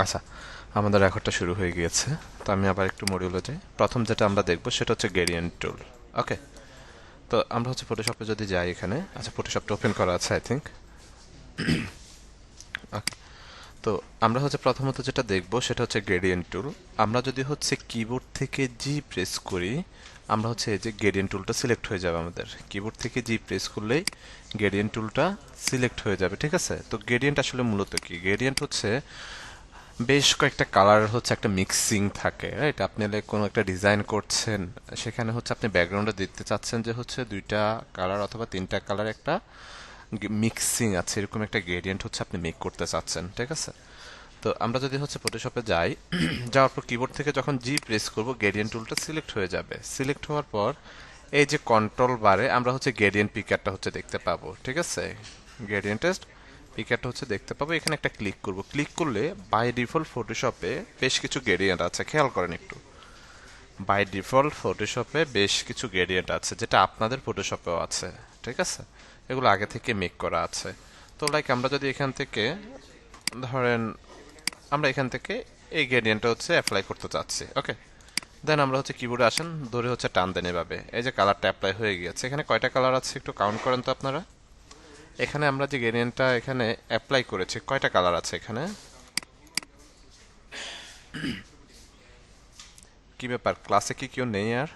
আচ্ছা, আমাদের রেকর্ডটা শুরু হয়ে গিয়েছে। তো আমি আবার একটু মডিউলে যাই। প্রথম যেটা আমরা দেখব সেটা হচ্ছে গ্রেডিয়েন্ট টুল। ওকে, তো আমরা হচ্ছে ফটোশপে যদি যাই এখানে, আচ্ছা ফটোশপটা ওপেন করা আছে আই থিঙ্ক। তো আমরা হচ্ছে প্রথমত যেটা দেখব সেটা হচ্ছে গ্রেডিয়েন্ট টুল। আমরা যদি হচ্ছে কিবোর্ড থেকে জি প্রেস করি, আমরা হচ্ছে এই যে গ্রেডিয়েন্ট টুলটা সিলেক্ট হয়ে যাবে। আমাদের কিবোর্ড থেকে জি প্রেস করলেই গ্রেডিয়েন্ট টুলটা সিলেক্ট হয়ে যাবে, ঠিক আছে? তো গ্রেডিয়েন্ট আসলে মূলত কি? গ্রেডিয়েন্ট হচ্ছে বেশ কয়েকটা কালার হচ্ছে একটা মিক্সিং থাকে, রাইট? আপনি কোনো একটা ডিজাইন করছেন, সেখানে হচ্ছে আপনি ব্যাকগ্রাউন্ডে দিতে চাচ্ছেন যে হচ্ছে দুইটা কালার অথবা তিনটা কালার একটা মিক্সিং আছে, এরকম একটা গ্রেডিয়েন্ট হচ্ছে আপনি মেক করতে চাচ্ছেন, ঠিক আছে? তো আমরা যদি হচ্ছে ফটোশপে যাই, যাওয়ার পর কিবোর্ড থেকে যখন জি প্রেস করব গ্রেডিয়েন্ট টুলটা সিলেক্ট হয়ে যাবে। সিলেক্ট হওয়ার পর এই যে কন্ট্রোল বারে আমরা হচ্ছে গ্রেডিয়েন্ট পিকারটা হচ্ছে দেখতে পাবো, ঠিক আছে? গ্রেডিয়েন্ট পিকারটা হচ্ছে দেখতে পাবো। এখানে একটা ক্লিক করব। ক্লিক করলে বাই ডিফল্ট ফটোশপে বেশ কিছু গ্রেডিয়েন্ট আছে, খেয়াল করেন একটু। বাই ডিফল্ট ফটোশপে বেশ কিছু গ্রেডিয়েন্ট আছে, যেটা আপনাদের ফটোশপেও আছে, ঠিক আছে? এগুলো আগে থেকে মেক করা আছে। তো লাইক আমরা যদি এখান থেকে ধরেন আমরা এখান থেকে এই গ্রেডিয়েন্টটা হচ্ছে অ্যাপ্লাই করতে চাচ্ছি, ওকে? দেন আমরা হচ্ছে কিবোর্ডে আসেন, ধরে হচ্ছে টান দেন এভাবে। এই যে কালারটা অ্যাপ্লাই হয়ে গিয়েছে। এখানে কয়টা কালার আছে একটু কাউন্ট করেন তো আপনারা। এখানে আমরা যে গ্রেডিয়েন্টটা এখানে অ্যাপ্লাই করেছি, কয়টা কালার আছে এখানে? কি ব্যাপার, ক্লাসে কি কেউ নেই আর?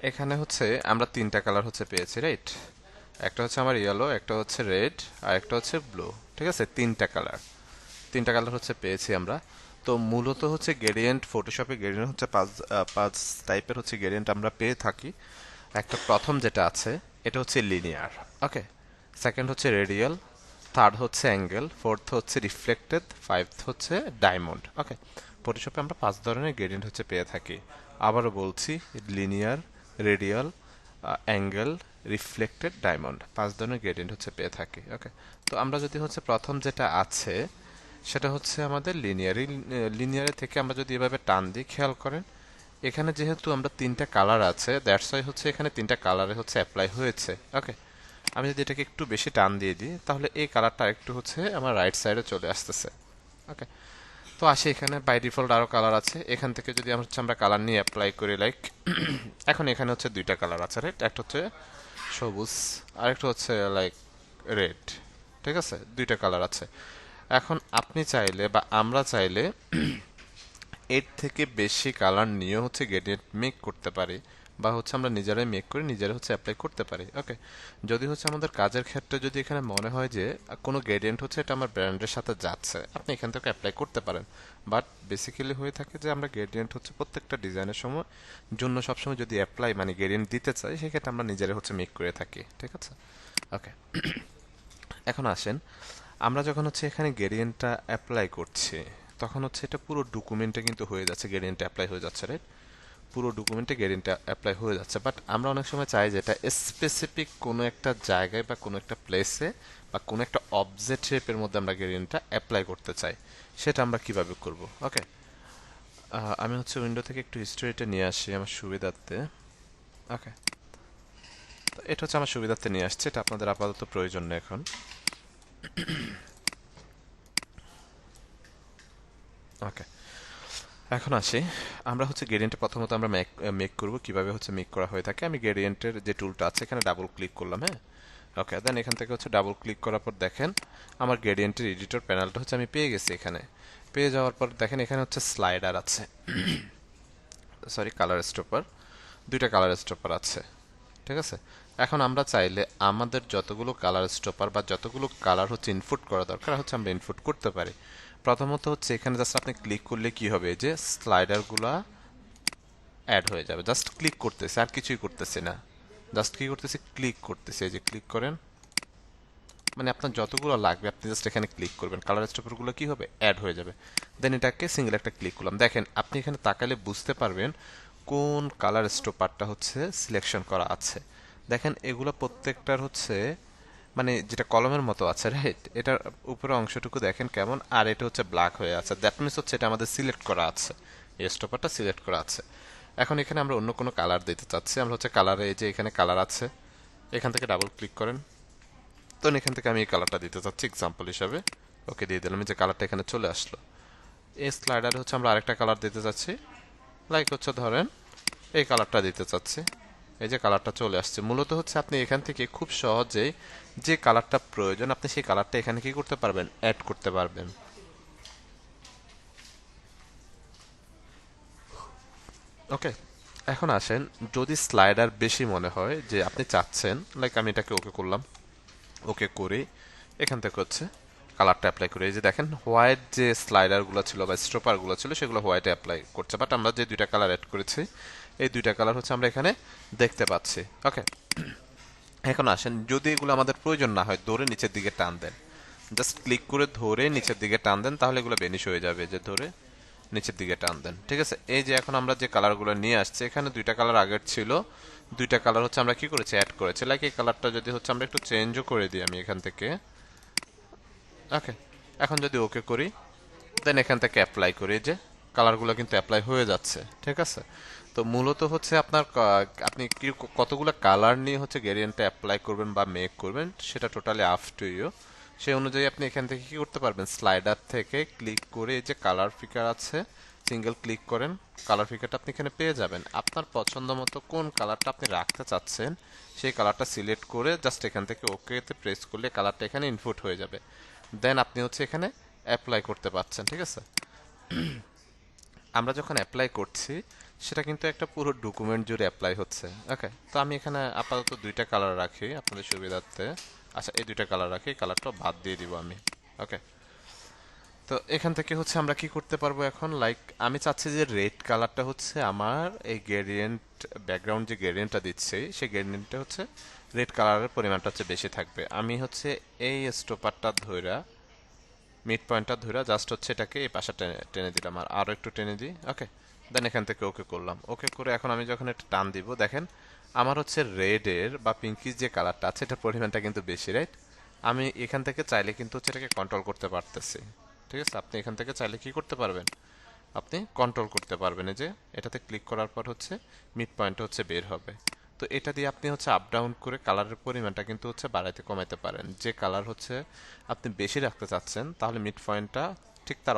এখানে হচ্ছে আমরা তিনটা কালার হচ্ছে পেয়েছি, রাইট? একটা হচ্ছে আমার ইয়েলো, একটা হচ্ছে রেড, আর একটা হচ্ছে ব্লু, ঠিক আছে? তিনটা কালার হচ্ছে পেয়েছি আমরা। তো মূলত হচ্ছে গ্রেডিয়েন্ট, ফটোশপে গ্রেডিয়েন্ট হচ্ছে পাঁচ টাইপের হচ্ছে গ্রেডিয়েন্ট আমরা পেয়ে থাকি। একটা প্রথম যেটা আছে এটা হচ্ছে লিনিয়ার, ওকে? সেকেন্ড হচ্ছে রেডিয়াল, থার্ড হচ্ছে অ্যাঙ্গেল, ফোর্থ হচ্ছে রিফ্লেক্টেড, ফাইভথ হচ্ছে ডায়মন্ড, ওকে? ফটোশপে আমরা পাঁচ ধরনের গ্রেডিয়েন্ট হচ্ছে পেয়ে থাকি। আবারও বলছি, linear, radial, angle, reflected, diamond, পাঁচ ধরনের গ্রেডিয়েন্ট হচ্ছে পেয়ে থাকি, ওকে? তো আমরা যদি হচ্ছে প্রথম যেটা আছে সেটা হচ্ছে আমাদের লিনিয়ার। লিনিয়ারে থেকে আমরা যদি এভাবে টান দিই, খেয়াল করেন এখানে যেহেতু আমরা তিনটা কালার আছে, দ্যাটস ওয়াই হচ্ছে এখানে তিনটা কালারে হচ্ছে অ্যাপ্লাই হয়েছে, ওকে? আমি যদি এটাকে একটু বেশি টান দিয়ে দিই, তাহলে এই কালারটা একটু হচ্ছে আমার রাইট সাইডে চলে আসতেছে, ওকে? তো আসে এখানে বাই ডিফল্ট আরো কালার আছে। এখান থেকে যদি আমরা কালার নিয়ে অ্যাপ্লাই করি, লাইক এখন এখানে হচ্ছে দুইটা কালার আছে, রাইট? একটা হচ্ছে সবুজ, আরেকটা হচ্ছে লাইক রেড, ঠিক আছে? দুইটা কালার আছে। এখন আপনি চাইলে বা আমরা চাইলে এর থেকে বেশি কালার নিয়ে হচ্ছে গ্রেডিয়েন্ট মেক করতে পারি, বা হচ্ছে আমরা নিজেরাই মেক করে নিজেরা হচ্ছে অ্যাপ্লাই করতে পারি, ওকে? যদি হচ্ছে আমাদের কাজের ক্ষেত্রে যদি এখানে মনে হয় যে কোনো গ্রেডিয়েন্ট হচ্ছে এটা আমার ব্র্যান্ডের সাথে যাচ্ছে, আপনি এখান থেকে অ্যাপ্লাই করতে পারেন। বাট বেসিক্যালি হয়ে থাকে যে আমরা গ্রেডিয়েন্ট হচ্ছে প্রত্যেকটা ডিজাইনের সময় জন্য সবসময় যদি অ্যাপ্লাই মানে গ্রেডিয়েন্ট দিতে চাই, সেক্ষেত্রে আমরা নিজেরা হচ্ছে মেক করে থাকি, ঠিক আছে? ওকে, এখন আসেন, আমরা যখন হচ্ছে এখানে গ্রেডিয়েন্টটা অ্যাপ্লাই করছি, তখন হচ্ছে এটা পুরো ডকুমেন্টে কিন্তু হয়ে যাচ্ছে, গ্রেডিয়েন্টটা অ্যাপ্লাই হয়ে যাচ্ছে, রাইট? পুরো ডকুমেন্টে গ্রেডিয়েন্টটা অ্যাপ্লাই হয়ে যাচ্ছে। বাট আমরা অনেক সময় চাই যে এটা স্পেসিফিক কোনো একটা জায়গায় বা কোনো একটা প্লেসে বা কোনো একটা অবজেক্ট শেপের মধ্যে আমরা গ্রেডিয়েন্টটা অ্যাপ্লাই করতে চাই। সেটা আমরা কিভাবে করব, ওকে? আমি হচ্ছে উইন্ডো থেকে একটু হিস্টোরিটা নিয়ে আসি আমার সুবিধার্থে, ওকে? তো এটা হচ্ছে আমার সুবিধার্থে নিয়ে আসছে, এটা আপনাদের আপাতত প্রয়োজন নেই এখন, ওকে? এখন আসি, আমরা হচ্ছে গ্রেডিয়েন্টে প্রথমত আমরা মেক করব। কিভাবে হচ্ছে মেক করা হয়ে থাকে, আমি গ্রেডিয়েন্টের যে টুলটা আছে এখানে ডাবল ক্লিক করলাম, হ্যাঁ? ওকে, দেন এখান থেকে হচ্ছে ডাবল ক্লিক করার পর দেখেন আমার গ্রেডিয়েন্টের এডিটর প্যানেলটা হচ্ছে আমি পেয়ে গেছি। এখানে পেয়ে যাওয়ার পর দেখেন এখানে হচ্ছে স্লাইডার আছে, সরি কালার স্টপার, দুইটা কালার স্টপার আছে, ঠিক আছে? এখন আমরা চাইলে আমাদের যতগুলো কালার স্টপার বা যতগুলো কালার হচ্ছে ইনপুট করা দরকার হচ্ছে আমরা ইনপুট করতে পারি। প্রথমত হচ্ছে এখানে জাস্ট আপনি ক্লিক করলে কি হবে, যে স্লাইডারগুলা অ্যাড হয়ে যাবে। জাস্ট ক্লিক করতেছে, আর কিছুই করতেছে না। জাস্ট কি করতেছে, ক্লিক করতেছে। এই যে ক্লিক করেন, মানে আপনার যতগুলো লাগবে আপনি জাস্ট এখানে ক্লিক করবেন, কালার স্টপারগুলো কি হবে, অ্যাড হয়ে যাবে। দেন এটাকে সিঙ্গেল একটা ক্লিক করলাম, দেখেন আপনি এখানে তাকালে বুঝতে পারবেন কোন কালার স্টপারটা হচ্ছে সিলেকশন করা আছে। দেখেন এগুলো প্রত্যেকটার হচ্ছে মানে যেটা কলমের মতো আছে, রাইট? এটার উপরে অংশটুকু দেখেন কেমন, আর এটা হচ্ছে ব্ল্যাক হয়ে আছে। দ্যাট মিনস হচ্ছে এটা আমাদের সিলেক্ট করা আছে, এই স্টপারটা সিলেক্ট করা আছে। এখন এখানে আমরা অন্য কোনো কালার দিতে চাচ্ছি, আমরা হচ্ছে কালারে, এই যে এখানে কালার আছে, এখান থেকে ডাবল ক্লিক করেন, তো এখান থেকে আমি এই কালারটা দিতে চাচ্ছি এক্সাম্পল হিসাবে। ওকে দিয়ে দিলাম, যে কালারটা এখানে চলে আসলো। এই স্লাইডারে হচ্ছে আমরা আরেকটা কালার দিতে চাচ্ছি, লাইক হচ্ছে ধরেন এই কালারটা দিতে চাচ্ছি। এই যে কালারটা চলে আসছে। মূলত হচ্ছে আপনি এখান থেকে খুব সহজেই যে কালারটা প্রয়োজন আপনি সেই কালারটা এখানে কি করতে পারবেন, অ্যাড করতে পারবেন। ওকে, এখন আসেন, যদি স্লাইডার বেশি মনে হয় যে আপনি চাচ্ছেন, লাইক আমি এটাকে ওকে করলাম, ওকে করে এখান থেকে হচ্ছে কালারটা অ্যাপ্লাই করে, এই যে দেখেন হোয়াইট যে স্লাইডারগুলো ছিল বা স্ট্রপারগুলো ছিল সেগুলো হোয়াইটে অ্যাপ্লাই করছে, বাট আমরা যে দুইটা কালার অ্যাড করেছি এই দুইটা কালার হচ্ছে আমরা এখানে দেখতে পাচ্ছি। ওকে, এখন আসেন, যদি এগুলো আমাদের প্রয়োজন না হয় ধরে নিচের দিকে টান দেন, জাস্ট ক্লিক করে ধরে নিচের দিকে টান দেন, তাহলে এগুলো বেনিশ হয়ে যাবে। যে ধরে নিচের দিকে টান দেন, ঠিক আছে। এই যে এখন আমরা যে কালারগুলো নিয়ে আসছি, এখানে দুইটা কালার আগের ছিল, দুইটা কালার হচ্ছে আমরা কি করেছি, অ্যাড করেছি। লাইক এই কালারটা যদি হচ্ছে আমরা একটু চেঞ্জও করে দিই আমি এখান থেকে। ওকে, এখন যদি ওকে করি, দেন এখান থেকে অ্যাপ্লাই করি, যে কালারগুলো কিন্তু অ্যাপ্লাই হয়ে যাচ্ছে, ঠিক আছে। তো মূলত হচ্ছে আপনার আপনি কি কতগুলো কালার নিয়ে হচ্ছে গ্রেডিয়েন্টটা অ্যাপ্লাই করবেন বা মেক করবেন সেটা টোটালি আপ টু ইউ। সেই অনুযায়ী আপনি এখান থেকে কি করতে পারবেন, স্লাইডার থেকে ক্লিক করে এই যে কালার ফিকার আছে, সিঙ্গেল ক্লিক করেন, কালার ফিকারটা আপনি এখানে পেয়ে যাবেন। আপনার পছন্দ মতো কোন কালারটা আপনি রাখতে চাচ্ছেন সেই কালারটা সিলেক্ট করে জাস্ট এখান থেকে ওকেতে প্রেস করলে কালারটা এখানে ইনপুট হয়ে যাবে। দেন আপনি হচ্ছে এখানে অ্যাপ্লাই করতে পারছেন, ঠিক আছে। আমরা যখন অ্যাপ্লাই করছি সেটা কিন্তু একটা পুরো ডকুমেন্ট জুড়ে অ্যাপ্লাই হচ্ছে। ওকে, তো আমি এখানে আপাতত দুইটা কালার রাখি আপনাদের সুবিধার্থে। আচ্ছা, এই দুইটা কালার রাখি, কালারটা বাদ দিয়ে দিব আমি। ওকে, তো এখান থেকে হচ্ছে আমরা কি করতে পারবো এখন, লাইক আমি চাচ্ছি যে রেড কালারটা হচ্ছে আমার এই গ্রেডিয়েন্ট ব্যাকগ্রাউন্ড যে গ্রেডিয়েন্টটা দিচ্ছে সেই গ্রেডিয়েন্টটা হচ্ছে রেড কালারের পরিমাণটা হচ্ছে বেশি থাকবে। আমি হচ্ছে এই স্টোপারটা ধইরা মিড পয়েন্টটা ধরে জাস্ট হচ্ছে এটাকে এই পাশে টেনে টেনে দিলাম, আর আরও একটু টেনে দিই। ওকে, দেন এখান থেকে ওকে করলাম। ওকে করে এখন আমি যখন একটা টান দিব, দেখেন আমার হচ্ছে রেডের বা পিঙ্কিশ যে কালারটা আছে এটার পরিমাণটা কিন্তু বেশি, রাইট। আমি এখান থেকে চাইলে কিন্তু হচ্ছে এটাকে কন্ট্রোল করতে পারতেছি, ঠিক আছে। আপনি এখান থেকে চাইলে কি করতে পারবেন, আপনি কন্ট্রোল করতে পারবেন। এই যে এটাতে ক্লিক করার পর হচ্ছে মিড পয়েন্ট হচ্ছে বের হবে। তো এটা দিয়ে আপনি হচ্ছে আপ ডাউন করে কালারের পরিমাণটা কিন্তু হচ্ছে বাড়াইতে কমাইতে পারেন। যে কালার হচ্ছে আপনি বেশি রাখতে চাচ্ছেন তাহলে মিড পয়েন্টটা ঠিক তার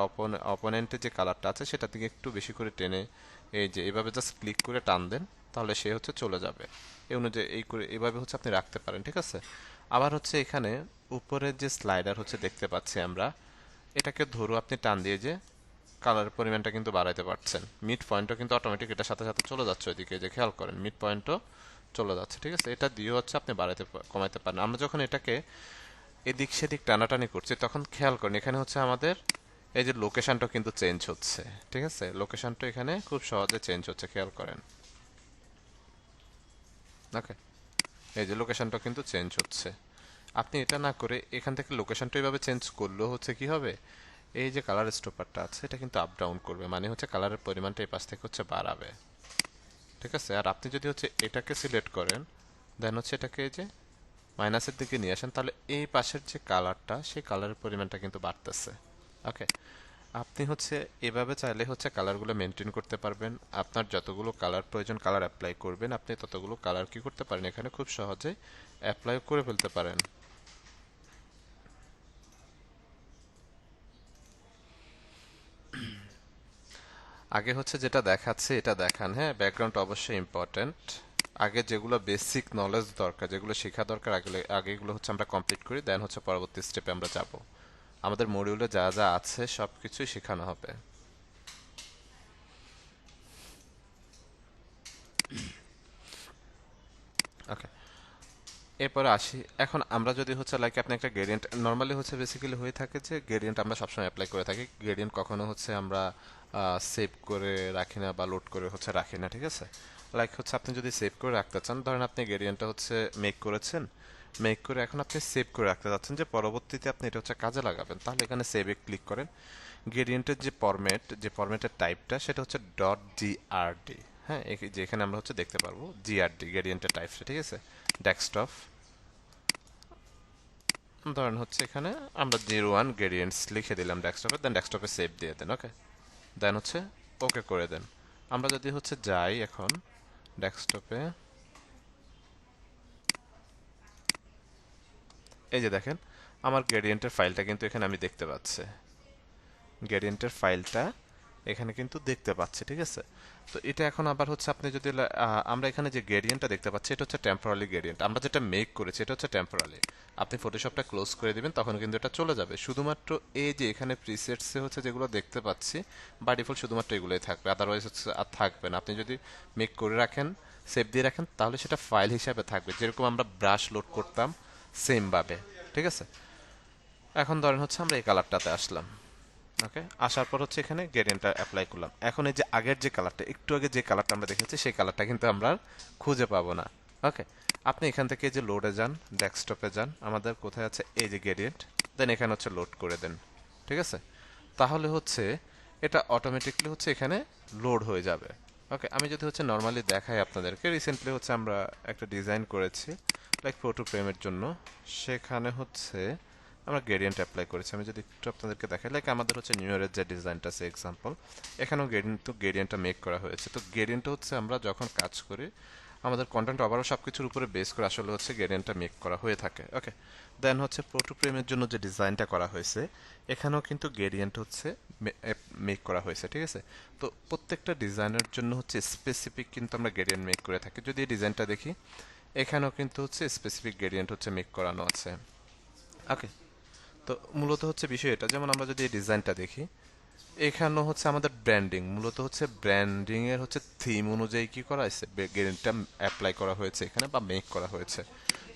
অপোনেন্টের যে কালারটা আছে সেটা থেকে একটু বেশি করে টেনে এই যে এভাবে জাস্ট ক্লিক করে টান দেন, তাহলে সে হচ্ছে চলে যাবে। এই অনুযায়ী এই করে এভাবে হচ্ছে আপনি রাখতে পারেন, ঠিক আছে। আবার হচ্ছে এখানে উপরের যে স্লাইডার হচ্ছে দেখতে পাচ্ছি আমরা, এটাকে ধরো আপনি টান দিয়ে যে কালারের পরিমাণটা কিন্তু বাড়াইতে পারছেন। মিড পয়েন্টও কিন্তু অটোমেটিক এটার সাথে সাথে চলে যাচ্ছে ওইদিকে, যে খেয়াল করেন মিড পয়েন্টও চলে যাচ্ছে, ঠিক আছে। এটা দিয়ে হচ্ছে আপনি বাড়াইতে কমাইতে পারেন। আমরা যখন এটাকে এদিক সেদিক টানাটানি করছি তখন খেয়াল করেন এখানে হচ্ছে আমাদের এই যে লোকেশনটা কিন্তু চেঞ্জ হচ্ছে, ঠিক আছে। লোকেশনটা এখানে খুব সহজে চেঞ্জ হচ্ছে, খেয়াল করেন। ওকে, এই যে লোকেশনটা কিন্তু চেঞ্জ হচ্ছে। আপনি এটা না করে এখান থেকে লোকেশনটা এইভাবে চেঞ্জ করলেও হচ্ছে কি হবে, এই যে কালার স্টোপারটা আছে এটা কিন্তু আপ ডাউন করবে, মানে হচ্ছে কালারের পরিমাণটা এই পাশ থেকে হচ্ছে বাড়াবে, ঠিক আছে। আর আপনি যদি হচ্ছে এটাকে সিলেক্ট করেন, দেন হচ্ছে এটাকে এই যে মাইনাসের দিকে নিয়ে আসেন, তাহলে এই পাশের যে কালারটা সেই কালারের পরিমাণটা কিন্তু বাড়তেছে। ওকে, আপনি হচ্ছে এভাবে চাইলে হচ্ছে কালারগুলো মেনটেন করতে পারবেন। আপনার যতগুলো কালার প্রয়োজন কালার অ্যাপ্লাই করবেন, আপনি ততগুলো কালার কি করতে পারেন এখানে খুব সহজে অ্যাপ্লাই করে ফেলতে পারেন। আগে হচ্ছে যেটা দেখাচ্ছে এটা দেখান, হ্যাঁ, ব্যাকগ্রাউন্ড অবশ্যই ইম্পর্ট্যান্ট। আগে যেগুলো বেসিক নলেজ দরকার, যেগুলো শেখা দরকার, আগে আগে এগুলো হচ্ছে আমরা কমপ্লিট করি, দেন হচ্ছে পরবর্তী স্টেপে আমরা যাব। আমাদের মডিউলে যা যা আছে সব কিছুই শেখানো হবে। ওকে, এরপরে আসি। এখন আমরা যদি হচ্ছে লাইক আপনি একটা গ্রেডিয়েন্ট নর্মালি হচ্ছে বেসিক্যালি হয়ে থাকে যে গ্রেডিয়েন্ট আমরা সবসময় অ্যাপ্লাই করে থাকি, গ্রেডিয়েন্ট কখনো হচ্ছে আমরা সেভ করে রাখি না বা লোড করে হচ্ছে রাখি না, ঠিক আছে। লাইক হচ্ছে আপনি যদি সেভ করে রাখতে চান, ধরেন আপনি গ্রেডিয়েন্টটা হচ্ছে মেক করেছেন, মেক করে এখন আপনি সেভ করে রাখতে চাচ্ছেন যে পরবর্তীতে আপনি এটা হচ্ছে কাজে লাগাবেন, তাহলে এখানে সেভে ক্লিক করেন। গ্রেডিয়েন্টের যে ফরম্যাট, যে ফরম্যাটের টাইপটা সেটা হচ্ছে ডট জিআরডি। হ্যাঁ, যে এখানে আমরা হচ্ছে দেখতে পারবো জিআরডি গ্রেডিয়েন্টের টাইপটা, ঠিক আছে। ডেস্কটপ ধরেন হচ্ছে এখানে আমরা 01 গ্রেডিয়েন্টস লিখে দিলাম ডেস্কটপে, দেন ডেস্কটপে সেভ দিয়ে দেন। ওকে, দেন হচ্ছে ওকে করে দেন। আমরা যদি হচ্ছে যাই এখন ডেস্কটপে, এই যে দেখেন আমার গ্রেডিয়েন্টের ফাইলটা কিন্তু এখানে আমি দেখতে পাচ্ছি, গ্রেডিয়েন্টের ফাইলটা এখানে কিন্তু দেখতে পাচ্ছি, ঠিক আছে। তো এটা এখন আবার হচ্ছে আপনি যদি আমরা এখানে যে গ্রেডিয়েন্টটা দেখতে পাচ্ছি এটা হচ্ছে টেম্পোরারি গ্রেডিয়েন্ট, আমরা যেটা মেক করেছি এটা হচ্ছে টেম্পোরারি। আপনি ফটোশপটা ক্লোজ করে দিবেন তখন কিন্তু এটা চলে যাবে। শুধুমাত্র এই যে এখানে প্রিসেটসে হচ্ছে যেগুলো দেখতে পাচ্ছি বা ডিফল্ট শুধুমাত্র এগুলোই থাকবে, আদারওয়াইজ হচ্ছে আর থাকবে না। আপনি যদি মেক করে রাখেন, সেভ দিয়ে রাখেন, তাহলে সেটা ফাইল হিসাবে থাকবে, যেরকম আমরা ব্রাশ লোড করতাম সেম ভাবে, ঠিক আছে। এখন ধরেন হচ্ছে আমরা এই কালারটাতে আসলাম, ওকে। আসার পর হচ্ছে এখানে গ্রেডিয়েন্টটা অ্যাপ্লাই করলাম। এখন এই যে আগের যে কালারটা, একটু আগে যে কালারটা আমরা দেখেছি সেই কালারটা কিন্তু আমরা আর খুঁজে পাবো না, ওকে। আপনি এখান থেকে যে লোডে যান, ডেস্কটপে যান, আমাদের কোথায় আছে এই যে গ্রেডিয়েন্ট, দেন এখানে হচ্ছে লোড করে দেন, ঠিক আছে। তাহলে হচ্ছে এটা অটোমেটিকলি হচ্ছে এখানে লোড হয়ে যাবে, ওকে। আমি যদি হচ্ছে নর্মালি দেখাই আপনাদেরকে, রিসেন্টলি হচ্ছে আমরা একটা ডিজাইন করেছি লাইক ফটো ফ্রেমের জন্য, সেখানে হচ্ছে আমরা গ্রেডিয়েন্ট অ্যাপ্লাই করেছি। আমি যদি একটু আপনাদেরকে দেখাই, লাইক আমাদের হচ্ছে নিউ ইয়ারের যে ডিজাইনটা আছে এক্সাম্পল, এখানেও গ্রেডিয়েন্টটা মেক করা হয়েছে। তো গ্রেডিয়েন্ট হচ্ছে আমরা যখন কাজ করি আমাদের কন্টেন্ট ওভারঅল সব কিছুর উপরে বেস করে আসলে হচ্ছে গ্রেডিয়েন্টটা মেক করা হয়ে থাকে, ওকে। দেন হচ্ছে ফটো ফ্রেমের জন্য যে ডিজাইনটা করা হয়েছে এখানেও কিন্তু গ্রেডিয়েন্ট হচ্ছে মেক করা হয়েছে, ঠিক আছে। তো প্রত্যেকটা ডিজাইনের জন্য হচ্ছে স্পেসিফিক কিন্তু আমরা গ্রেডিয়েন্ট মেক করে থাকি। যদি এই ডিজাইনটা দেখি, এখানেও কিন্তু হচ্ছে স্পেসিফিক গ্রেডিয়েন্ট হচ্ছে মেক করানো আছে, ওকে। তো মূলত হচ্ছে বিষয় এটা, যেমন আমরা যদি এই ডিজাইনটা দেখি, এখানেও হচ্ছে আমাদের ব্র্যান্ডিং, মূলত হচ্ছে ব্র্যান্ডিং এর হচ্ছে থিম অনুযায়ী কি করা হয়েছে, গ্রেডিয়েন্টটা অ্যাপ্লাই করা হয়েছে এখানে বা মেক করা হয়েছে।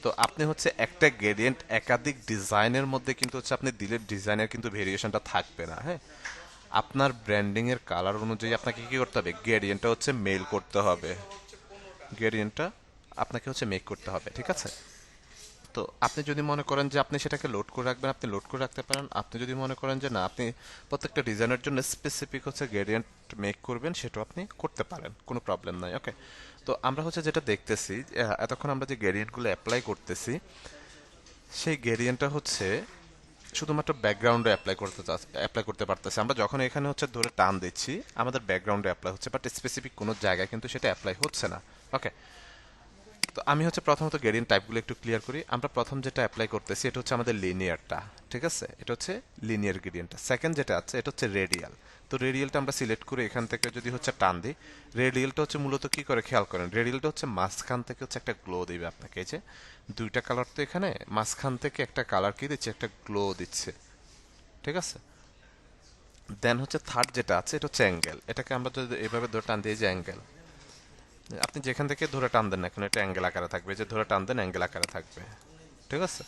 তো আপনি হচ্ছে একটা গ্রেডিয়েন্ট একাধিক ডিজাইনের মধ্যে কিন্তু হচ্ছে আপনি দিলে ডিজাইনের কিন্তু ভেরিয়েশনটা থাকবে না, হ্যাঁ। আপনার ব্র্যান্ডিং এর কালার অনুযায়ী আপনাকে কি করতে হবে, গ্রেডিয়েন্টটা হচ্ছে মেল করতে হবে, গ্রেডিয়েন্টটা আপনাকে হচ্ছে মেক করতে হবে, ঠিক আছে। তো আপনি যদি মনে করেন যে আপনি সেটাকে লোড করে রাখবেন, আপনি লোড করে রাখতে পারেন। আপনি যদি মনে করেন যে না, আপনি প্রত্যেকটা ডিজাইনের জন্য স্পেসিফিক হচ্ছে গ্রেডিয়েন্ট মেক করবেন, সেটাও আপনি করতে পারেন, কোনো প্রবলেম নাই, ওকে। তো আমরা হচ্ছে যেটা দেখতেছি, এতক্ষণ আমরা যে গ্রেডিয়েন্টগুলো অ্যাপ্লাই করতেছি সেই গ্রেডিয়েন্টটা হচ্ছে শুধুমাত্র ব্যাকগ্রাউন্ডে অ্যাপ্লাই করতে পারতেছে। আমরা যখন এখানে হচ্ছে ধরে টান দিচ্ছি আমাদের ব্যাকগ্রাউন্ডে অ্যাপ্লাই হচ্ছে, বাট স্পেসিফিক কোনো জায়গায় কিন্তু সেটা অ্যাপ্লাই হচ্ছে না, ওকে। তো আমি হচ্ছে প্রথমত গ্রেডিয়েন্ট টাইপগুলো একটু ক্লিয়ার করি। আমরা প্রথম যেটা অ্যাপ্লাই করতেছি এটা হচ্ছে আমাদের লিনিয়ারটা, ঠিক আছে। এটা হচ্ছে লিনিয়ার গ্রেডিয়েন্টটা। সেকেন্ড যেটা আছে এটা হচ্ছে রেডিয়াল। তো রেডিয়ালটা আমরা সিলেক্ট করে এখান থেকে যদি হচ্ছে টান দিই, রেডিয়ালটা হচ্ছে মূলত কি করে খেয়াল করেন, রেডিয়ালটা হচ্ছে মাঝখান থেকে হচ্ছে একটা গ্লো দিবে আপনাকে। এই যে দুইটা কালার, তো এখানে মাঝখান থেকে একটা কালার কি দিচ্ছে, একটা গ্লো দিচ্ছে, ঠিক আছে। দেন হচ্ছে থার্ড যেটা আছে এটা হচ্ছে অ্যাঙ্গেল। এটাকে আমরা যদি এভাবে ধরে টান দিই, যে অ্যাঙ্গেল, আপনি যেখান থেকে ধরে টান দেন না কেন এটা অ্যাঙ্গেল আকারে থাকবে, যে ধরে টান দেন অ্যাঙ্গেল আকারে থাকবে, ঠিক আছে।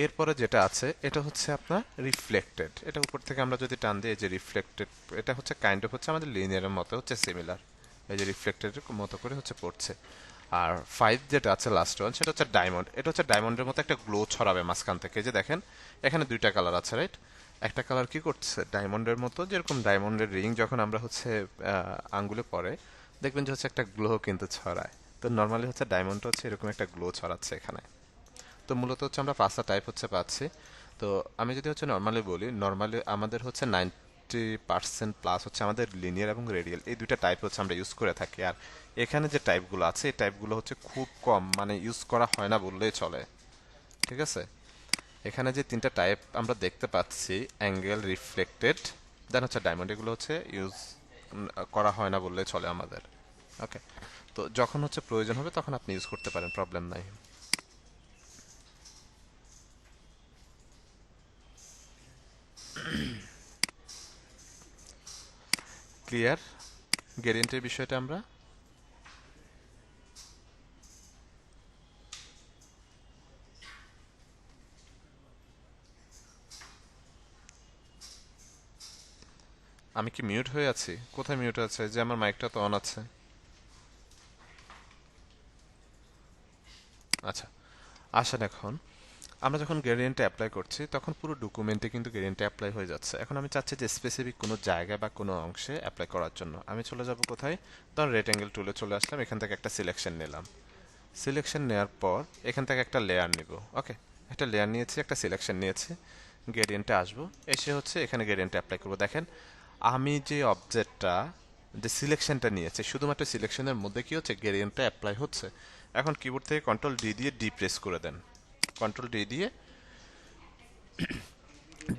এরপরে যেটা আছে এটা হচ্ছে আপনার রিফ্লেক্টেড। এটা উপর থেকে আমরা যদি টান দিই, এই যে রিফ্লেক্টেড, এটা হচ্ছে কাইন্ড অফ হচ্ছে আমাদের লিনিয়ারের মতো হচ্ছে সিমিলার, এই যে রিফ্লেক্টেডের মতো করে হচ্ছে পড়ছে। আর ফাইভ যেটা আছে লাস্ট ওয়ান, সেটা হচ্ছে ডায়মন্ড। এটা হচ্ছে ডায়মন্ডের মতো একটা গ্লো ছড়াবে মাঝখান থেকে। যে দেখেন এখানে দুইটা কালার আছে, রাইট। একটা কালার কি করছে, ডায়মন্ডের মতো, যেরকম ডায়মন্ডের রিং যখন আমরা হচ্ছে আঙ্গুলে পরে দেখবেন যে হচ্ছে একটা গ্লো কিন্তু ছড়ায়। তো নর্মালি হচ্ছে ডায়মন্ড হচ্ছে এরকম একটা গ্লো ছড়াচ্ছে এখানে। তো মূলত হচ্ছে আমরা পাঁচটা টাইপ হচ্ছে পাচ্ছি। তো আমি যদি হচ্ছে নর্মালি বলি, নর্মালি আমাদের হচ্ছে 90% প্লাস হচ্ছে আমাদের লিনিয়ার এবং রেডিয়াল, এই দুইটা টাইপ হচ্ছে আমরা ইউজ করে থাকি। আর এখানে যে টাইপগুলো আছে এই টাইপগুলো হচ্ছে খুব কম, মানে ইউজ করা হয় না বললেই চলে, ঠিক আছে। এখানে যে তিনটা টাইপ আমরা দেখতে পাচ্ছি, অ্যাঙ্গেল, রিফ্লেক্টেড, দেন হচ্ছে ডায়মন্ড, এগুলো হচ্ছে ইউজ করা হয় না বললেই চলে আমাদের, ওকে। তো যখন হচ্ছে প্রয়োজন হবে তখন আপনি ইউজ করতে পারেন, প্রবলেম নাই। ক্লিয়ার গ্রেডিয়েন্টের বিষয়টা আমরা? আমি কি মিউট হয়ে আছি? কোথায় মিউট আছে? যে আমার মাইকটা তো অন আছে। আচ্ছা, আসেন এখন আমরা যখন গ্রেডিয়েন্টে অ্যাপ্লাই করছি তখন পুরো ডকুমেন্টে কিন্তু গ্রেডিয়েন্টে অ্যাপ্লাই হয়ে যাচ্ছে। এখন আমি চাচ্ছি যে স্পেসিফিক কোনো জায়গায় বা কোনো অংশে অ্যাপ্লাই করার জন্য আমি চলে যাব কোথায়, ধর রেক্টেঙ্গেল টুলে চলে আসলাম, এখান থেকে একটা সিলেকশন নিলাম। সিলেকশন নেওয়ার পর এখান থেকে একটা লেয়ার নিব, ওকে। একটা লেয়ার নিয়েছি, একটা সিলেকশন নিয়েছি, গ্রেডিয়েন্টে আসবো, এসে হচ্ছে এখানে গ্রেডিয়েন্টে অ্যাপ্লাই করবো। দেখেন আমি যে অবজেক্টটা, যে সিলেকশনটা নিয়েছি, শুধুমাত্র সিলেকশনের মধ্যে কি হচ্ছে, গ্রেডিয়েন্টটা অ্যাপ্লাই হচ্ছে। এখন কিবোর্ড থেকে কন্ট্রোল ডি দিয়ে ডি প্রেস করে দেন, কন্ট্রোল ডি দিয়ে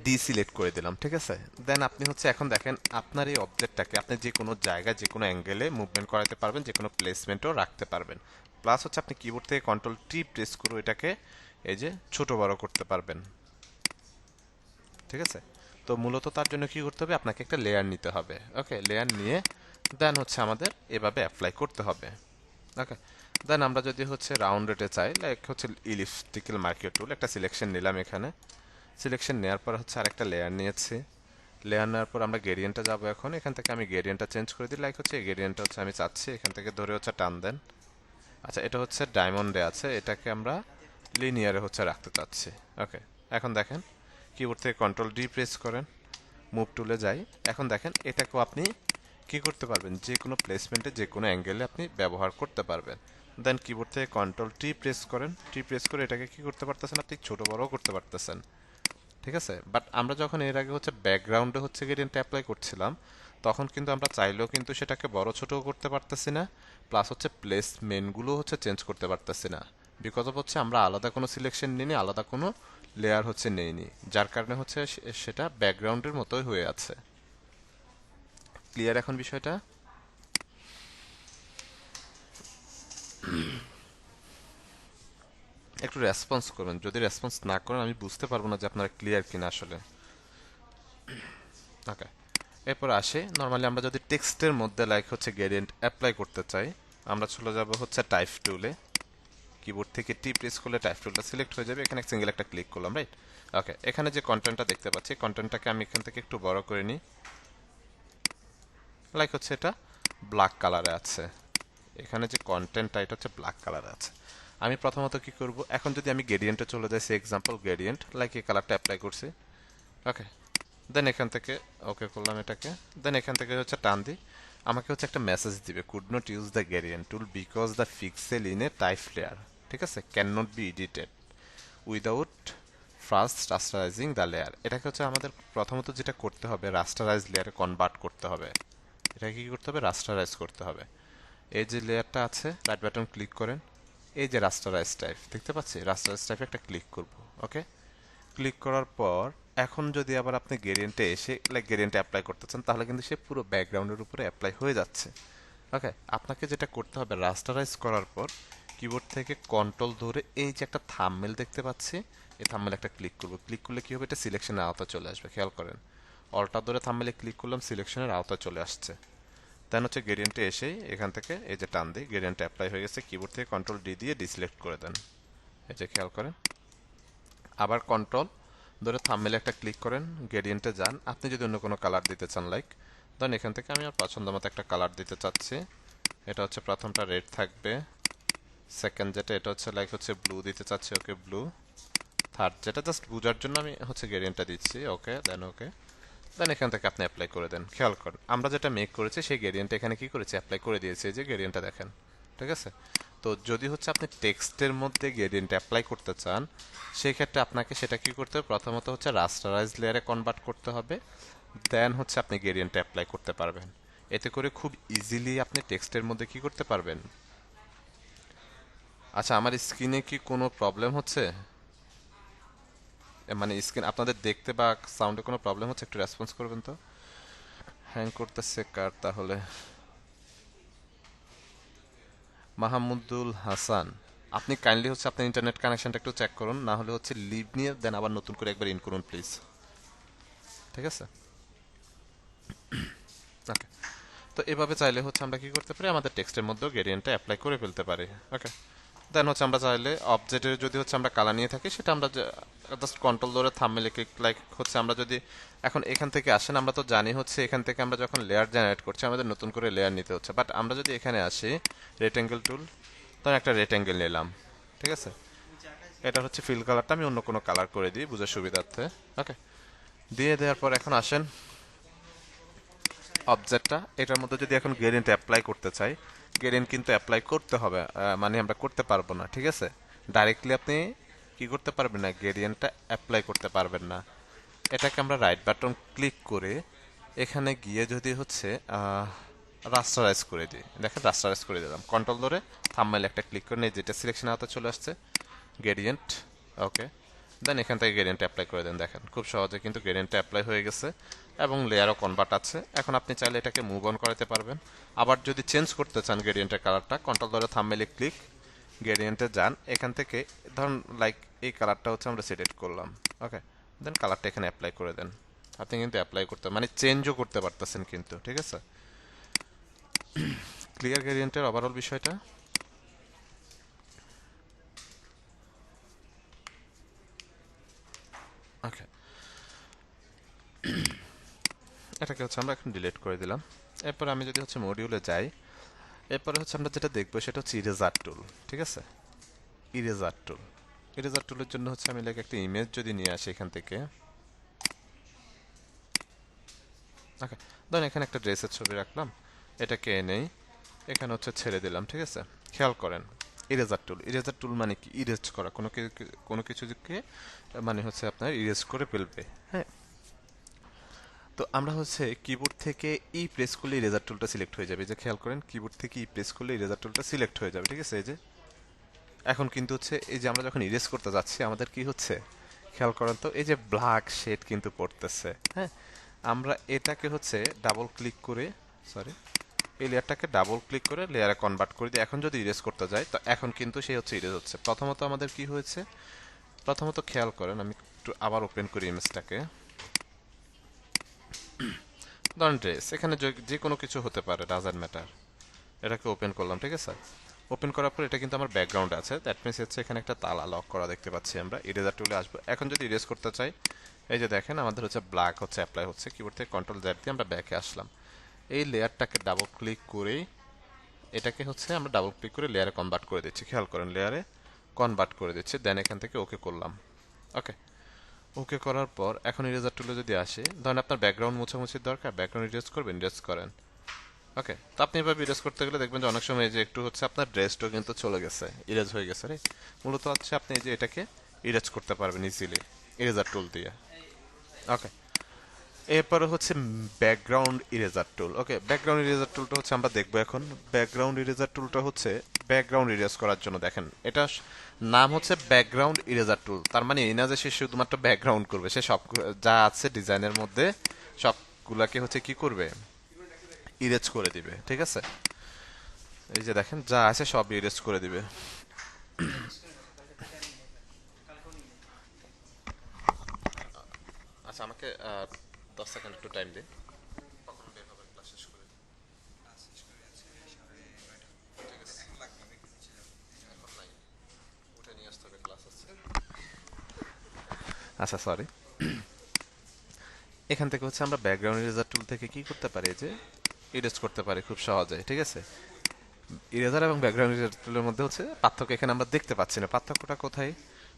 ডিসিলেক্ট করে দিলাম, ঠিক আছে। দেন আপনি হচ্ছে এখন দেখেন আপনার এই অবজেক্টটাকে আপনি যে কোনো জায়গায় যে কোনো অ্যাঙ্গেলে মুভমেন্ট করাতে পারবেন, যে কোনো প্লেসমেন্টও রাখতে পারবেন। প্লাস হচ্ছে আপনি কিবোর্ড থেকে কন্ট্রোল টি প্রেস করে এটাকে এই যে ছোট বড় করতে পারবেন, ঠিক আছে। তো মূলত তার জন্য কি করতে হবে, আপনাকে একটা লেয়ার নিতে হবে। ওকে, লেয়ার নিয়ে দেন হচ্ছে আমাদের এভাবে অ্যাপ্লাই করতে হবে। ওকে, দেন আমরা যদি হচ্ছে রাউন্ড রেটে চাই, লাইক হচ্ছে ইলিপটিক্যাল মার্কিও টুল, একটা সিলেকশন নিলাম এখানে। সিলেকশন নেওয়ার পর হচ্ছে আরেকটা লেয়ার নিয়েছি। লেয়ার নেওয়ার পর আমরা গ্রেডিয়েন্টে যাবো এখন। এখান থেকে আমি গ্রেডিয়েন্টটা চেঞ্জ করে দিই, লাইক হচ্ছে এই গ্রেডিয়েন্টটা হচ্ছে আমি চাচ্ছি এখান থেকে ধরে হচ্ছে টান দেন। আচ্ছা, এটা হচ্ছে ডায়মন্ডে আছে, এটাকে আমরা লিনিয়ারে হচ্ছে রাখতে চাচ্ছি। ওকে, এখন দেখেন কিবোর্ড থেকে কন্ট্রোল ডি প্রেস করেন, মুভ টুলে যাই। এখন দেখেন এটাকেও আপনি কি করতে পারবেন, যে কোনো প্লেসমেন্টে যে কোনো অ্যাঙ্গেলে আপনি ব্যবহার করতে পারবেন। দেন কিবোর্ড থেকে কন্ট্রোল টি প্রেস করেন, টি প্রেস করে এটাকে কি করতে পারতেছেন, আপনি ছোট বড়ও করতে পারতেছেন, ঠিক আছে। বাট আমরা যখন এর আগে হচ্ছে ব্যাকগ্রাউন্ডে হচ্ছে গ্রেডিয়েন্ট অ্যাপ্লাই করছিলাম, তখন কিন্তু আমরা চাইলেও কিন্তু সেটাকে বড় ছোটও করতে পারতেছি না, প্লাস হচ্ছে প্লেসমেন্টগুলো হচ্ছে চেঞ্জ করতে পারতেছি না। বিকজ অফ হচ্ছে আমরা আলাদা কোনো সিলেকশন নিইনি, আলাদা কোনো লেয়ার হচ্ছে নেইনি, যার কারণে হচ্ছে সেটা ব্যাকগ্রাউন্ডের মতোই হয়ে আছে। ক্লিয়ার এখন বিষয়টা? একটু রেসপন্স করবেন, যদি রেসপন্স না করেন আমি বুঝতে পারবো না যে আপনারা ক্লিয়ার কিনা আসলে। ওকে, এরপর আসে নর্মালি আমরা যদি টেক্সটের মধ্যে লাইক হচ্ছে গ্রেডিয়েন্ট অ্যাপ্লাই করতে চাই, আমরা চলে যাব হচ্ছে টাইপ টুলে। কিবোর্ড থেকে টি প্রেস করলে টাইপ টুলটা সিলেক্ট হয়ে যাবে, এখানে সিঙ্গেল একটা ক্লিক করলাম, রাইট। ওকে, এখানে যে কন্টেন্টটা দেখতে পাচ্ছি, কন্টেন্টটাকে আমি এখান থেকে একটু বড় করে নিই, লাইক হচ্ছে এটা ব্ল্যাক কালারে আছে। এখানে যে কন্টেন্টটা এটা হচ্ছে ব্ল্যাক কালারে আছে। আমি প্রথমত কি করব, এখন যদি আমি গ্রেডিয়েন্টে চলে যাই, সে এক্সাম্পল গ্রেডিয়েন্ট, লাইক এই কালারটা অ্যাপ্লাই করছি। ওকে, দেন এখান থেকে ওকে করলাম এটাকে। দেন এখান থেকে হচ্ছে টান দিই, আমাকে হচ্ছে একটা মেসেজ দিবে, could not use the gradient tool because the pixel in a type layer, ঠিক আছে, can not be edited without first rasterizing the layer. এটাকে হচ্ছে আমাদের প্রথমত যেটা করতে হবে, রাস্টারাইজ লেয়ারে কনভার্ট করতে হবে। এটাকে কি করতে হবে, রাস্টারাইজ করতে হবে। এই যে লেয়ারটা আছে, রাইট বাটন ক্লিক করেন, এই যে রাস্টারাইজ টাইপ দেখতে পাচ্ছি, রাস্টারাইজ টাইপে একটা ক্লিক করব। ওকে, ক্লিক করার পর এখন যদি আবার আপনি গ্রেডিয়েন্টে এসে লাইক গ্রেডিয়েন্টে অ্যাপ্লাই করতে চান, তাহলে কিন্তু সে পুরো ব্যাকগ্রাউন্ডের উপরে অ্যাপ্লাই হয়ে যাচ্ছে। ওকে, আপনাকে যেটা করতে হবে, রাস্টারাইজ করার পর কিবোর্ড থেকে কন্ট্রোল ধরে এই যে একটা থাম্বনেল দেখতে পাচ্ছি, এই থাম্বনেল একটা ক্লিক করব। ক্লিক করলে কি হবে, এটা সিলেকশনের আওতা চলে আসবে, খেয়াল করেন। অল্টা ধরে থাম্বনেলে ক্লিক করলাম, সিলেকশনের আওতা চলে আসছে। দেন হচ্ছে গ্রেডিয়েন্টে এসেই এখান থেকে এই যে টান দিই, গ্রেডিয়েন্টে অ্যাপ্লাই হয়ে গেছে, কিবোর্ড থেকে কন্ট্রোল ডি দিয়ে ডিসিলেক্ট করে দেন, এই যে খেয়াল করেন। আবার কন্ট্রোল ধরে থাম্বনেলে একটা ক্লিক করেন, গ্রেডিয়েন্টে যান, আপনি যদি অন্য কোনো কালার দিতে চান লাইক, দেন এখান থেকে আমি আর পছন্দ মতো একটা কালার দিতে চাচ্ছি। এটা হচ্ছে প্রথমটা রেড থাকবে, সেকেন্ড যেটা এটা হচ্ছে লাইক হচ্ছে ব্লু দিতে চাচ্ছি, ওকে ব্লু। থার্ড যেটা জাস্ট বোঝার জন্য আমি হচ্ছে গ্রেডিয়েন্টটা দিচ্ছি, ওকে দেন ওকে। দেন এখান থেকে আপনি অ্যাপ্লাই করে দেন। খেয়াল করেন আমরা যেটা মেক করেছি সেই গ্রেডিয়েন্টটা এখানে কি করেছি, অ্যাপ্লাই করে দিয়েছি, এই যে গ্রেডিয়েন্টটা দেখেন, ঠিক আছে। তো যদি হচ্ছে আপনি টেক্সটের মধ্যে গ্রেডিয়েন্ট অ্যাপ্লাই করতে চান, সেই ক্ষেত্রে আপনাকে সেটা কি করতে হবে, প্রথমত হচ্ছে রাস্টারাইজ লেয়ারে কনভার্ট করতে হবে, দেন হচ্ছে আপনি গ্রেডিয়েন্টটা অ্যাপ্লাই করতে পারবেন। এতে করে খুব ইজিলি আপনি টেক্সটের মধ্যে কি করতে পারবেন। আচ্ছা, আমার স্ক্রিনে কি কোনো প্রবলেম হচ্ছে, মানে স্ক্রিন আপনাদের দেখতে বা সাউন্ডে কোনো প্রবলেম হচ্ছে, একটু রেসপন্স করবেন তো। হ্যাং করতেছে কার তাহলে? মাহমুদুল হাসান, আপনি কাইন্ডলি হচ্ছে আপনার ইন্টারনেট কানেকশনটা একটু চেক করুন, না হলে হচ্ছে লিভ নিয়ে দেন আবার নতুন করে একবার ইন করুন প্লিজ, ঠিক আছে। ওকে, তো এভাবে চাইলে হচ্ছে আমরা কি করতে পারি, আমাদের টেক্সটের মধ্যেও গ্রেডিয়েন্টটা অ্যাপ্লাই করে ফেলতে পারি। ওকে, দেন হচ্ছে আমরা চাইলে অবজেক্টের যদি হচ্ছে আমরা কালার নিয়ে থাকি, সেটা আমরা জাস্ট কন্ট্রোল ধরে থাম্বনেলে ক্লিক, লাইক হচ্ছে আমরা যদি এখন এখান থেকে আসেন, আমরা তো জানি হচ্ছে এখান থেকে আমরা যখন লেয়ার জেনারেট করছি আমাদের নতুন করে লেয়ার নিতে হচ্ছে, বাট আমরা যদি এখানে আসি রেক্টেঙ্গেল টুল, তখন একটা রেক্টেঙ্গেল নিলাম, ঠিক আছে। এটা হচ্ছে ফিল কালারটা আমি অন্য কোনো কালার করে দিই বুঝার সুবিধার্থে। ওকে, দিয়ে দেওয়ার পর এখন আসেন অবজেক্টটা, এটার মধ্যে যদি এখন গ্রেডিয়েন্ট অ্যাপ্লাই করতে চাই, গ্রেডিয়েন্ট কিন্তু অ্যাপ্লাই করতে হবে, মানে আমরা করতে পারবো না, ঠিক আছে। ডাইরেক্টলি আপনি কি করতে পারবেন না, গ্রেডিয়েন্টটা অ্যাপ্লাই করতে পারবেন না। এটাকে আমরা রাইট বাটন ক্লিক করে এখানে গিয়ে যদি হচ্ছে রাস্টারাইজ করে দিই, দেখেন রাস্টারাইজ করে দিলাম, কন্ট্রোল ধরে থাম্বনেলে একটা ক্লিক করে নিয়ে যেটা সিলেকশন আওতা চলে আসছে গ্রেডিয়েন্ট। ওকে, দেন এখান থেকে গ্রেডিয়েন্ট অ্যাপ্লাই করে দেন। দেখেন খুব সহজে কিন্তু গ্রেডিয়েন্টটা অ্যাপ্লাই হয়ে গেছে এবং লেয়ারও কনভার্ট আছে। এখন আপনি চাইলে এটাকে মুভ অন করাতে পারবেন। আবার যদি চেঞ্জ করতে চান গ্রেডিয়েন্টের কালারটা, কন্ট্রোল ধরে থাম্বনেলে ক্লিক, গ্রেডিয়েন্টে যান, এখান থেকে ধরুন লাইক এই কালারটা হচ্ছে আমরা সিলেক্ট করলাম। ওকে, দেন কালারটা এখানে অ্যাপ্লাই করে দেন। আপনি কিন্তু অ্যাপ্লাই করতে মানে চেঞ্জও করতে পারতেছেন কিন্তু, ঠিক আছে? ক্লিয়ার গ্রেডিয়েন্টের ওভারঅল বিষয়টা? ওকে, এটাকে হচ্ছে আমরা এখন ডিলিট করে দিলাম। এরপর আমি যদি হচ্ছে মডিউলে যাই, এরপরে হচ্ছে আমরা যেটা দেখবো সেটা হচ্ছে ইরেজার টুল, ঠিক আছে? ইরেজার টুল, ইরেজার টুলের জন্য হচ্ছে আমি লাইক একটা ইমেজ যদি নিয়ে আসি এখান থেকে। ওকে, ধরুন এখানে একটা ড্রেসের ছবি রাখলাম, এটাকে এনেই এখানে হচ্ছে ছেড়ে দিলাম, ঠিক আছে? খেয়াল করেন ইরেজার টুল, ইরেজার টুল মানে কি? ইরেজ করা, কোনো কিছুকে মানে হচ্ছে আপনার ইরেজ করে ফেলবে। হ্যাঁ, তো আমরা হচ্ছে কিবোর্ড থেকে ই প্রেস করলে ইরেজার টুলটা সিলেক্ট হয়ে যাবে। এই যে খেয়াল করেন কিবোর্ড থেকে ই প্রেস করলে ইরেজার টুলটা সিলেক্ট হয়ে যাবে, ঠিক আছে? এই যে এখন কিন্তু হচ্ছে এই যে আমরা যখন ইরেজ করতে যাচ্ছি আমাদের কি হচ্ছে খেয়াল করেন তো, এই যে ব্ল্যাক শেড কিন্তু পড়তেছে। হ্যাঁ, আমরা এটাকে হচ্ছে ডাবল ক্লিক করে, সরি, এই লেয়ারটাকে ডাবল ক্লিক করে লেয়ারে কনভার্ট করে দিয়ে এখন যদি ইরেজ করতে যাই তো এখন কিন্তু সেই হচ্ছে ইরেজ হচ্ছে। প্রথমত আমাদের কি হয়েছে, প্রথমত খেয়াল করেন, আমি একটু আবার ওপেন করি ইমেজটাকে। ধরেন ড্রেস, এখানে যে কোনো কিছু হতে পারে, ডাজন্ট ম্যাটার। এটাকে ওপেন করলাম, ঠিক আছে? ওপেন করার পর এটা কিন্তু আমার ব্যাকগ্রাউন্ড আছে, দ্যাট মিনস হচ্ছে এখানে একটা তালা লক করা দেখতে পাচ্ছি আমরা। ইরেজার টুলে আসবো, এখন যদি ইরেজ করতে চাই, এই যে দেখেন আমাদের হচ্ছে ব্ল্যাক হচ্ছে অ্যাপ্লাই হচ্ছে। কিবোর্ড থেকে কন্ট্রোল জেড দিয়ে আমরা ব্যাকে আসলাম। এই লেয়ারটাকে ডাবল ক্লিক করে এটাকে হচ্ছে আমরা ডাবল ক্লিক করে লেয়ারে কনভার্ট করে দিচ্ছি। খেয়াল করেন লেয়ারে কনভার্ট করে দিচ্ছি, দেন এখান থেকে ওকে করলাম। ওকে, ওকে করার পর এখন ইরেজার টুলে যদি আসে, ধরেন আপনার ব্যাকগ্রাউন্ড মোছামুছির দরকার, ব্যাকগ্রাউন্ড ইরেজ করবেন, ইরেজ করেন। ওকে, তো আপনি এভাবে ইরেজ করতে গেলে দেখবেন যে অনেক সময় এই যে একটু হচ্ছে আপনার ড্রেসটাও কিন্তু চলে গেছে, ইরেজ হয়ে গেছে রে। মূলত হচ্ছে আপনি এই যে এটাকে ইরেজ করতে পারবেন ইজিলি ইরেজার টুল দিয়ে। ওকে, এরপরে হচ্ছে ব্যাকগ্রাউন্ড ইরেজার টুল। ওকে, ব্যাকগ্রাউন্ড ইরেজার টুলটা হচ্ছে আমরা দেখবো এখন। ব্যাকগ্রাউন্ড ইরেজার টুলটা হচ্ছে ব্যাকগ্রাউন্ড ইরেজ করার জন্য। দেখেন এটা নাম হচ্ছে ব্যাকগ্রাউন্ড ইরেজার টুল, তার মানে এই না যে সে শুধুমাত্র ব্যাকগ্রাউন্ড করবে, সে সব যা আছে ডিজাইনের মধ্যে সবগুলাকে হচ্ছে কি করবে, ইরেজ করে দিবে, ঠিক আছে? এই যে দেখেন যা আছে সব ইরেজ করে দিবে। আচ্ছা, আমাকে 10 সেকেন্ড একটু টাইম দিন। কখন বের হবেন ক্লাস শেষ করে? এখন নাই, উঠে নিয়ে আসতে হবে, ক্লাস আছে। আচ্ছা, সরি। এখান থেকে হচ্ছে আমরা ব্যাকগ্রাউন্ড ইরেজার টুল থেকে কি করতে পারি, যে ইরেজ করতে পারি খুব সহজে, ঠিক আছে? ইরেজার এবং ব্যাকগ্রাউন্ড ইরেজার টুলের মধ্যে হচ্ছে পার্থক্য এখানে আমরা দেখতে পাচ্ছি না। পার্থক্যটা কোথায়?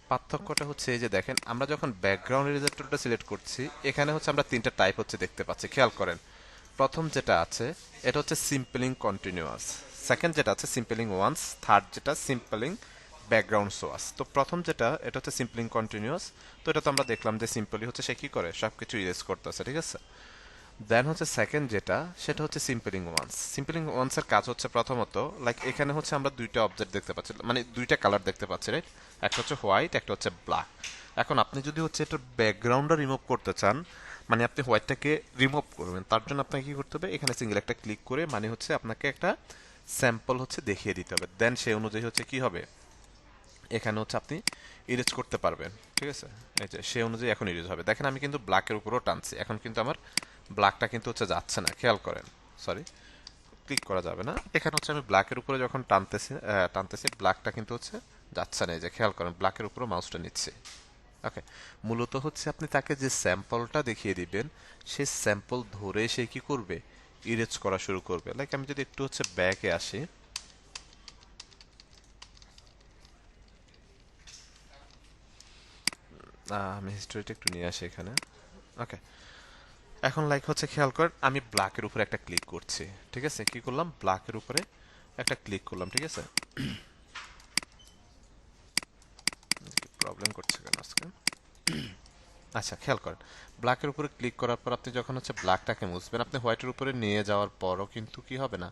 পার্থক্যটা হচ্ছে এই যে দেখেন আমরা যখন ব্যাকগ্রাউন্ড ইরেজার টুলটা সিলেক্ট করছি, এখানে হচ্ছে আমরা তিনটা টাইপ হচ্ছে দেখতে পাচ্ছি। খেয়াল করেন, প্রথম যেটা আছে এটা হচ্ছে সিম্পলিং কন্টিনিউয়াস, সেকেন্ড যেটা আছে সিম্পলিং ওয়ান্স, থার্ড যেটা সিম্পলিং ব্যাকগ্রাউন্ড সোয়াস। তো প্রথম যেটা এটা হচ্ছে সিম্পলিং কন্টিনিউয়াস। তো এটা তো আমরা দেখলাম যে সিম্পলি হচ্ছে সে কি করে সবকিছু ইরেজ করতেছে, ঠিক আছে? দেন হচ্ছে সেকেন্ড যেটা সেটা হচ্ছে সিম্পলিং ওয়ান্স। সিম্পলিং ওয়ান্স এর কাজ হচ্ছে প্রথমত লাইক এখানে হচ্ছে আমরা দুইটা অবজেক্ট দেখতে পাচ্ছি, মানে দুইটা কালার দেখতে পাচ্ছি, রাইট? একটা হচ্ছে হোয়াইট, একটা হচ্ছে ব্ল্যাক। এখন আপনি যদি হচ্ছে এটার ব্যাকগ্রাউন্ডটা রিমুভ করতে চান, মানে আপনি হোয়াইটটাকে রিমুভ করবেন, তার জন্য আপনাকে কি করতে হবে, এখানে সিঙ্গেল একটা ক্লিক করে মানে হচ্ছে আপনাকে একটা স্যাম্পল হচ্ছে দেখিয়ে দিতে হবে। দেন সেই অনুযায়ী হচ্ছে কি হবে, এখানে হচ্ছে আপনি ইরেজ করতে পারবেন, ঠিক আছে? এই যে সে অনুযায়ী এখন ইরেজ হবে। দেখেন আমি কিন্তু ব্ল্যাকের উপরও টানছি, এখন কিন্তু আমার ব্ল্যাকটা কিন্তু হচ্ছে যাচ্ছে না, খেয়াল করেন। সরি, ক্লিক করা যাবে না। এখানে হচ্ছে আমি ব্ল্যাকের উপরে যখন টানতেছি ব্ল্যাকটা কিন্তু হচ্ছে যাচ্ছে না। এই যে খেয়াল করেন ব্ল্যাকের উপরে মাউসটা নিচ্ছে। ওকে, মূলত হচ্ছে আপনি তাকে যে স্যাম্পলটা দেখিয়ে দিবেন সেই স্যাম্পল ধরে সে কি করবে, ইরেজ করা শুরু করবে। লাইক আমি যদি একটু হচ্ছে ব্যাকে আসি, আমি হিস্টোরিটা একটু নিয়ে আসি এখানে। ওকে, এখন লাইক হচ্ছে খেয়াল করেন আমি ব্ল্যাকের উপরে একটা ক্লিক করছি, ঠিক আছে? কি করলাম, ব্ল্যাকের উপরে একটা ক্লিক করলাম, ঠিক আছে? প্রবলেম করছে কেন আজকে? আচ্ছা, খেয়াল করেন ব্ল্যাকের উপরে ক্লিক করার পর আপনি যখন হচ্ছে ব্ল্যাকটাকে মুছবেন, আপনি হোয়াইটের উপরে নিয়ে যাওয়ার পরও কিন্তু কি হবে না,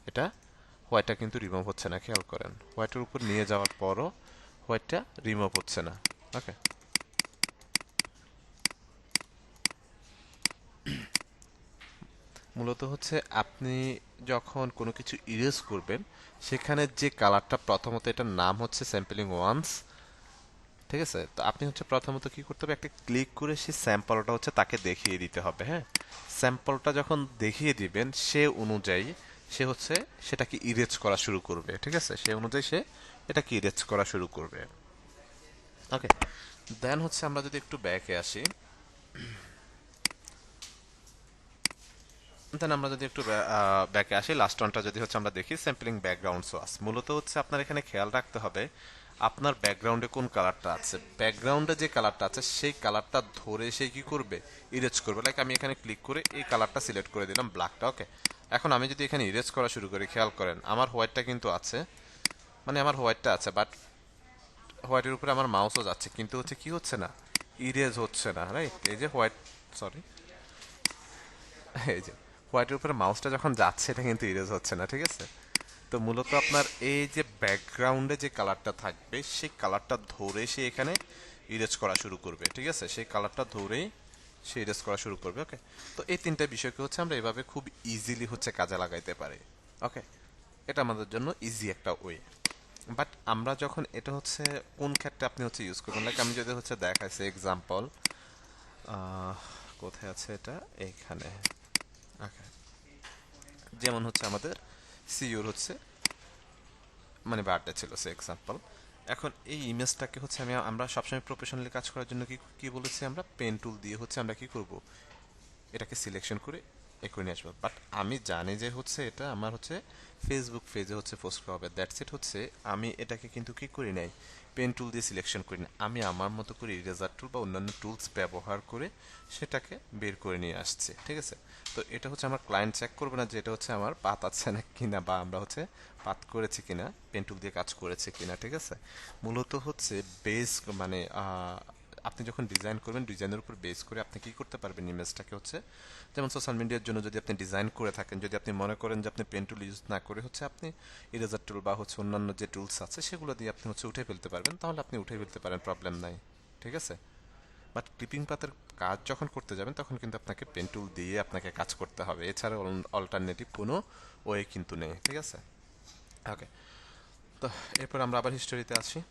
এটা হোয়াইটটা কিন্তু রিমুভ হচ্ছে না। খেয়াল করেন হোয়াইটের উপর নিয়ে যাওয়ার পরও হোয়াইটটা রিমুভ হচ্ছে না। ওকে, মূলত হচ্ছে আপনি যখন কোনো কিছু ইরেজ করবেন, সেখানে যে কালারটা প্রথমত, এটার নাম হচ্ছে স্যাম্পলিং ওয়ান্স, ঠিক আছে? তো আপনি হচ্ছে প্রথমত কি করতে হবে, একটা ক্লিক করে সেই স্যাম্পলটা হচ্ছে তাকে দেখিয়ে দিতে হবে, হ্যাঁ। স্যাম্পলটা যখন দেখিয়ে দিবেন, সে অনুযায়ী সে হচ্ছে সেটাকে ইরেজ করা শুরু করবে, ঠিক আছে? সে অনুযায়ী সে এটাকে ইরেজ করা শুরু করবে। ওকে, দেন হচ্ছে আমরা যদি একটু ব্যাকে আসি, দেন আমরা যদি একটু ব্যাকে আসি, লাস্ট ওয়ানটা যদি হচ্ছে আমরা দেখি, স্যাম্পলিং ব্যাকগ্রাউন্ড সোয়াস। মূলত হচ্ছে আপনার এখানে খেয়াল রাখতে হবে আপনার ব্যাকগ্রাউন্ডে কোন কালারটা আছে, ব্যাকগ্রাউন্ডে যে কালারটা আছে সেই কালারটা ধরে সে কি করবে, ইরেজ করবে। লাইক আমি এখানে ক্লিক করে এই কালারটা সিলেক্ট করে দিলাম, ব্ল্যাকটা। ওকে, এখন আমি যদি এখানে ইরেজ করা শুরু করি, খেয়াল করেন আমার হোয়াইটটা কিন্তু আছে, মানে আমার হোয়াইটটা আছে, বাট হোয়াইটের উপরে আমার মাউসও যাচ্ছে, কিন্তু হচ্ছে কি হচ্ছে না, ইরেজ হচ্ছে না, রাইট? এই যে হোয়াইট, সরি, এই যে হোয়াইটের উপরে মাউসটা যখন যাচ্ছে, এটা কিন্তু ইরেজ হচ্ছে না, ঠিক আছে? তো মূলত আপনার এই যে ব্যাকগ্রাউন্ডে যে কালারটা থাকবে, সেই কালারটা ধরে সে এখানে ইরেজ করা শুরু করবে, ঠিক আছে? সেই কালারটা ধরেই সে ইরেজ করা শুরু করবে। ওকে, তো এই তিনটা বিষয়কে হচ্ছে আমরা এভাবে খুব ইজিলি হচ্ছে কাজে লাগাইতে পারি। ওকে, এটা আমাদের জন্য ইজি একটা ওয়ে। বাট আমরা যখন এটা হচ্ছে কোন ক্ষেত্রে আপনি হচ্ছে ইউজ করবেন, লাইক আমি যদি হচ্ছে দেখাইছি এক্সাম্পল, কোথায় আছে এটা, এইখানে। ওকে, যেমন হচ্ছে আমাদের সিইওর হচ্ছে মানে বার্থডে ছিল, সে এক্সাম্পল। এখন এই ইমেজটাকে হচ্ছে আমরা সবসময় প্রফেশনালি কাজ করার জন্য কি কি বলেছি, আমরা পেন টুল দিয়ে হচ্ছে আমরা কি করব, এটাকে সিলেকশন করে এ করে নিয়ে আসবো। বাট আমি জানি যে হচ্ছে এটা আমার হচ্ছে ফেসবুক পেজে হচ্ছে পোস্ট করা হবে, দ্যাটস ইট। হচ্ছে আমি এটাকে কিন্তু কি করি নাই, পেন টুল দিয়ে সিলেকশন করি না, আমি আমার মতো করে ইরেজার টুল বা অন্যান্য টুলস ব্যবহার করে সেটাকে বের করে নিয়ে আসছি, ঠিক আছে? তো এটা হচ্ছে আমার ক্লায়েন্ট চেক করবে না যে এটা হচ্ছে আমার পাত আছে না কিনা, বা আমরা হচ্ছে পাত করেছি কিনা, পেন টুল দিয়ে কাজ করেছে কিনা, ঠিক আছে? মূলত হচ্ছে বেস মানে আপনি যখন ডিজাইন করবেন, ডিজাইনের উপর বেস করে আপনি কি করতে পারবেন, ইমেজটাকে হচ্ছে, যেমন সোশ্যাল মিডিয়ার জন্য যদি আপনি ডিজাইন করে থাকেন, যদি আপনি মনে করেন যে আপনি পেন টুল ইউজ না করে হচ্ছে আপনি ইরেজার টুল বা হচ্ছে অন্যান্য যে টুলস আছে সেগুলো দিয়ে আপনি হচ্ছে উঠে ফেলতে পারবেন, তাহলে আপনি উঠে ফেলতে পারেন, প্রবলেম নাই, ঠিক আছে? বাট ক্লিপিং পাতের কাজ যখন করতে যাবেন, তখন কিন্তু আপনাকে পেন টুল দিয়ে আপনাকে কাজ করতে হবে, এছাড়া অল্টারনেটিভ কোনো ওয়ে কিন্তু নেই, ঠিক আছে? ওকে, তো এরপর আমরা আবার হিস্টোরিতে আসি।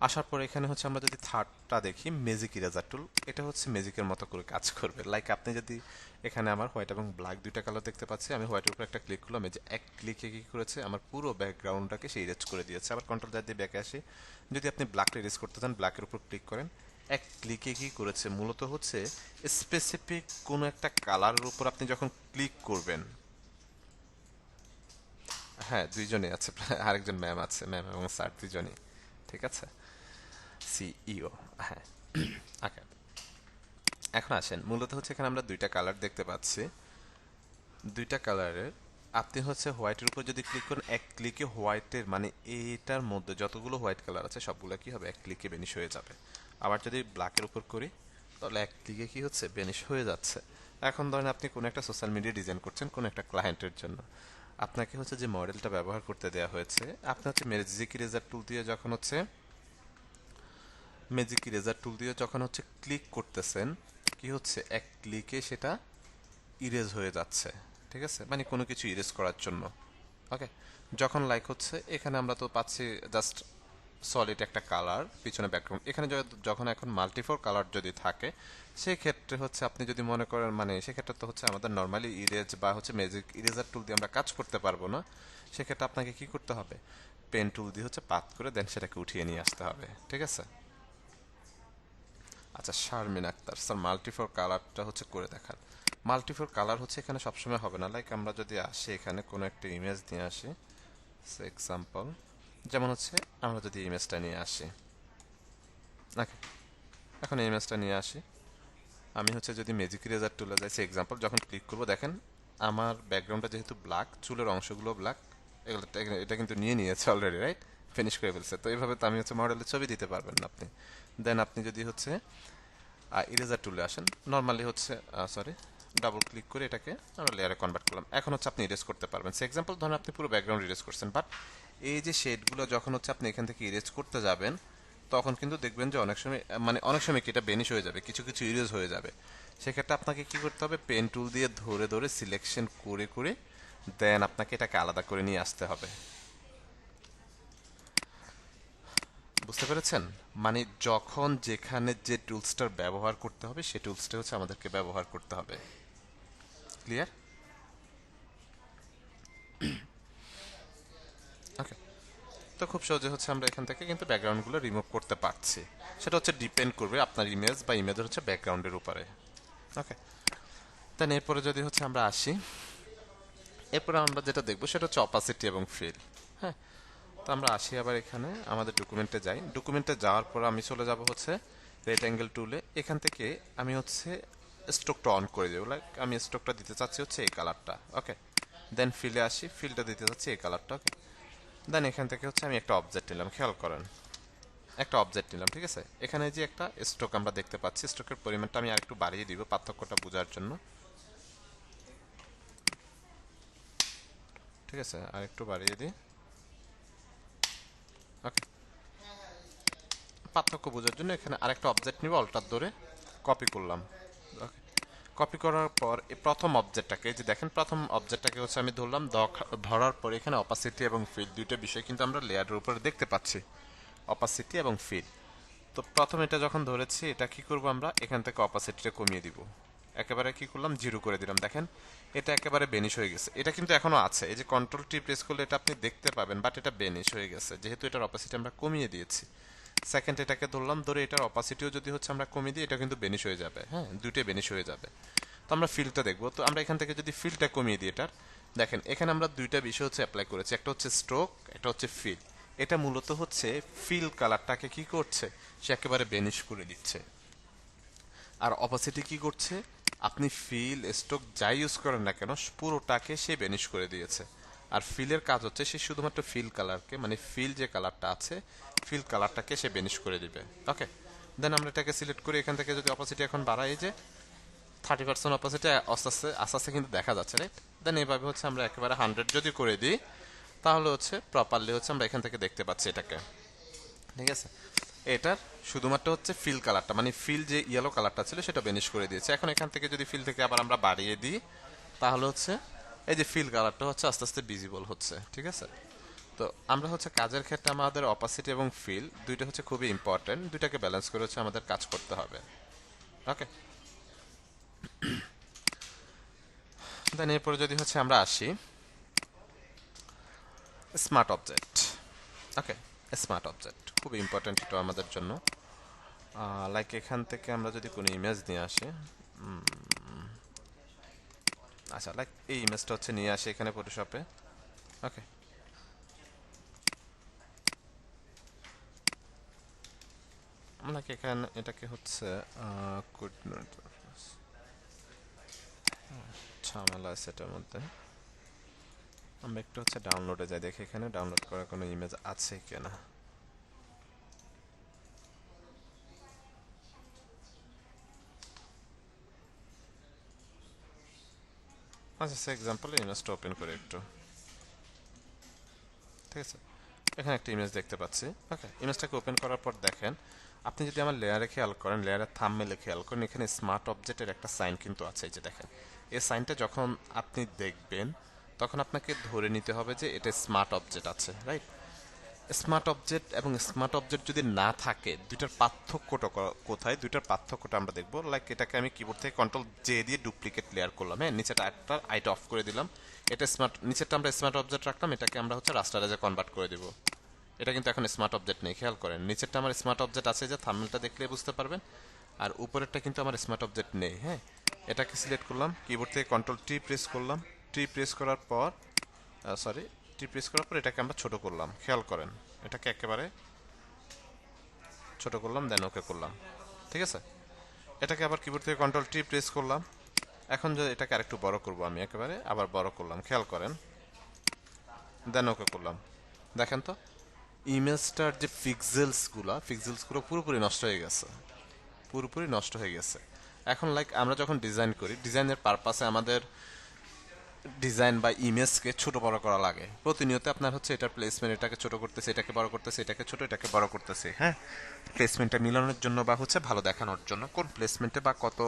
আসার পরে এখানে হচ্ছে আমরা যদি থার্ডটা দেখি, ম্যাজিক ইরেজার টুল, এটা হচ্ছে ম্যাজিকের মতো করে কাজ করবে। লাইক আপনি যদি এখানে আমার হোয়াইট এবং ব্ল্যাক দুইটা কালার দেখতে পাচ্ছি, আমি হোয়াইটের উপর একটা ক্লিক করলাম, এই যে এক ক্লিকে কি করেছে, আমার পুরো ব্যাকগ্রাউন্ডটাকে সে ইরেজ করে দিয়েছে। আবার কন্ট্রোল জার দিয়ে ব্যাকে আসি, যদি আপনি ব্ল্যাকটা ইরেজ করতে চান, ব্ল্যাকের উপর ক্লিক করেন, এক ক্লিকে কি করেছে, মূলত হচ্ছে স্পেসিফিক কোনো একটা কালারের উপর আপনি যখন ক্লিক করবেন, হ্যাঁ দুইজনই আছে, আরেকজন ম্যাম আছে, ম্যাম এবং স্যার দুইজনই, ঠিক আছে? সিইও, হ্যাঁ। ওকে, এখন আসেন, মূলত হচ্ছে এখানে আমরা দুইটা কালার দেখতে পাচ্ছি, দুইটা কালারের আপনি হচ্ছে হোয়াইটের উপর যদি ক্লিক করেন, এক ক্লিকে হোয়াইটের মানে এইটার মধ্যে যতগুলো হোয়াইট কালার আছে সবগুলো কি হবে, এক ক্লিকে বেনিশ হয়ে যাবে। আবার যদি ব্ল্যাকের উপর করি, তাহলে এক ক্লিকে কি হচ্ছে, বেনিশ হয়ে যাচ্ছে। এখন ধরেন আপনি কোনো একটা সোশ্যাল মিডিয়া ডিজাইন করছেন কোনো একটা ক্লায়েন্টের জন্য, আপনাকে হচ্ছে যে মডেলটা ব্যবহার করতে দেওয়া হয়েছে, আপনি হচ্ছে ম্যাজিক ইরেজার টুল দিয়ে যখন হচ্ছে ম্যাজিক ইরেজার টুল দিয়ে যখন হচ্ছে ক্লিক করতেছেন, কি হচ্ছে, এক ক্লিকে সেটা ইরেজ হয়ে যাচ্ছে, ঠিক আছে? মানে কোনো কিছু ইরেজ করার জন্য। ওকে, যখন লাইক হচ্ছে এখানে আমরা তো পাচ্ছি জাস্ট সলিড একটা কালার, পিছনে ব্যাকগ্রাউন্ড, এখানে যখন এখন মাল্টিফোর কালার যদি থাকে, সেক্ষেত্রে হচ্ছে আপনি যদি মনে করেন, মানে সেক্ষেত্রে তো হচ্ছে আমাদের নর্মালি ইরেজ বা হচ্ছে ম্যাজিক ইরেজার টুল দিয়ে আমরা কাজ করতে পারবো না, সেক্ষেত্রে আপনাকে কি করতে হবে, পেন টুল দিয়ে হচ্ছে পাত করে দেন সেটাকে উঠিয়ে নিয়ে আসতে হবে, ঠিক আছে? আচ্ছা, শারমিন আক্তার স্যার, মাল্টিফোর কালারটা হচ্ছে করে দেখান। মাল্টিফোর কালার হচ্ছে এখানে সবসময় হবে না, লাইক আমরা যদি আসি এখানে কোনো একটা ইমেজ নিয়ে আসি, এক্সাম্পল, যেমন হচ্ছে আমরা যদি ইমেজটা নিয়ে আসি, ওকে, এখন এই ইমেজটা নিয়ে আসি, আমি হচ্ছে যদি ম্যাজিক ইরেজার টুলে যাইছি, এক্সাম্পল যখন ক্লিক করবো, দেখেন আমার ব্যাকগ্রাউন্ডটা যেহেতু ব্ল্যাক, চুলের অংশগুলো ব্ল্যাক, এগুলো এটা কিন্তু নিয়ে নিয়েছে অলরেডি, রাইট? ফিনিশ করে ফেলছে। তো এইভাবে তো আমি হচ্ছে মডেলের ছবি দিতে পারবেন না আপনি। দেন আপনি যদি হচ্ছে ইরেজার টুলে আসেন, নর্মালি হচ্ছে সরি, ডাবল ক্লিক করে এটাকে আমরা লেয়ারে কনভার্ট করলাম, এখন হচ্ছে আপনি ইরেজ করতে পারবেন। সে এক্সাম্পল ধরুন আপনি পুরো ব্যাকগ্রাউন্ড ইরেজ করছেন, বাট এই যে শেডগুলো যখন হচ্ছে আপনি এখান থেকে ইরেজ করতে যাবেন, তখন কিন্তু দেখবেন যে অনেক সময় মানে অনেক সময় কি এটা বেনিশ হয়ে যাবে, কিছু কিছু ইরেজ হয়ে যাবে। সেক্ষেত্রে আপনাকে কি করতে হবে, পেন টুল দিয়ে ধরে ধরে সিলেকশন করে করে দেন আপনাকে এটাকে আলাদা করে নিয়ে আসতে হবে। বুঝতে পেরেছেন? মানে যখন যেখানে যে টুলসটার ব্যবহার করতে হবে সেই টুলসটা হচ্ছে আমাদেরকে ব্যবহার করতে হবে। ক্লিয়ার? ওকে। তো খুব সহজে হচ্ছে আমরা এখান থেকে কিন্তু ব্যাকগ্রাউন্ডগুলো রিমুভ করতে পারছি। সেটা হচ্ছে ডিপেন্ড করবে আপনার ইমেজ বা ইমেজের হচ্ছে ব্যাকগ্রাউন্ডের উপরে। ওকে। দেন এরপরে যদি হচ্ছে আমরা আসি, এরপরে আমরা যেটা দেখবো সেটা হচ্ছে অপাসিটি এবং ফিল। হ্যাঁ, তো আমরা আসি আবার এখানে আমাদের ডকুমেন্টে যাই। ডকুমেন্টে যাওয়ার পর আমি চলে যাব হচ্ছে রেক্ট্যাঙ্গেল টুলে। এখান থেকে আমি হচ্ছে স্ট্রোকটা অন করে দেবো। লাইক আমি স্ট্রোকটা দিতে চাচ্ছি হচ্ছে এই কালারটা। ওকে। দেন ফিলে আসি, ফিলটা দিতে চাচ্ছি এই কালারটা। ওকে। দেন এখান থেকে হচ্ছে আমি একটা অবজেক্ট নিলাম, খেয়াল করেন একটা অবজেক্ট নিলাম, ঠিক আছে। এখানে যে একটা স্ট্রোক আমরা দেখতে পাচ্ছি, স্ট্রোকের পরিমাণটা আমি আরেকটু বাড়িয়ে দিব পার্থক্যটা বোঝার জন্য, ঠিক আছে, আরেকটু বাড়িয়ে দিই। ওকে। পার্থক্য বোঝার জন্য এখানে আরেকটা অবজেক্ট নিব, অল্টার ধরে কপি করলাম। ওকে। কপি করার পর এই প্রথম অবজেক্টটাকে, যে দেখেন প্রথম অবজেক্টটাকে হচ্ছে আমি ধরলাম, ধরার পর এখানে অপাসিটি এবং ফিল দুইটা বিষয় কিন্তু আমরা লেয়ারের উপরে দেখতে পাচ্ছি, অপাসিটি এবং ফিল। তো প্রথম এটা যখন ধরেছি, এটা কি করব, আমরা এখান থেকে অপাসিটিটা কমিয়ে দিব, একেবারে কি করলাম, জিরো করে দিলাম। দেখেন এটা একেবারে বেনিশ হয়ে গেছে। এটা কিন্তু এখনো আছে, এই যে কন্ট্রোল টি প্রেস করলে এটা আপনি দেখতে পাবেন, বাট এটা বেনিশ হয়ে গেছে যেহেতু এটার অপাসিটি আমরা কমিয়ে দিয়েছি। সেকেন্ড এটাকে ধরলাম, ধরে এটার অপাসিটিও যদি হচ্ছে আমরা কমিয়ে দিই, এটা কিন্তু বেনিশ হয়ে যাবে। হ্যাঁ, দুইটাই বেনিশ হয়ে যাবে। তো আমরা ফিলটা দেখবো, তো আমরা এখান থেকে যদি ফিলটা কমিয়ে দিই এটার, দেখেন এখানে আমরা দুইটা বিষয় হচ্ছে অ্যাপ্লাই করেছি, একটা হচ্ছে স্ট্রোক, একটা হচ্ছে ফিল। এটা মূলত হচ্ছে ফিল কালারটাকে কি করছে, সে একেবারে বেনিশ করে দিচ্ছে। আর অপোসিটে কি করছে, আপনি ফিল স্ট্রোক যাই ইউজ করেন না কেন পুরোটাকে সে বেনিশ করে দিয়েছে। আর ফিলের কাজ হচ্ছে সে শুধুমাত্র ফিল কালারকে, মানে ফিল যে কালারটা আছে ফিল কালারটাকে সে বেনিশ করে দিবে। ওকে। দেন আমরা এটাকে সিলেক্ট করি, এখান থেকে যদি অপোসিটি এখন বাড়াই, যে 30% অপোসিটে আস্তে আস্তে আস্তে আস্তে কিন্তু দেখা যাচ্ছে, রাইট। দেন এইভাবে হচ্ছে আমরা একেবারে 100 যদি করে দিই, তাহলে হচ্ছে প্রপারলি হচ্ছে আমরা এখান থেকে দেখতে পাচ্ছি এটাকে, ঠিক আছে। এটার শুধুমাত্র হচ্ছে ফিল কালারটা, মানে ফিল যে ইয়েলো কালারটা ছিল সেটা বেনিশ করে দিয়েছে। এখন এখান থেকে যদি ফিল থেকে আবার আমরা বাড়িয়ে দিই, তাহলে হচ্ছে এই যে ফিল কালারটা হচ্ছে আস্তে আস্তে ভিজিবল হচ্ছে, ঠিক আছে। তো আমরা হচ্ছে কাজের ক্ষেত্রে আমাদের অপাসিটি এবং ফিল দুইটা হচ্ছে খুবই ইম্পর্টেন্ট, দুইটাকে ব্যালেন্স করে হচ্ছে আমাদের কাজ করতে হবে। ওকে। দেন এরপরে যদি হচ্ছে আমরা আসি স্মার্ট অবজেক্ট। ওকে। স্মার্ট অবজেক্ট খুব ইম্পর্টেন্ট এটা আমাদের জন্য। লাইক এখান থেকে আমরা যদি কোনো ইমেজ নিয়ে আসি, আচ্ছা লাইক এই ইমেজটা হচ্ছে নিয়ে আসি এখানে ফটোশপে। ওকে। লাইক এখানে এটাকে হচ্ছে ঝামেলা আছে এটার মধ্যে। আমরা একটু হচ্ছে ডাউনলোডে যাই, দেখি এখানে ডাউনলোড করার কোনো ইমেজ আছে কিনা। আচ্ছা সে এক্সাম্পলে ইমেজটা ওপেন করে একটু, ঠিক আছে। এখানে একটা ইমেজ দেখতে পাচ্ছি। ওকে। ইমেজটাকে ওপেন করার পর দেখেন, আপনি যদি আমার লেয়ারে খেয়াল করেন, লেয়ারের থাম্বনেলে খেয়াল করেন, এখানে স্মার্ট অবজেক্টের একটা সাইন কিন্তু আছে, এই যে দেখেন। এই সাইনটা যখন আপনি দেখবেন তখন আপনাকে ধরে নিতে হবে যে এটা স্মার্ট অবজেক্ট আছে, রাইট। স্মার্ট অবজেক্ট এবং স্মার্ট অবজেক্ট যদি না থাকে, দুইটার পার্থক্যটা কোথায়, দুইটার পার্থক্যটা আমরা দেখবো। লাইক এটাকে আমি কিবোর্ড থেকে কন্ট্রোল জে দিয়ে ডুপ্লিকেট লেয়ার করলাম, হ্যাঁ, নিচেটা একটা আইটা অফ করে দিলাম। এটা স্মার্ট, নিচেরটা আমরা স্মার্ট অবজেক্ট রাখলাম, এটাকে আমরা হচ্ছে রাস্টারাইজে কনভার্ট করে দিব। এটা কিন্তু এখন স্মার্ট অবজেক্ট নেই, খেয়াল করেন নিচেরটা আমার স্মার্ট অবজেক্ট আছে, যে থাম্বনেলটা দেখলে বুঝতে পারবেন। আর উপরেরটা কিন্তু আমার স্মার্ট অবজেক্ট নেই। হ্যাঁ, এটাকে সিলেক্ট করলাম, কিবোর্ড থেকে কন্ট্রোল টি প্রেস করলাম, টি প্রেস করার পর সরি টি প্রেস করার পর এটাকে আমরা ছোট করলাম, খেয়াল করেন এটাকে একেবারে ছোট করলাম, দেন ওকে করলাম, ঠিক আছে। এটাকে আবার কিবোর্ড থেকে কন্ট্রোল টি প্রেস করলাম। এখন যদি এটাকে আরেকটু বড় করব, আমি একেবারে আবার বড় করলাম, খেয়াল করেন, দেন ওকে করলাম। দেখেন তো ইমেজটার যে পিক্সেলসগুলো পুরোপুরি নষ্ট হয়ে গেছে, পুরোপুরি নষ্ট হয়ে গেছে। এখন লাইক আমরা যখন ডিজাইন করি, ডিজাইনের পারপাসে আমাদের ডিজাইন বা ইমেজকে ছোট বড় করা লাগে প্রতিনিয়ত আপনার হচ্ছে এটার প্লেসমেন্ট, এটাকে ছোট করতেছে, এটাকে বড় করতেছে, এটাকে ছোট, এটাকে বড় করতেছে, হ্যাঁ, প্লেসমেন্টটা মিলানোর জন্য বা হচ্ছে ভালো দেখানোর জন্য কোন প্লেসমেন্টে বা কত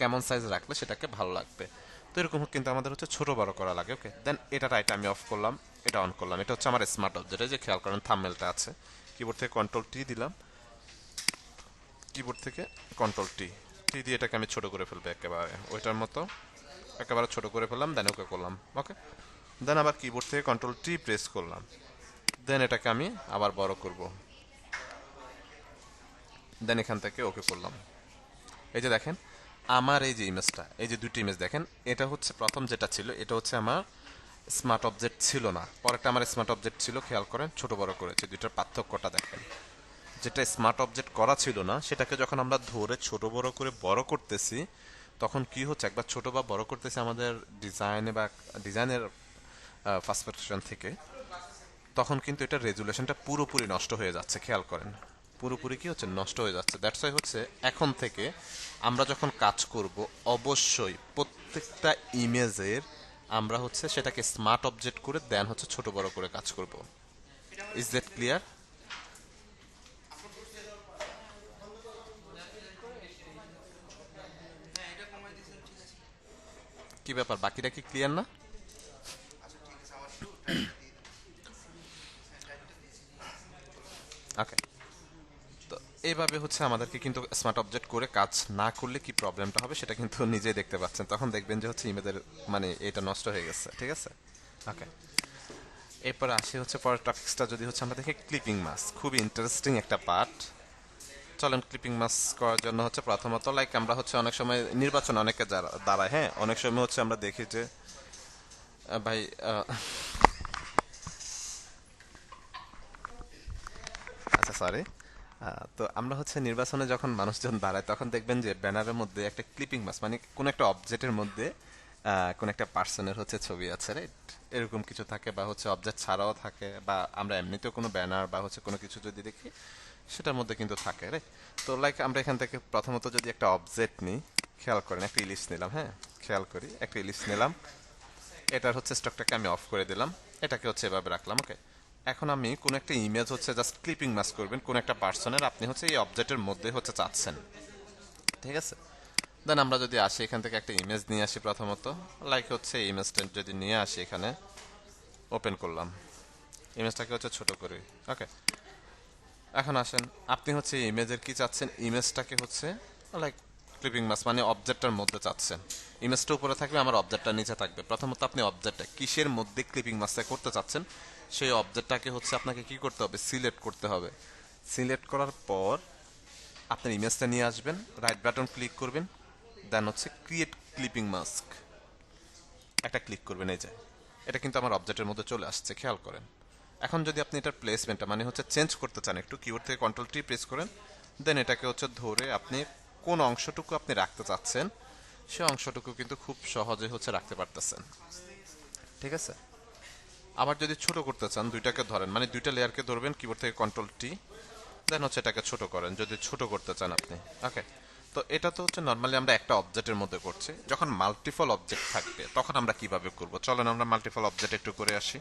কেমন সাইজ রাখলে সেটাকে ভালো লাগবে। তো এরকম কিন্তু আমাদের হচ্ছে ছোট বড় করা লাগে। ওকে, দেন এটা রাইট আমি অফ করলাম, এটা অন করলাম। এটা হচ্ছে আমার স্মার্ট অবজেক্ট, যে খেয়াল করেন থাম্বনেলটা আছে, কিবোর্ড থেকে কন্ট্রোল টি দিলাম, কিবোর্ড থেকে কন্ট্রোল টি টি দিয়ে এটাকে আমি ছোট করে ফেলবো একেবারে ওইটার মতো, একেবারে ছোট করে ফেললাম, দেন ওকে করলাম। ওকে, দেন আবার কিবোর্ড থেকে কন্ট্রোল টি প্রেস করলাম, দেন এটাকে আমি আবার বড় করব, দেন এখান থেকে ওকে করলাম। এই যে দেখেন আমার এই যে ইমেজটা, এই যে দুটি ইমেজ দেখেন, এটা হচ্ছে প্রথম যেটা ছিল এটা হচ্ছে আমার স্মার্ট অবজেক্ট ছিল না, পরেরটা আমার স্মার্ট অবজেক্ট ছিল, খেয়াল করেন ছোট বড় করেছে, দুইটার পার্থক্যটা দেখেন। যেটা স্মার্ট অবজেক্ট করা ছিল না সেটাকে যখন আমরা ধরে ছোট বড় করে বড় করতেছি তখন কি হচ্ছে, একবার ছোট বা বড় করতেছি আমাদের ডিজাইনে বা ডিজাইনের পার্সপেকশন থেকে, তখন কিন্তু এটা রেজুলেশনটা পুরোপুরি নষ্ট হয়ে যাচ্ছে, খেয়াল করেন পুরোপুরি কি হচ্ছে নষ্ট হয়ে যাচ্ছে। দ্যাটস ওয়াই হচ্ছে এখন থেকে আমরা যখন কাজ করব অবশ্যই প্রত্যেকটা ইমেজের আমরা হচ্ছে সেটাকে স্মার্ট অবজেক্ট করে দেন হচ্ছে ছোট বড় করে কাজ করব। Is that clear? কি ব্যাপার, বাকিটা কি ক্লিয়ার না? ওকে, তো এইভাবে হচ্ছে আমাদেরকে কিন্তু স্মার্ট অবজেক্ট করে কাজ না করলে কি প্রবলেমটা হবে সেটা কিন্তু নিজেই দেখতে পাচ্ছেন, তখন দেখবেন যে হচ্ছে ইমেজের মানে এটা নষ্ট হয়ে গেছে, ঠিক আছে? ওকে, এরপর আসি হচ্ছে পরের টপিক্সটা, যদি হচ্ছে আমরা দেখি ক্লিপিং মাস্ক, খুবই ইন্টারেস্টিং একটা পার্ট। চলেন ক্লিপিং মাস্ক করার জন্য হচ্ছে প্রথমত লাইক আমরা হচ্ছে অনেক সময় নির্বাচন অনেকে দাঁড়ায়, হ্যাঁ, অনেক সময় হচ্ছে আমরা দেখি যে ভাই আচ্ছা সরি, তো আমরা হচ্ছে নির্বাচনে যখন মানুষজন দাঁড়ায় তখন দেখবেন যে ব্যানারের মধ্যে একটা ক্লিপিং মাস্ক মানে কোন একটা অবজেক্টের মধ্যে কোন একটা পার্সনের হচ্ছে ছবি আছে, রাইট? এরকম কিছু থাকে, বা হচ্ছে অবজেক্ট ছাড়াও থাকে, বা আমরা এমনিতেও কোনো ব্যানার বা হচ্ছে কোনো কিছু যদি দেখি সেটার মধ্যে কিন্তু থাকে, রাইট? তো লাইক আমরা এখান থেকে প্রথমত যদি একটা অবজেক্ট নিই, খেয়াল করেন একটা ইলিশ নিলাম, হ্যাঁ, খেয়াল করি একটা ইলিশ নিলাম, এটার হচ্ছে স্টকটাকে আমি অফ করে দিলাম, এটাকে হচ্ছে এভাবে রাখলাম। ওকে, এখন আমি কোন একটা ইমেজ হচ্ছে জাস্ট ক্লিপিং মাস্ক করবেন কোন একটা পার্সনের, আপনি হচ্ছে এই অবজেক্টের মধ্যে হচ্ছে চাচ্ছেন, ঠিক আছে? দেন আমরা যদি আসি এখান থেকে একটা ইমেজ নিয়ে আসি প্রথমত, লাইক হচ্ছে এই ইমেজটা যদি নিয়ে আসি এখানে ওপেন করলাম, ইমেজটাকে হচ্ছে ছোট করি। ওকে, এখন আসেন আপনি হচ্ছে এই ইমেজের কি চাচ্ছেন, ইমেজটাকে হচ্ছে লাইক ক্লিপিং মাস্ক মানে অবজেক্টটার মধ্যে চাচ্ছেন, ইমেজটা উপরে থাকবে আমার অবজেক্টটা নিচে থাকবে। প্রথমত আপনি অবজেক্টটা কিসের মধ্যে ক্লিপিং মাস্কটা করতে চাচ্ছেন সেই অবজেক্টটাকে হচ্ছে আপনাকে কি করতে হবে, সিলেক্ট করতে হবে। সিলেক্ট করার পর আপনার ইমেজটা নিয়ে আসবেন, রাইট বাটন ক্লিক করবেন, দেন হচ্ছে ক্রিয়েট ক্লিপিং মাস্ক একটা ক্লিক করবেন, এই যে এটা কিন্তু আমার অবজেক্টের মধ্যে চলে আসছে, খেয়াল করেন। এখন যদি আপনি এটার প্লেসমেন্টটা মানে হচ্ছে চেঞ্জ করতে চান একটু, কিবোর্ড থেকে কন্ট্রোল টি প্রেস করেন, দেন এটাকে হচ্ছে ধরে আপনি কোন অংশটুকু আপনি রাখতে চাচ্ছেন সেই অংশটুকু কিন্তু খুব সহজে হচ্ছে রাখতে পারতেছেন, ঠিক আছে? আবার যদি ছোট করতে চান দুইটাকে ধরেন, মানে দুইটা লেয়ারকে ধরবেন, কিবোর্ড থেকে কন্ট্রোল টি, দেন হচ্ছে এটাকে ছোট করেন যদি ছোট করতে চান আপনি। ওকে, তো এটা তো হচ্ছে নর্মালি আমরা একটা অবজেক্টের মধ্যে করছি, যখন মাল্টিপল অবজেক্ট থাকবে তখন আমরা কিভাবে করব, চলেন আমরা মাল্টিপল অবজেক্ট একটু করে আসি।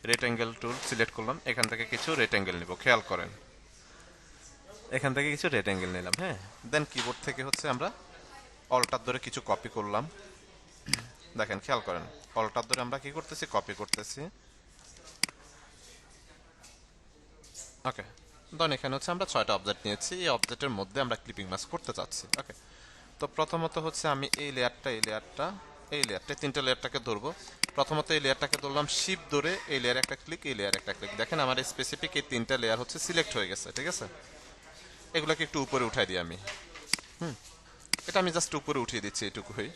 রেক্টেঙ্গেল টুল সিলেক্ট করলাম, এখান থেকে কিছু রেক্টেঙ্গেল নিব, খেয়াল করেন এখান থেকে কিছু রেক্টেঙ্গেল নিলাম, হ্যাঁ, দেন কিবোর্ড থেকে হচ্ছে আমরা অল্টার ধরে কিছু কপি করলাম, দেখেন খেয়াল করেন অল্টার ধরে আমরা কি করতেছি, কপি করতেছি। ওকে, ধরুন এখানে হচ্ছে আমরা 6টা অবজেক্ট নিয়েছি, এই অবজেক্টের মধ্যে আমরা ক্লিপিং মাস্ক করতে চাচ্ছি। ওকে, তো প্রথমত হচ্ছে আমি এই লেয়ারটা এই লেয়ারটা এই লেয়ারটা তিনটা লেয়ারটাকে ধরবো। প্রথমত এই লেয়ারটাকে ধরলাম, শিপ ধরে এই লেয়ার একটা ক্লিক, এই লেয়ার একটা ক্লিক, দেখেন আমার স্পেসিফিক এই তিনটা লেয়ার হচ্ছে সিলেক্ট হয়ে গেছে, ঠিক আছে? এগুলোকে একটু উপরে উঠাই দিই আমি, এটা আমি জাস্ট উপরে উঠিয়ে দিচ্ছি এটুকুই,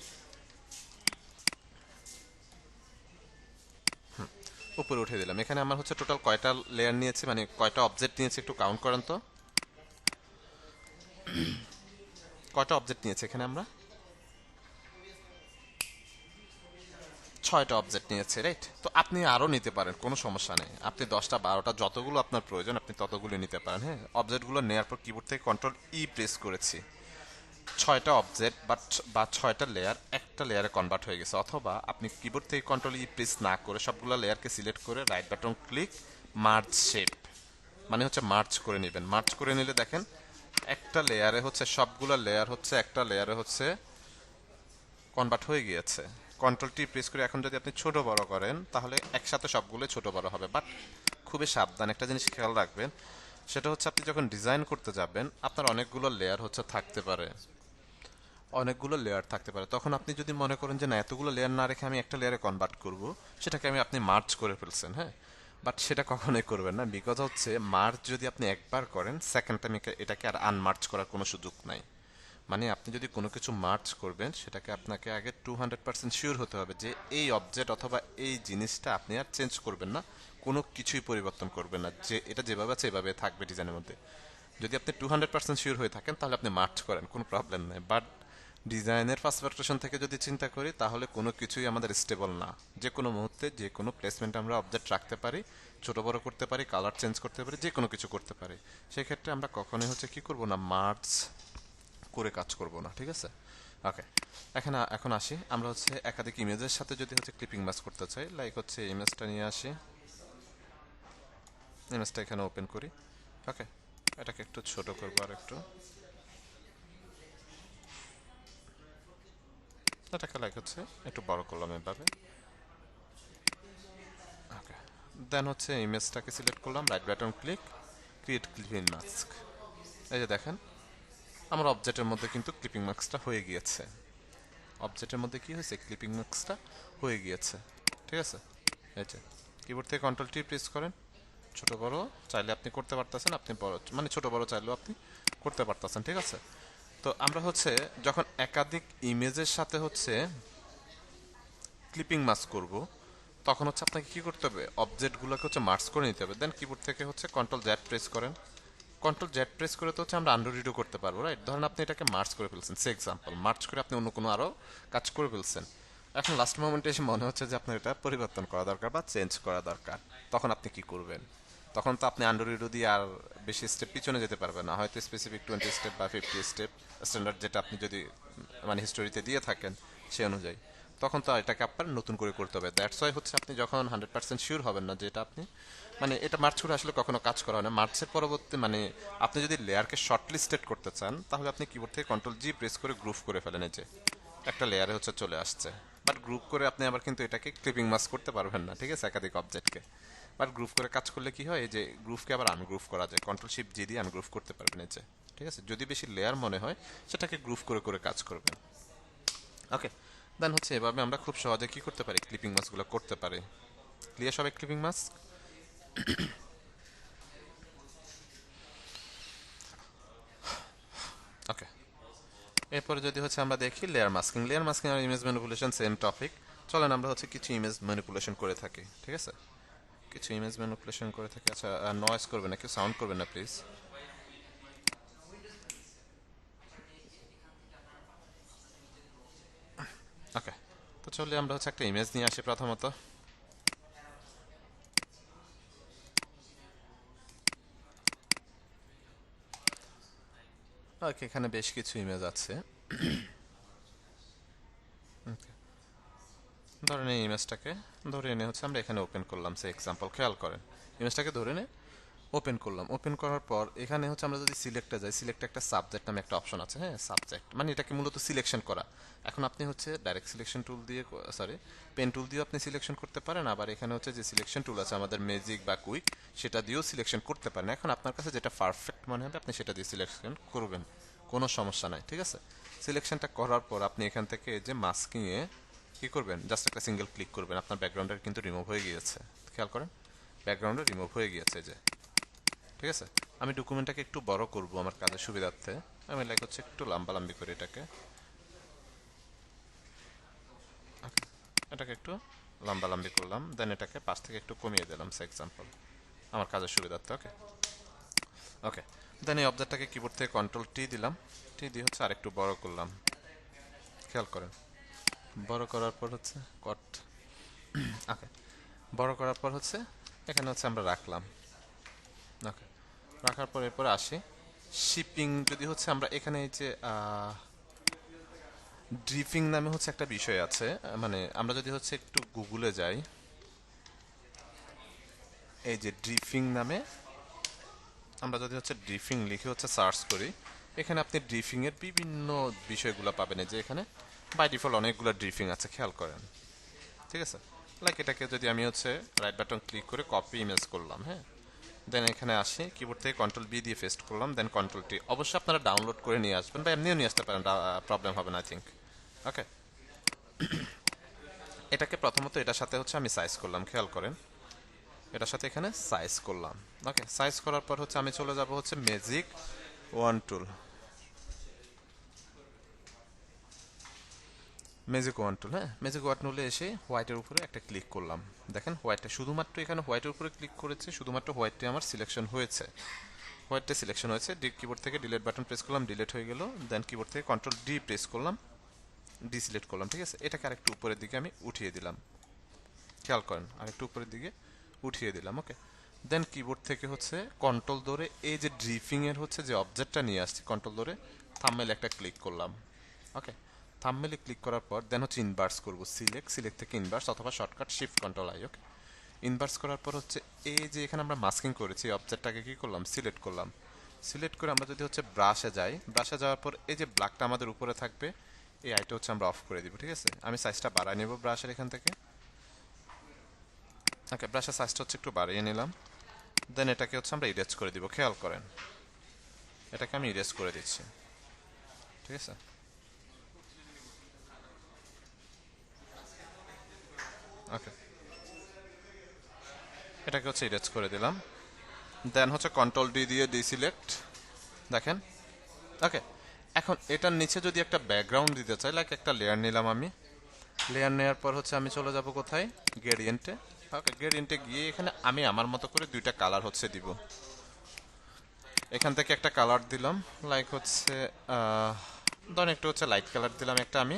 উপরে উঠিয়ে দিলাম। এখানে আমার হচ্ছে টোটাল কয়টা লেয়ার নিয়েছি মানে কয়টা অবজেক্ট নিয়েছি একটু কাউন্ট করেন তো, কয়টা অবজেক্ট নিয়েছি এখানে আমরা, 6টা অবজেক্ট নিয়েছে, রাইট? তো আপনি আরো নিতে পারেন, কোনো সমস্যা নেই, আপনি 10টা 12টা যতগুলো আপনার প্রয়োজন আপনি ততগুলো নিতে পারেন, হ্যাঁ। অবজেক্টগুলো নেওয়ার পর কিবোর্ড থেকে কন্ট্রোল ই প্রেস করেছি, 6টা অবজেক্ট বা 6টা লেয়ার একটা লেয়ারে কনভার্ট হয়ে গেছে। অথবা আপনি কিবোর্ড থেকে কন্ট্রোল ই প্রেস না করে সবগুলো লেয়ারকে সিলেক্ট করে right button click, merge shape, মানে হচ্ছে মার্চ করে নেবেন। মার্চ করে নিলে দেখেন একটা লেয়ারে হচ্ছে সবগুলো লেয়ার হচ্ছে একটা লেয়ারে হচ্ছে কনভার্ট হয়ে গিয়েছে। কন্ট্রোল টি প্রেস করে এখন যদি আপনি ছোট বড় করেন তাহলে একসাথে সবগুলো ছোট বড় হবে। বাট খুবই সাবধান, একটা জিনিস খেয়াল রাখবেন, সেটা হচ্ছে আপনি যখন ডিজাইন করতে যাবেন আপনার অনেকগুলো লেয়ার হচ্ছে থাকতে পারে, অনেকগুলো লেয়ার থাকতে পারে। তখন আপনি যদি মনে করেন যে না এতগুলো লেয়ার না রেখে আমি একটা লেয়ারে কনভার্ট করব, সেটাকে আপনি মার্চ করে ফেলছেন, হ্যাঁ, বাট সেটা কখনোই করবেন না। বিকজ হচ্ছে মার্চ যদি আপনি একবার করেন, সেকেন্ড টাইম এটাকে আর আনমার্চ করার কোনো সুযোগ নাই। মানে আপনি যদি কোনো কিছু মার্চ করবেন সেটাকে আপনাকে আগে 200% শিওর হতে হবে যে এই অবজেক্ট অথবা এই জিনিসটা আপনি আর চেঞ্জ করবেন না, কোনো কিছুই পরিবর্তন করবেন না, যে এটা যেভাবে আছে এভাবে থাকবে ডিজাইনের মধ্যে। যদি আপনি 200% শিওর হয়ে থাকেন তাহলে আপনি মার্চ করেন, কোনো প্রবলেম নেই। বাট ডিজাইনের পার্সপেক্টেশন থেকে যদি চিন্তা করি তাহলে কোনো কিছুই আমাদের স্টেবল না। যে কোনো মুহূর্তে যে কোনো প্লেসমেন্ট আমরা অবজেক্ট রাখতে পারি, ছোট বড় করতে পারি, কালার চেঞ্জ করতে পারি, যে কোনো কিছু করতে পারি। সেই ক্ষেত্রে আমরা কখনোই হচ্ছে কি করব না, মার্চ করে কাজ করব না, ঠিক আছে? ওকে, এখন আসি আমরা হচ্ছে একাধিক ইমেজের সাথে যদি হচ্ছে ক্লিপিং ম্যাচ করতে চাই, লাইক হচ্ছে ইমেজটা নিয়ে আসি, ইমেজটা এখানে ওপেন করি। ওকে, এটাকে একটু ছোট করবো আর একটু, এটাকে লাইক হচ্ছে একটু বড় করলাম এভাবে। ওকে, দেন হচ্ছে ইমেজটাকে সিলেক্ট করলাম, right button click, create clipping mask. এই যে দেখেন আমার অবজেক্টের মধ্যে কিন্তু ক্লিপিং মাস্কটা হয়ে গিয়েছে। অবজেক্টের মধ্যে কি হয়েছে, ক্লিপিং মাস্কটা হয়ে গিয়েছে, ঠিক আছে? এই যে কিবোর্ড থেকে কন্ট্রোল টি প্রেস করেন, ছোট বড় চাইলে আপনি করতে পারতেছেন, আপনি বড় মানে ছোট বড় চাইলেও আপনি করতে পারতেছেন, ঠিক আছে? তো আমরা হচ্ছে যখন একাধিক ইমেজের সাথে হচ্ছে ক্লিপিং মাস্ক করব, তখন হচ্ছে আপনাকে কি করতে হবে, অবজেক্টগুলোকে হচ্ছে মার্জ করে নিতে হবে। দেন কিবোর্ড থেকে হচ্ছে কন্ট্রোল জেড প্রেস করেন, কন্ট্রোল জেড প্রেস করে তো হচ্ছে আমরা আন্ডু রিডো করতে পারবো, রাইট? ধরেন আপনি এটাকে মার্চ করে ফেলছেন, সে এক্সাম্পল মার্চ করে আপনি অন্য কোনো আরও কাজ করে ফেলছেন। এখন লাস্ট মোমেন্টে এসে মনে হচ্ছে যে আপনার এটা পরিবর্তন করা দরকার বা চেঞ্জ করা দরকার, তখন আপনি কি করবেন? তখন তো আপনি আন্ডু রিডো দিয়ে আর বেশি স্টেপ পিছনে যেতে পারবেন না, হয়তো স্পেসিফিক 20 স্টেপ বা 50 স্টেপ স্ট্যান্ডার্ড যেটা আপনি যদি মানে হিস্টোরিতে দিয়ে থাকেন সেই অনুযায়ী, তখন তো এটাকে আপনার নতুন করে করতে হবে। দ্যাটস ওয়াই হচ্ছে আপনি যখন 100% শিওর হবেন না যে এটা আপনি মানে এটা মার্চ করে আসলে কখনো কাজ করা হয় না। মার্চের পরবর্তী মানে আপনি যদি লেয়ারকে শর্ট লিস্টেড করতে চান তাহলে আপনি কিবোর্ড থেকে কন্ট্রোল জি প্রেস করে গ্রুপ করে ফেলেন, এই যে একটা লেয়ারে হচ্ছে চলে আসছে। বাট গ্রুপ করে আপনি আবার কিন্তু এটাকে ক্লিপিং মাস্ক করতে পারবেন না, ঠিক আছে, একাধিক অবজেক্টকে। বাট গ্রুপ করে কাজ করলে কি হয়, এই যে গ্রুপকে আবার আনগ্রুপ করা যায়, কন্ট্রোল শিফট জি দিয়ে আনগ্রুপ করতে পারবেন, এই যে, ঠিক আছে? যদি বেশি লেয়ার মনে হয় সেটাকে গ্রুপ করে করে কাজ করবেন। ওকে, দেন হচ্ছে এভাবে আমরা খুব সহজে কি করতে পারি, ক্লিপিং মাস্কগুলো করতে পারি। ক্লিয়ার সবাই ক্লিপিং মাস্ক? ওকে, এরপরে যদি হচ্ছে আমরা দেখি লেয়ার মাস্কিং, লেয়ার মাস্কিং আর ইমেজ ম্যানিপুলেশন সেম টপিক। চলেন আমরা হচ্ছে কিছু ইমেজ ম্যানিপুলেশন করে থাকি, ঠিক আছে? কিছু ইমেজ ম্যানিপুলেশন করে থাকি। আচ্ছা, নয়েজ করবে না, কেউ সাউন্ড করবেন না প্লিজ। ওকে, তো চলে আমরা হচ্ছে একটা ইমেজ নিয়ে আসি প্রথমত। ওকে, এখানে বেশ কিছু ইমেজ আছে। Okay, ধরে নিই ইমেজটাকে, ধরে এনে হচ্ছে আমরা এখানে ওপেন করলাম, সে এক্সাম্পল, খেয়াল করেন ইমেজটাকে ধরে নে ওপেন করলাম। ওপেন করার পর এখানে হচ্ছে আমরা যদি সিলেক্টে যাই, সিলেক্টে একটা সাবজেক্ট নামে একটা অপশন আছে, হ্যাঁ, সাবজেক্ট মানে এটাকে মূলত সিলেকশন করা। এখন আপনি হচ্ছে ডাইরেক্ট সিলেকশন টুল দিয়ে, সরি, পেন টুল দিয়েও আপনি সিলেকশন করতে পারেন, আবার এখানে হচ্ছে যে সিলেকশন টুল আছে আমাদের ম্যাজিক বা কুইক, সেটা দিয়েও সিলেকশন করতে পারেন। এখন আপনার কাছে যেটা পারফেক্ট মনে হবে আপনি সেটা দিয়ে সিলেকশন করবেন, কোনো সমস্যা নাই, ঠিক আছে? সিলেকশনটা করার পর আপনি এখান থেকে যে মাস্কিংয়ে কি করবেন, জাস্ট একটা সিঙ্গেল ক্লিক করবেন, আপনার ব্যাকগ্রাউন্ডের কিন্তু রিমুভ হয়ে গিয়েছে, খেয়াল করেন ব্যাকগ্রাউন্ডে রিমুভ হয়ে গিয়েছে, যে, ঠিক আছে? আমি ডকুমেন্টটাকে একটু বড় করব আমার কাজের সুবিধার্থে, আমি লাইক হচ্ছে একটু লম্বালম্বি করি এটাকে, এটাকে একটু লম্বালম্বি করলাম, দেন এটাকে পাশ থেকে একটু কমিয়ে দিলাম, সে এক্সাম্পল, আমার কাজের সুবিধার্থে। ওকে, ওকে, দেন এই অবজেক্টটাকে কিবোর্ড থেকে কন্ট্রোল টি দিলাম, টি দিয়ে হচ্ছে আরেকটু বড় করলাম, খেয়াল করেন, বড় করার পর হচ্ছে কট। ওকে, বড় করার পর হচ্ছে এখানে হচ্ছে আমরা রাখলাম। ওকে, রাখার পর এরপরে আসি শিপিং, যদি হচ্ছে আমরা এখানে এই যে ড্রিফিং নামে হচ্ছে একটা বিষয় আছে, মানে আমরা যদি হচ্ছে একটু গুগলে যাই, এই যে ড্রিফিং নামে আমরা যদি হচ্ছে ড্রিফিং লিখে হচ্ছে সার্চ করি, এখানে আপনি ড্রিফিং এর বিভিন্ন বিষয়গুলো পাবেন। এই যে এখানে বাই ডিফল্ট অনেকগুলো ড্রিফিং আছে, খেয়াল করেন। ঠিক আছে, লাইক এটাকে যদি আমি হচ্ছে রাইট বাটন ক্লিক করে কপি ইমেজ করলাম, হ্যাঁ, দেন এখানে আসি কিবোর্ড থেকে কন্ট্রোল বি দিয়ে পেস্ট করলাম, দেন কন্ট্রোল টি। অবশ্যই আপনারা ডাউনলোড করে নিয়ে আসবেন বা এমনিও নিয়ে আসতে পারেন, প্রবলেম হবে না আই থিঙ্ক। ওকে, এটাকে প্রথমত এটার সাথে হচ্ছে আমি সাইজ করলাম, খেয়াল করেন, এটার সাথে এখানে সাইজ করলাম। ওকে, সাইজ করার পর হচ্ছে আমি চলে যাব হচ্ছে ম্যাজিক ওয়ান টুল, ম্যাজিক ওয়ান টুল, হ্যাঁ, ম্যাজিক ওয়ান টুলে এসে হোয়াইটের উপরে একটা ক্লিক করলাম। দেখেন হোয়াইটটা শুধুমাত্র এখানে হোয়াইটের উপরে ক্লিক করেছে, শুধুমাত্র হোয়াইটটি আমার সিলেকশন হয়েছে, হোয়াইটটা সিলেকশন হয়েছে। কিবোর্ড থেকে ডিলিট বাটন প্রেস করলাম, ডিলিট হয়ে গেল। দেন কিবোর্ড থেকে কন্ট্রোল ডি প্রেস করলাম, ডি সিলেক্ট করলাম। ঠিক আছে, এটাকে আরেকটু উপরের দিকে আমি উঠিয়ে দিলাম, খেয়াল করেন, আরেকটু উপরের দিকে উঠিয়ে দিলাম। ওকে, দেন কিবোর্ড থেকে হচ্ছে কন্ট্রোল ধরে এই যে ড্রিফিং এর হচ্ছে যে অবজেক্টটা নিয়ে আসছি, কন্ট্রোল ধরে থাম্বনেল একটা ক্লিক করলাম। ওকে, থাম্বনেলে ক্লিক করার পর দেন হচ্ছে ইনভার্স করব, সিলেক্ট থেকে ইনভার্স অথবা shortcut shift control I. Okay, inverse করার পর হচ্ছে এই যে এখানে আমরা মাস্কিং করেছি অবজেক্টটাকে কি করলাম, সিলেক্ট করলাম। সিলেক্ট করে আমরা যদি হচ্ছে ব্রাশে যাই, ব্রাশে যাওয়ার পর এই যে ব্ল্যাকটা আমাদের উপরে থাকবে, এই আইটা হচ্ছে আমরা অফ করে দিব। ঠিক আছে, আমি সাইজটা বাড়ায় নেব ব্রাশের এখান থেকে। ওকে, ব্রাশের সাইজটা হচ্ছে একটু বাড়িয়ে নিলাম। দেন এটাকে হচ্ছে আমরা ইরেজ করে দিব, খেয়াল করেন, এটাকে আমি ইরেজ করে দিচ্ছি। ঠিক আছে, ওকে, এটাকে হচ্ছে ইরেজ করে দিলাম। দেন হচ্ছে কন্ট্রোল ডি দিয়ে ডিসিলেক্ট, দেখেন। ওকে, এখন এটার নিচে যদি একটা ব্যাকগ্রাউন্ড দিতে চাই, লাইক একটা লেয়ার নিলাম আমি, লেয়ার নেওয়ার পর হচ্ছে আমি চলে যাব কোথায়, গ্রেডিয়েন্টে। ওকে, গ্রেডিয়েন্টে গিয়ে এখানে আমি আমার মতো করে দুইটা কালার হচ্ছে দিব। এখান থেকে একটা কালার দিলাম, লাইক হচ্ছে ধরেন একটু হচ্ছে লাইট কালার দিলাম একটা আমি,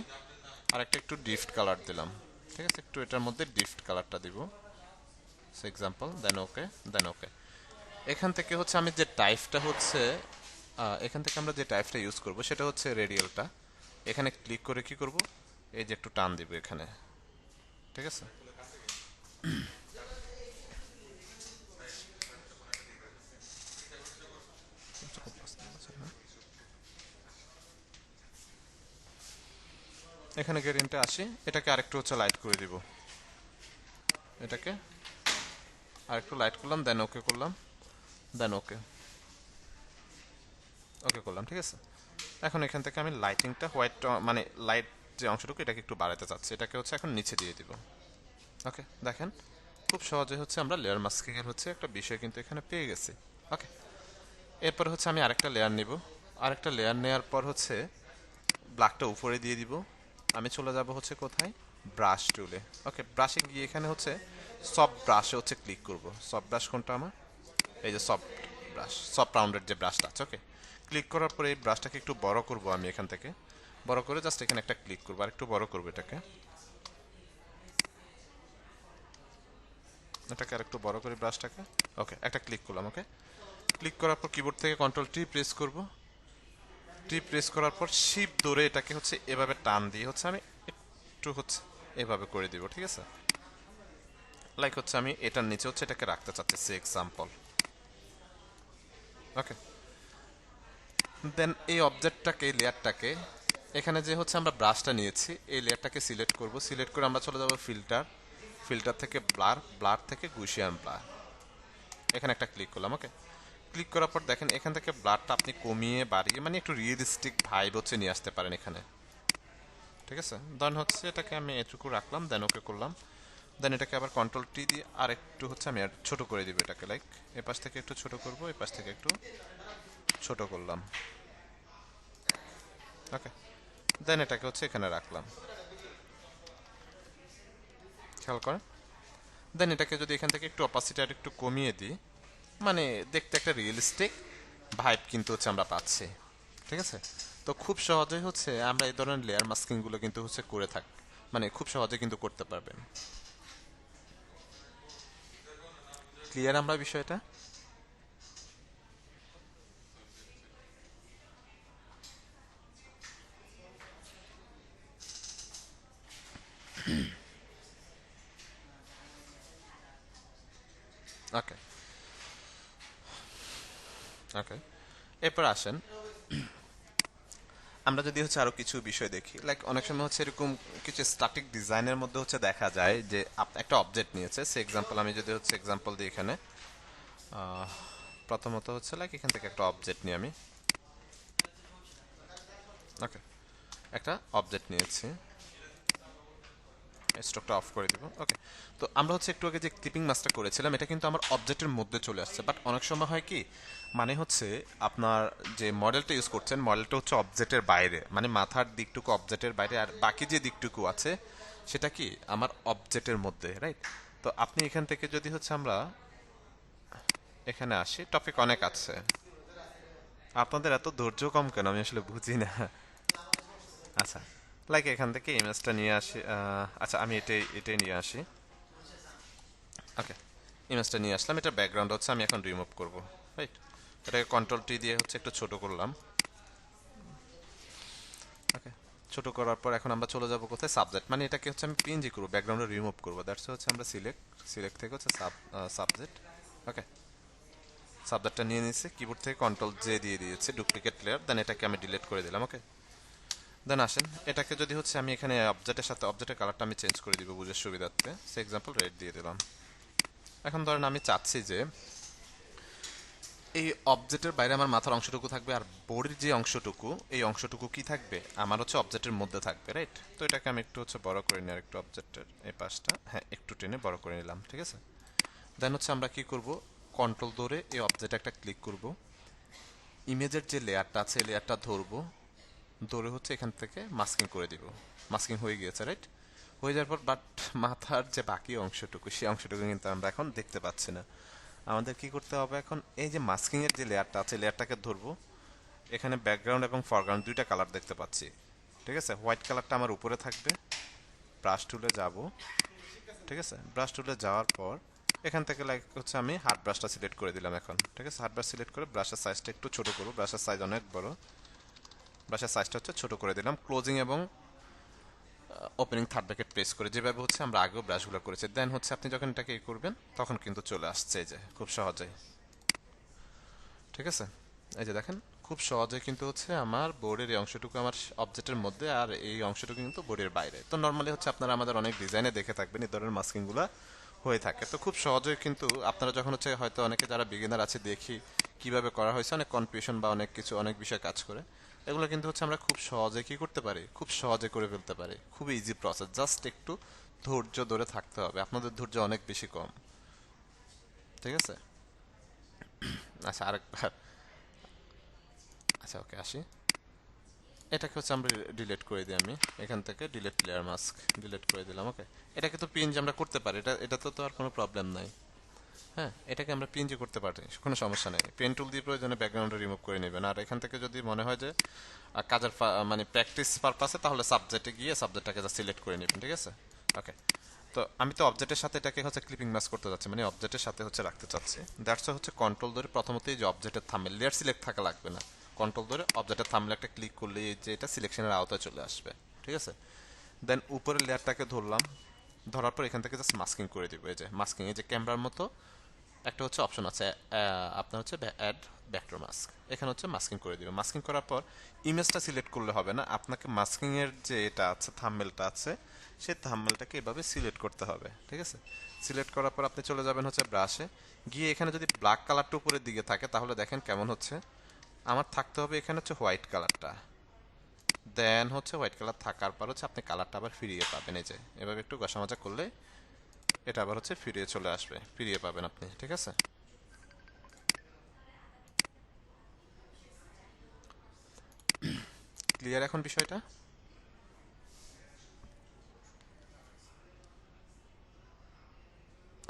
আর একটা একটু ডিফট কালার দিলাম। ঠিক আছে, একটু এটার মধ্যে ডিফট কালারটা দিব, এক্সাম্পল। দেন ওকে, দেন ওকে। এখান থেকে হচ্ছে আমি যে টাইপটা হচ্ছে এখান থেকে আমরা যে টাইপটা ইউজ করব সেটা হচ্ছে রেডিয়ালটা। এখানে ক্লিক করে কি করব, এই যে একটু টান দিব এখানে। ঠিক আছে, এখানে গ্রেডিয়েন্টে আসি, এটাকে আরেকটু হচ্ছে লাইট করে দিব, এটাকে আরেকটু লাইট করলাম, দেন ওকে করলাম, দেন ওকে, ওকে করলাম। ঠিক আছে, এখন এখান থেকে আমি লাইটিংটা হোয়াইট, মানে লাইট যে অংশটুকু এটাকে একটু বাড়াতে চাচ্ছি, এটাকে হচ্ছে এখন নিচে দিয়ে দিব। ওকে, দেখেন খুব সহজে হচ্ছে আমরা লেয়ার মাস্কিং এর হচ্ছে একটা বিষয় কিন্তু এখানে পেয়ে গেছি। ওকে, এরপর হচ্ছে আমি আরেকটা লেয়ার নিব, আরেকটা লেয়ার নেওয়ার পর হচ্ছে ব্ল্যাকটা উপরে দিয়ে দিব। আমি চলে যাব হচ্ছে কোথায়, ব্রাশ টুলে। ওকে, ব্রাশে গিয়ে এখানে হচ্ছে সফট ব্রাশে হচ্ছে ক্লিক করব। সফট ব্রাশ কোনটা আমার, এই যে সফট ব্রাশ, সফট রাউন্ডের যে ব্রাশটা আছে। ওকে, ক্লিক করার পরে এই ব্রাশটাকে একটু বড় করব আমি, এখান থেকে বড় করে জাস্ট এখানে একটা ক্লিক করবো, আর একটু বড় করবো এটাকে, এটাকে আর একটু বড় করে ব্রাশটাকে। ওকে, একটা ক্লিক করলাম। ওকে, ক্লিক করার পর কিবোর্ড থেকে কন্ট্রোল টি প্রেস করব, টি প্রেস করার পর শিপ ধরে এটাকে হচ্ছে এভাবে টান দিয়ে হচ্ছে আমি একটু হচ্ছে এভাবে করে দিব। ঠিক আছে, লাইক হচ্ছে আমি এটার নিচে হচ্ছে এটাকে রাখতে চাচ্ছি এক্সাম্পল। ওকে, দেন এই অবজেক্টটাকে, লেয়ারটাকে, এখানে যে হচ্ছে আমরা ব্রাশটা নিয়েছি এই লেয়ারটাকে সিলেক্ট করব, সিলেক্ট করে আমরা চলে যাব ফিল্টার, ফিল্টার থেকে ব্লার, ব্লার থেকে গুশিয়ান ব্লার, এখানে একটা ক্লিক করলাম। ওকে, ক্লিক করার পর দেখেন এখান থেকে ব্লারটা আপনি কমিয়ে বাড়িয়ে মানে একটু রিয়েলিস্টিক ভাইব হচ্ছে নিয়ে আসতে পারেন এখানে। ঠিক আছে, দেন হচ্ছে এটাকে আমি এটুকু রাখলাম, দেন ওকে করলাম। দেন এটাকে আবার কন্ট্রোল টি দিয়ে আর একটু হচ্ছে আমি আর ছোট করে দিব এটাকে, লাইক এপাশ থেকে একটু ছোট করব, এপাশ থেকে একটু ছোট করলাম। ওকে, দেন এটাকে হচ্ছে এখানে রাখলাম, খেয়াল করেন। দেন এটাকে যদি এখান থেকে একটু অপাসিটি আর একটু কমিয়ে দিই, মানে দেখতে একটা রিয়েলিস্টিক ভাইব কিন্তু হচ্ছে আমরা পাচ্ছি। ঠিক আছে, তো খুব সহজেই হচ্ছে আমরা এই ধরনের লেয়ার মাস্কিং গুলো কিন্তু হচ্ছে করে থাকি, মানে খুব সহজে কিন্তু করতে পারবেন। ক্লিয়ার আমরা বিষয়টা? ওকে, ওকে, এরপর আসেন আমরা যদি হচ্ছে আরো কিছু বিষয় দেখি, লাইক অনেক সময় হচ্ছে এরকম কিছু স্ট্যাটিক ডিজাইনের মধ্যে হচ্ছে দেখা যায় যে একটা অবজেক্ট নিয়েছে, সে এক্সাম্পল আমি যদি হচ্ছে এক্সাম্পল দিই এখানে, প্রথমত হচ্ছে লাইক এখান থেকে একটা অবজেক্ট নিই আমি। ওকে, একটা অবজেক্ট নিয়েছি, স্টকটা অফ করে দিব। ওকে, তো আমরা হচ্ছে একটু আগে যে ক্লিপিং মাছটা করেছিলাম এটা কিন্তু আমার অবজেক্টের মধ্যে চলে আসছে, বাট অনেক সময় হয় কি, মানে হচ্ছে আপনার যে মডেলটা ইউজ করছেন মডেলটা হচ্ছে অবজেক্টের বাইরে, মানে মাথার দিকটুকু অবজেক্টের বাইরে আর বাকি যে দিকটুকু আছে সেটা কি আমার অবজেক্টের মধ্যে, রাইট? তো আপনি এখান থেকে যদি হচ্ছে আমরা এখানে আসি, টপিক অনেক আছে, আপনাদের এত ধৈর্য কম কেন আমি আসলে বুঝি না। আচ্ছা, লাইক এখান থেকে ইমেজটা নিয়ে আসি, আচ্ছা আমি এটাই নিয়ে আসি। ওকে, ইমেজটা নিয়ে আসলাম, এটা ব্যাকগ্রাউন্ড হচ্ছে আমি এখন রিমুভ করব, রাইট? এটাকে কন্ট্রোল টি দিয়ে হচ্ছে একটু ছোট করলাম। ওকে, ছোট করার পর এখন আমরা চলে যাব কোথায়, সাবজেক্ট, মানে এটাকে হচ্ছে আমি পিএনজি করব, ব্যাকগ্রাউন্ডে রিমুভ করব, দ্যাটস হচ্ছে আমরা সিলেক্ট থেকে হচ্ছে সাবজেক্ট। ওকে, সাবজেক্টটা নিয়ে নিয়েছি, কিবোর্ড থেকে কন্ট্রোল জে দিয়ে দিয়েছি, ডুপ্লিকেট লেয়ার, দেন এটাকে আমি ডিলিট করে দিলাম। ওকে, দেন আসেন এটাকে যদি হচ্ছে আমি এখানে অবজেক্টের সাথে অবজেক্টের কালারটা আমি চেঞ্জ করে দিব বুঝের সুবিধার্থে, সে এক্সাম্পল রেড দিয়ে দিলাম। এখন ধরেন আমি চাচ্ছি যে এই অবজেক্টের বাইরে আমার মাথার অংশটুকু থাকবে, আর বডির যে অংশটুকু এই অংশটুকু কি থাকবে আমার হচ্ছে অবজেক্টের মধ্যে থাকবে, রাইট? তো এটাকে আমি একটু হচ্ছে বড় করে নিই, আর একটু অবজেক্টের এই পাশটা হ্যাঁ একটু টেনে বড় করে নিলাম, ঠিক আছে? দেন হচ্ছে আমরা কি করব, কন্ট্রোল ধরে এই অবজেক্টে একটা ক্লিক করব, ইমেজের যে লেয়ারটা আছে এই লেয়ারটা ধরবো, ধরে হচ্ছে এখান থেকে মাস্কিং করে দিব। মাস্কিং হয়ে গিয়েছে, রাইট? হয়ে যাওয়ার পর বাট মাথার যে বাকি অংশটুকু সেই অংশটুকু কিন্তু আমরা এখন দেখতে পাচ্ছি না। আমাদের কি করতে হবে এখন, এই যে মাস্কিং এর যে লেয়ারটা আছে লেয়ারটাকে ধরবো, এখানে ব্যাকগ্রাউন্ড এবং ফরগ্রাউন্ড দুইটা কালার দেখতে পাচ্ছি, ঠিক আছে? হোয়াইট কালারটা আমার উপরে থাকবে, ব্রাশ টুলে যাব, ঠিক আছে? ব্রাশ টুলে যাওয়ার পর এখান থেকে লাইক হচ্ছে আমি হার্ড ব্রাশটা সিলেক্ট করে দিলাম এখন, ঠিক আছে? হার্ড ব্রাশ সিলেক্ট করে ব্রাশের সাইজটা একটু ছোট করবো, ব্রাশের সাইজ অনেক বড়, ব্রাশের সাইজটা হচ্ছে ছোট করে দিলাম, ক্লোজিং এবং ওপেনিং থার্ড ব্র্যাকেট প্রেস করে, যেভাবে হচ্ছে আমরা আগেও ব্রাশগুলো করেছি। দেন হচ্ছে আপনি যখন এটাকে করবেন তখন কিন্তু চলে আসছে এই যে খুব সহজেই, ঠিক আছে? এই যে দেখেন খুব সহজে কিন্তু হচ্ছে আমার বোর্ডের এই অংশটুকু আমার অবজেক্টের মধ্যে, আর এই অংশটুকু কিন্তু বোর্ডের বাইরে। তো নর্মালি হচ্ছে আপনারা আমাদের অনেক ডিজাইনে দেখে থাকবেন এই ধরনের মাস্কিংগুলো হয়ে থাকে। তো খুব সহজেই কিন্তু আপনারা যখন হচ্ছে হয়তো অনেকে যারা বিগিনার আছে দেখি কিভাবে করা হয়েছে, অনেক কনফিউশন বা অনেক কিছু অনেক বিষয় কাজ করে, এগুলো কিন্তু হচ্ছে আমরা খুব সহজে কি করতে পারি, খুব সহজে করে ফেলতে পারি, খুব ইজি প্রসেস, জাস্ট একটু ধৈর্য ধরে থাকতে হবে, আপনাদের ধৈর্য অনেক বেশি কম, ঠিক আছে? আচ্ছা আরেকবার, আচ্ছা ওকে আসি, এটাকে হচ্ছে আমরা ডিলিট করে দিই, আমি এখান থেকে ডিলিট লেয়ার মাস্ক ডিলিট করে দিলাম। ওকে, এটাকে তো পিএনজি আমরা করতে পারি, এটা তো আর কোনো প্রবলেম নাই। হ্যাঁ, এটাকে আমরা পিএনজি করতে পারি, কোনো সমস্যা নেই, পেন টুল দিয়ে প্রয়োজনে ব্যাকগ্রাউন্ডে রিমুভ করে নেবেন। আর এখান থেকে যদি মনে হয় যে কাজের মানে প্র্যাকটিস পারপাসে, তাহলে সাবজেক্টে গিয়ে সাবজেক্টটাকে যা সিলেক্ট করে নেবেন, ঠিক আছে? ওকে, তো আমি তো অবজেক্টের সাথে এটাকে হচ্ছে ক্লিপিং ম্যাচ করতে যাচ্ছি, মানে অবজেক্টের সাথে হচ্ছে রাখতে চাচ্ছি, দ্যাটস হচ্ছে কন্ট্রোল ধরে প্রথমতেই যে অবজেক্টের থাম্বনেল লেয়ার সিলেক্ট থাকা লাগবে না, কন্ট্রোল ধরে অবজেক্টের থাম্বনেল একটা ক্লিক করলে যে এটা সিলেকশনের আওতায় চলে আসবে, ঠিক আছে? দেন উপরের লেয়ারটাকে ধরলাম, ধরার পর এখান থেকে জাস্ট মাস্কিং করে দিব, এই যে মাস্কিং, এই যে ক্যামেরার মতো একটা হচ্ছে অপশন আছে, আপনার হচ্ছে অ্যাড ভেক্টর মাস্ক, এখানে হচ্ছে মাস্কিং করে দিবেন। মাস্কিং করার পর ইমেজটা সিলেক্ট করলে হবে না, আপনাকে মাস্কিং এর যে এটা আছে থাম্বনেলটা আছে সেই থাম্বনেলটাকে এভাবে সিলেক্ট করতে হবে, ঠিক আছে? সিলেক্ট করার পর আপনি চলে যাবেন হচ্ছে ব্রাশে, গিয়ে এখানে যদি ব্ল্যাক কালারটা উপরের দিকে থাকে তাহলে দেখেন কেমন হচ্ছে, আমার থাকতে হবে এখানে হচ্ছে হোয়াইট কালারটা, দেন হচ্ছে হোয়াইট কালার থাকার পর হচ্ছে আপনি কালারটা আবার ফিরিয়ে পাবেন, এই যে এভাবে একটু ঘষামাজা করলে এটা আবার হচ্ছে ফিরিয়ে চলে আসবে, ফিরিয়ে পাবেন আপনি, ঠিক আছে? ক্লিয়ার এখন বিষয়টা?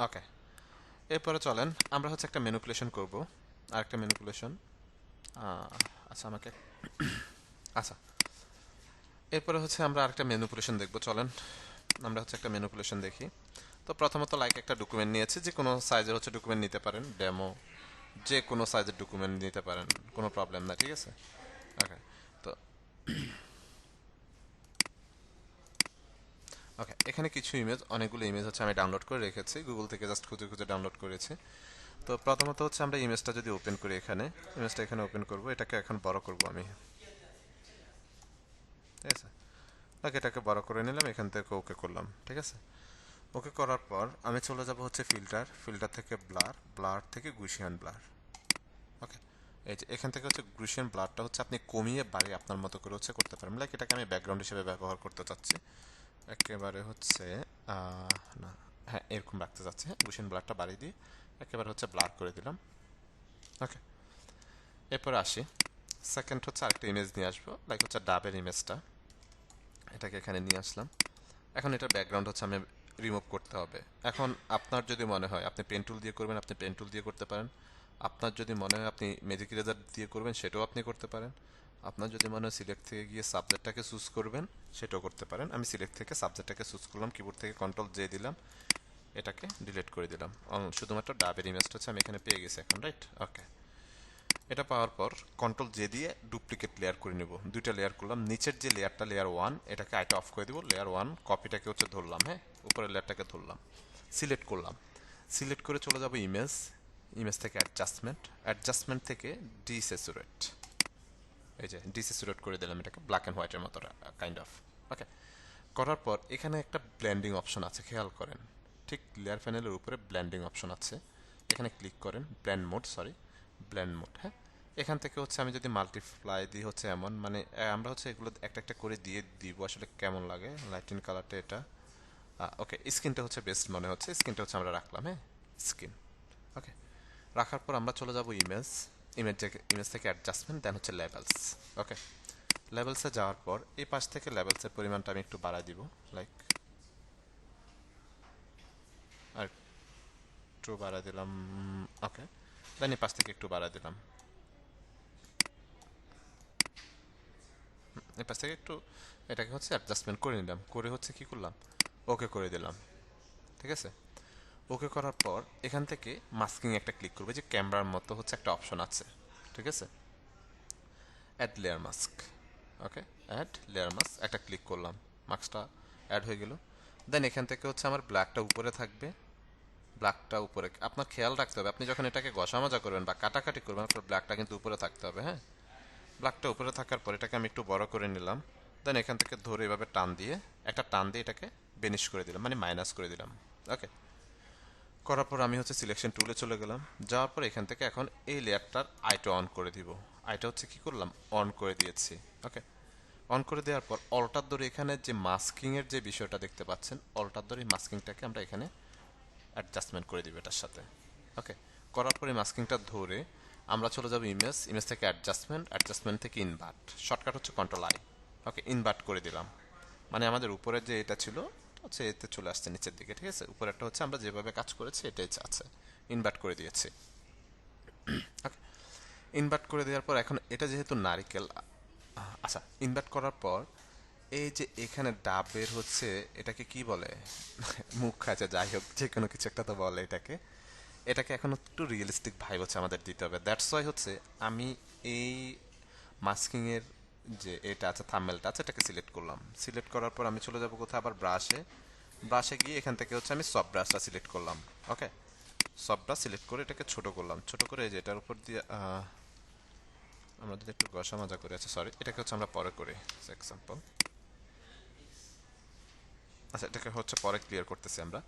ওকে, এরপরে চলেন আমরা হচ্ছে একটা ম্যানিপুলেশন করব, আর একটা ম্যানিপুলেশন, আচ্ছা আমাকে, আচ্ছা এরপরে হচ্ছে আমরা আরেকটা ম্যানিপুলেশন দেখব, চলেন আমরা হচ্ছে একটা ম্যানিপুলেশন দেখি। তো প্রথমত লাইক একটা ডকুমেন্ট নিয়েছি, যে কোনো সাইজের হচ্ছে ডকুমেন্ট নিতে পারেন, ডেমো যে কোনো সাইজের ডকুমেন্ট নিতে পারেন, কোনো প্রবলেম না, ঠিক আছে? ওকে, তো ওকে, এখানে কিছু ইমেজ, অনেকগুলো ইমেজ হচ্ছে আমি ডাউনলোড করে রেখেছি গুগল থেকে, জাস্ট খুঁজে খুঁজে ডাউনলোড করেছি। তো প্রথমত হচ্ছে আমরা ইমেজটা যদি ওপেন করি, এখানে ইমেজটা এখানে ওপেন করব, এটাকে এখন বড় করব আমি, ঠিক আছে। ওকে, এটাকে বড় করে নিলাম, এখান থেকে ওকে করলাম, ঠিক আছে। ওকে করার পর আমি চলে যাব হচ্ছে ফিল্টার, ফিল্টার থেকে ব্লার, ব্লার থেকে গুশিয়ান ব্লার। ওকে, এই যে এখান থেকে হচ্ছে গুশিয়ান ব্লারটা হচ্ছে আপনি কমিয়ে বাড়িয়ে আপনার মতো করে হচ্ছে করতে পারেন, লাইক এটাকে আমি ব্যাকগ্রাউন্ড হিসেবে ব্যবহার করতে চাচ্ছি একেবারে হচ্ছে না, হ্যাঁ এরকম রাখতে চাচ্ছি, হ্যাঁ গুশিয়ান ব্লারটা বাড়িয়ে দিয়ে একেবারে হচ্ছে ব্লার করে দিলাম। ওকে, এরপর আসি সেকেন্ড হচ্ছে আরেকটা ইমেজ নিয়ে আসবো, লাইক হচ্ছে ডাবের ইমেজটা, এটাকে এখানে নিয়ে আসলাম। এখন এটার ব্যাকগ্রাউন্ড হচ্ছে আমি রিমুভ করতে হবে। এখন আপনার যদি মনে হয় আপনি পেন টুল দিয়ে করবেন, আপনি পেন টুল দিয়ে করতে পারেন। আপনার যদি মনে হয় আপনি ম্যাজিক ইরেজার দিয়ে করবেন, সেটাও আপনি করতে পারেন। আপনার যদি মনে হয় সিলেক্ট থেকে গিয়ে সাবজেক্টটাকে চুজ করবেন, সেটাও করতে পারেন। আমি সিলেক্ট থেকে সাবজেক্টটাকে চুজ করলাম, কিবোর্ড থেকে কন্ট্রোল জে দিলাম, এটাকে ডিলিট করে দিলাম। শুধুমাত্র ডাবের ইমেজটা হচ্ছে আমি এখানে পেয়ে গেছি এখন, রাইট? ওকে, এটা পাওয়ার পর কন্ট্রোল জে দিয়ে ডুপ্লিকেট লেয়ার করে নেব, দুইটা লেয়ার করলাম। নিচের যে লেয়ারটা লেয়ার ওয়ান, এটাকে আইটা অফ করে দিব, লেয়ার ওয়ান কপিটাকে হচ্ছে ধরলাম, হ্যাঁ উপরের লেয়ারটাকে ধরলাম, সিলেক্ট করলাম। সিলেক্ট করে চলে যাব ইমেজ, ইমেজ থেকে অ্যাডজাস্টমেন্ট, অ্যাডজাস্টমেন্ট থেকে ডিসেচুরেট, এই যে ডিসেচুরেট করে দিলাম, এটাকে ব্ল্যাক অ্যান্ড হোয়াইটের মতো কাইন্ড অফ। ওকে, করার পর এখানে একটা ব্লেন্ডিং অপশন আছে, খেয়াল করেন, ঠিক লেয়ার প্যানেলের উপরে ব্লেন্ডিং অপশন আছে, এখানে ক্লিক করেন, blend mode, sorry blend mode, হ্যাঁ। এখান থেকে হচ্ছে আমি যদি মাল্টিপ্লাই দিই হচ্ছে এমন, মানে আমরা হচ্ছে এগুলো একটা একটা করে দিয়ে দিব, আসলে কেমন লাগে লাইটিন কালারটা এটা। ওকে, স্কিনটা হচ্ছে বেস্ট মনে হচ্ছে, স্কিনটা হচ্ছে আমরা রাখলাম, হ্যাঁ স্কিন। ওকে, রাখার পর আমরা চলে যাব ইমেজ, ইমেজ থেকে অ্যাডজাস্টমেন্ট, দেন হচ্ছে লেভেলস। ওকে, লেভেলসে যাওয়ার পর এই পাশ থেকে লেভেলসের পরিমাণটা আমি একটু বাড়াই দিব, লাইক আর একটু বাড়াই দিলাম। ওকে, দেন এই পাশ থেকে একটু বাড়াই দিলাম, এই পাশ থেকে একটু, এটাকে হচ্ছে অ্যাডজাস্টমেন্ট করে নিলাম, করে হচ্ছে কি করলাম, ওকে করে দিলাম, ঠিক আছে। ওকে করার পর এখান থেকে মাস্কিং একটা ক্লিক করবে, যে ক্যামেরার মতো হচ্ছে একটা অপশন আছে, ঠিক আছে, অ্যাড লেয়ার মাস্ক। ওকে, অ্যাড লেয়ার মাস্ক একটা ক্লিক করলাম, মাস্কটা অ্যাড হয়ে গেল। দেন এখান থেকে হচ্ছে আমার ব্ল্যাকটা উপরে থাকবে, ব্ল্যাকটা উপরে আপনার খেয়াল রাখতে হবে, আপনি যখন এটাকে ঘষা মাজা করবেন বা কাটাকাটি করবেন, আপনার ব্ল্যাকটা কিন্তু উপরে থাকতে হবে, হ্যাঁ। ব্ল্যাকটা উপরে থাকার পর এটাকে আমি একটু বড় করে নিলাম, দেন এখান থেকে ধরে এভাবে টান দিয়ে, একটা টান দিয়ে এটাকে বেনিশ করে দিলাম, মানে মাইনাস করে দিলাম। ওকে, করার পর আমি হচ্ছে সিলেকশন টুলে চলে গেলাম, যাওয়ার পর এখান থেকে এখন এই লেয়ারটার আইটা অন করে দিব, আইটা হচ্ছে কি করলাম, অন করে দিয়েছি। ওকে, অন করে দেওয়ার পর অল্টার ধরে এখানে যে মাস্কিং এর যে বিষয়টা দেখতে পাচ্ছেন, অল্টার ধরে মাস্কিংটাকে আমরা এখানে অ্যাডজাস্টমেন্ট করে দিব এটার সাথে। ওকে, করার পরে মাস্কিংটা ধরে আমরা চলে যাব ইমেজ, ইমেজ থেকে অ্যাডজাস্টমেন্ট, অ্যাডজাস্টমেন্ট থেকে ইনভার্ট, শর্টকাট হচ্ছে কন্ট্রোল আই। ওকে, ইনভার্ট করে দিলাম, মানে আমাদের উপরের যে এটা ছিল হচ্ছে এতে চলে আসছে নিচের দিকে, ঠিক আছে। উপরেরটা হচ্ছে আমরা যেভাবে কাজ করেছি এটাই আছে, ইনভার্ট করে দিয়েছি। ওকে, ইনভার্ট করে দেওয়ার পর এখন এটা যেহেতু নারিকেল, আচ্ছা ইনভার্ট করার পর এই যে এখানে ডাবের হচ্ছে, এটাকে কি বলে, মুখ আছে, যাই হোক যে কোনো কিছু একটা তো বলে এটাকে, এটাকে এখন একটু রিয়েলিস্টিক ভাইব হচ্ছে আমাদের দিতে হবে, দ্যাটস ওয়াই হচ্ছে আমি এই মাস্কিং এর যে এটা আছে থাম্বনেলটা আছে, এটাকে সিলেক্ট করলাম। সিলেক্ট করার পর আমি চলে যাব কোথায়, আবার ব্রাশে, ব্রাশে গিয়ে এখান থেকে হচ্ছে আমি সব ব্রাশটা সিলেক্ট করলাম। ওকে, সব ব্রাশ সিলেক্ট করে এটাকে ছোট করলাম, ছোট করে এই যে এটার উপর দিয়ে আমরা যদি একটু ঘষা মাজা করে, আছে সরি, এটাকে হচ্ছে আমরা পরে করি এক্সাম্পল। আচ্ছা, এটাকে হচ্ছে পরে ক্লিয়ার করতেছি আমরা।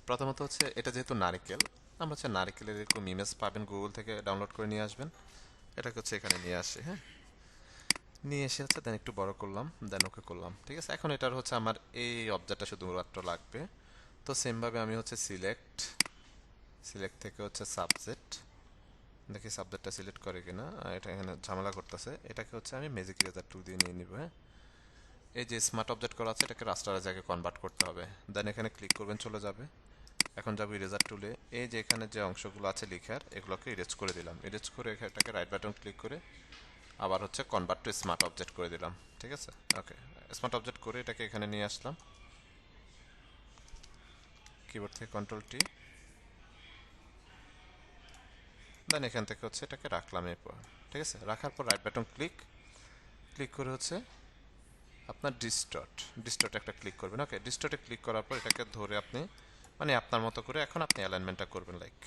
প্রথমত হচ্ছে এটা যেহেতু নারকেল, আমরা হচ্ছে নারকেলের এরকম ইমেজ পাবেন, গুগল থেকে ডাউনলোড করে নিয়ে আসবেন, এটাকে হচ্ছে এখানে নিয়ে আসি, হ্যাঁ নিয়ে এসে হচ্ছে দেন একটু বড় করলাম, দেন ওকে করলাম, ঠিক আছে। এখন এটার হচ্ছে আমার এই অবজেক্টটা শুধুমাত্র লাগবে, তো সেমভাবে আমি হচ্ছে সিলেক্ট, সিলেক্ট থেকে হচ্ছে সাবজেক্ট, দেখি সাবজেক্টটা সিলেক্ট করে কিনা, এটা এখানে ঝামেলা করতেছে, এটাকে হচ্ছে আমি ম্যাজিক ইরেজার টুল দিয়ে নিয়ে নিব, হ্যাঁ। এই যে স্মার্ট অবজেক্ট করা আছে, এটাকে রাস্টারের জায়গায় কনভার্ট করতে হবে, দেন এখানে ক্লিক করবেন, চলে যাবে। এখন যাবো ইরেজার টুলে, এই যে এখানে যে অংশগুলো আছে লিখার, এগুলোকে ইরেজ করে দিলাম, ইরেজ করে এটাকে রাইট বাটন ক্লিক করে আবার হচ্ছে কনভার্ট টু স্মার্ট অবজেক্ট করে দিলাম, ঠিক আছে। ওকে, স্মার্ট অবজেক্ট করে এটাকে এখানে নিয়ে আসলাম, কিবোর্ড থেকে কন্ট্রোল টি, দেন এখান থেকে হচ্ছে এটাকে রাখলাম এরপর, ঠিক আছে। রাখার পর রাইট বাটন ক্লিক, ক্লিক করে হচ্ছে আপনার ডিস্টর্ট একটা ক্লিক করবেন। ওকে, ডিস্টর্টে ক্লিক করার পর এটাকে ধরে আপনি মানে আপনার মতো করে এখন আপনি অ্যালাইনমেন্টটা করবেন লাইক,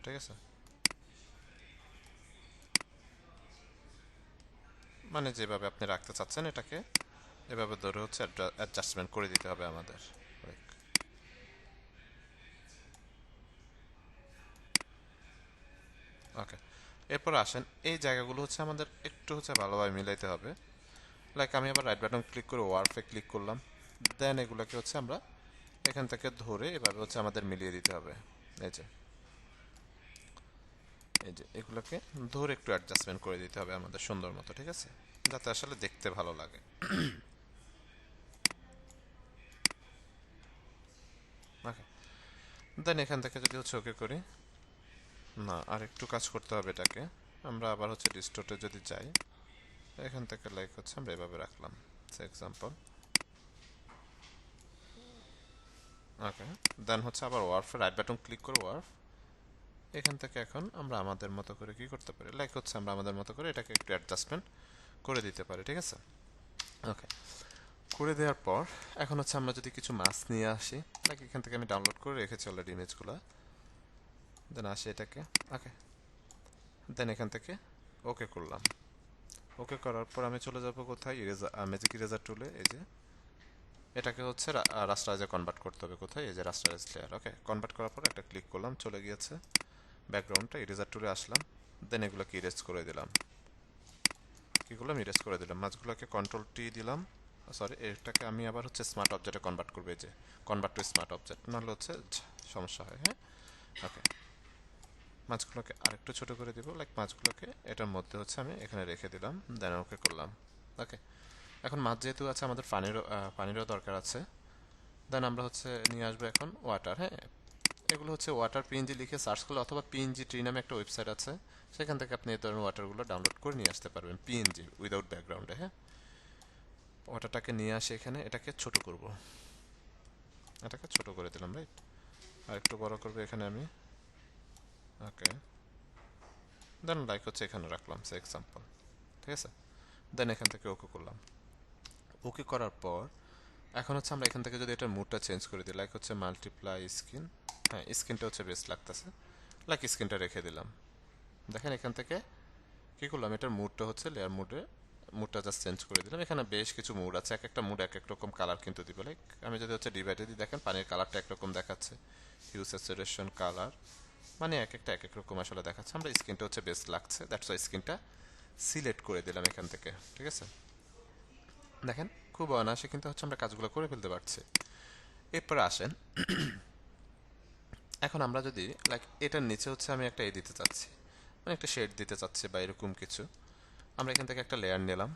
ঠিক আছে, মানে যেভাবে আপনি রাখতে চাচ্ছেন এটাকে এভাবে ধরে হচ্ছে অ্যাডজাস্টমেন্ট করে দিতে হবে আমাদের। লাইক ওকে, এরপর আসেন এই জায়গাগুলো হচ্ছে আমাদের একটু হচ্ছে ভালোভাবে মিলাইতে হবে। লাইক আমি আবার রাইট বাটন ক্লিক করে ওয়ার্ফে ক্লিক করলাম, দেন এগুলোকে হচ্ছে আমরা এখান থেকে ধরে এভাবে হচ্ছে আমাদের মিলিয়ে দিতে হবে। এই যে এগুলোকে ধরে একটু অ্যাডজাস্টমেন্ট করে দিতে হবে আমাদের সুন্দর মতো, ঠিক আছে, যাতে আসলে দেখতে ভালো লাগে। ওকে, দেন এখান থেকে যদি হচ্ছে ওকে করি, না আর একটু কাজ করতে হবে এটাকে। আমরা আবার হচ্ছে ডিস্টোর্টে যদি যাই, এখান থেকে লাইক হচ্ছে আমরা এভাবে রাখলাম এক্সাম্পল। ওকে, দেন হচ্ছে আবার ওয়ার্ফে রাইট বাটন ক্লিক করে ওয়ার্ফ, এখান থেকে এখন আমরা আমাদের মতো করে কি করতে পারি, লাইক হচ্ছে আমরা আমাদের মতো করে এটাকে একটু অ্যাডজাস্টমেন্ট করে দিতে পারি, ঠিক আছে। ওকে, করে দেওয়ার পর এখন হচ্ছে আমরা যদি কিছু মাছ নিয়ে আসি, লাইক এখান থেকে আমি ডাউনলোড করে রেখেছি অলরেডি ইমেজগুলো, দেন আসি এটাকে। ওকে, দেন এখান থেকে ওকে করলাম। ওকে করার পর আমি চলে যাব কোথায়, ইরেজার, ম্যাজিক ইরেজার টুলে। এই যে এটাকে হচ্ছে রাস্টারাইজে কনভার্ট করতে হবে, কোথায়, এই যে রাস্টারাইজ লেয়ার। ওকে, কনভার্ট করার পর একটা ক্লিক করলাম, চলে গিয়েছে ব্যাকগ্রাউন্ডটা, ইরেজার টুলে আসলাম, দেন এগুলোকে ইরেজ করে দিলাম। কি করলাম, ইরেজ করে দিলাম। মাছগুলোকে কন্ট্রোল টি দিলাম, সরি এটাকে আমি আবার হচ্ছে স্মার্ট অবজেক্টে কনভার্ট করবে, যে কনভার্ট টু স্মার্ট অবজেক্ট, নাহলে হচ্ছে সমস্যা হয়। হ্যাঁ, ওকে, মাছগুলোকে আরেকটু ছোট করে দিব, লাইক মাছগুলোকে এটার মধ্যে হচ্ছে আমি এখানে রেখে দিলাম, দেন ওকে করলাম। ওকে, এখন মাছ যেহেতু আছে আমাদের পানিরও দরকার আছে, দেন আমরা হচ্ছে নিয়ে আসবো এখন ওয়াটার। হ্যাঁ, এগুলো হচ্ছে ওয়াটার পিএনজি লিখে সার্চ করলে, অথবা পিএনজি ট্রি নামে একটা ওয়েবসাইট আছে, সেখান থেকে আপনি এই ধরনের ওয়াটারগুলো ডাউনলোড করে নিয়ে আসতে পারবেন পিএনজি উইদাউট ব্যাকগ্রাউন্ডে। হ্যাঁ, ওয়াটারটাকে নিয়ে আসে এখানে, এটাকে ছোট করব, এটাকে ছোট করে দিলাম, রাইট, আর একটু বড় করবো এখানে আমি। ওকে, দেন লাইক হচ্ছে এখানে রাখলাম সে এক্সাম্পল, ঠিক আছে, দেন এখান থেকে ওকে করলাম। ওকে করার পর এখন হচ্ছে আমরা এখান থেকে যদি এটার মুডটা চেঞ্জ করে দিই, লাইক হচ্ছে মাল্টিপ্লাই স্ক্রিন, হ্যাঁ স্ক্রিনটা হচ্ছে বেস্ট লাগতেছে, লাইক স্ক্রিনটা রেখে দিলাম। দেখেন এখান থেকে কি করলাম, এটার মুডটা হচ্ছে লেয়ার মুডে, মুডটা জাস্ট চেঞ্জ করে দিলাম। এখানে বেশ কিছু মুড আছে, এক একটা মুড এক এক রকম কালার কিন্তু দিবে, লাইক আমি যদি হচ্ছে ডিভাইডে দিই, দেখেন পানির কালারটা একরকম দেখাচ্ছে, হিউ স্যাচুরেশন কালার, মানে এক একটা এক এক রকম আসলে দেখাচ্ছে। আমরা স্ক্রিনটা হচ্ছে বেস্ট লাগছে, দ্যাটস ওয়াই স্ক্রিনটা সিলেক্ট করে দিলাম এখান থেকে, ঠিক আছে। দেখেন খুব অনায়াসে কিন্তু হচ্ছে আমরা কাজগুলো করে ফেলতে পারছি। এরপরে আসেন, এখন আমরা যদি লাইক এটার নিচে হচ্ছে আমি একটা দিতে চাচ্ছি, মানে একটা শেড দিতে চাচ্ছি বা এরকম কিছু, আমরা এখান থেকে একটা লেয়ার নিলাম।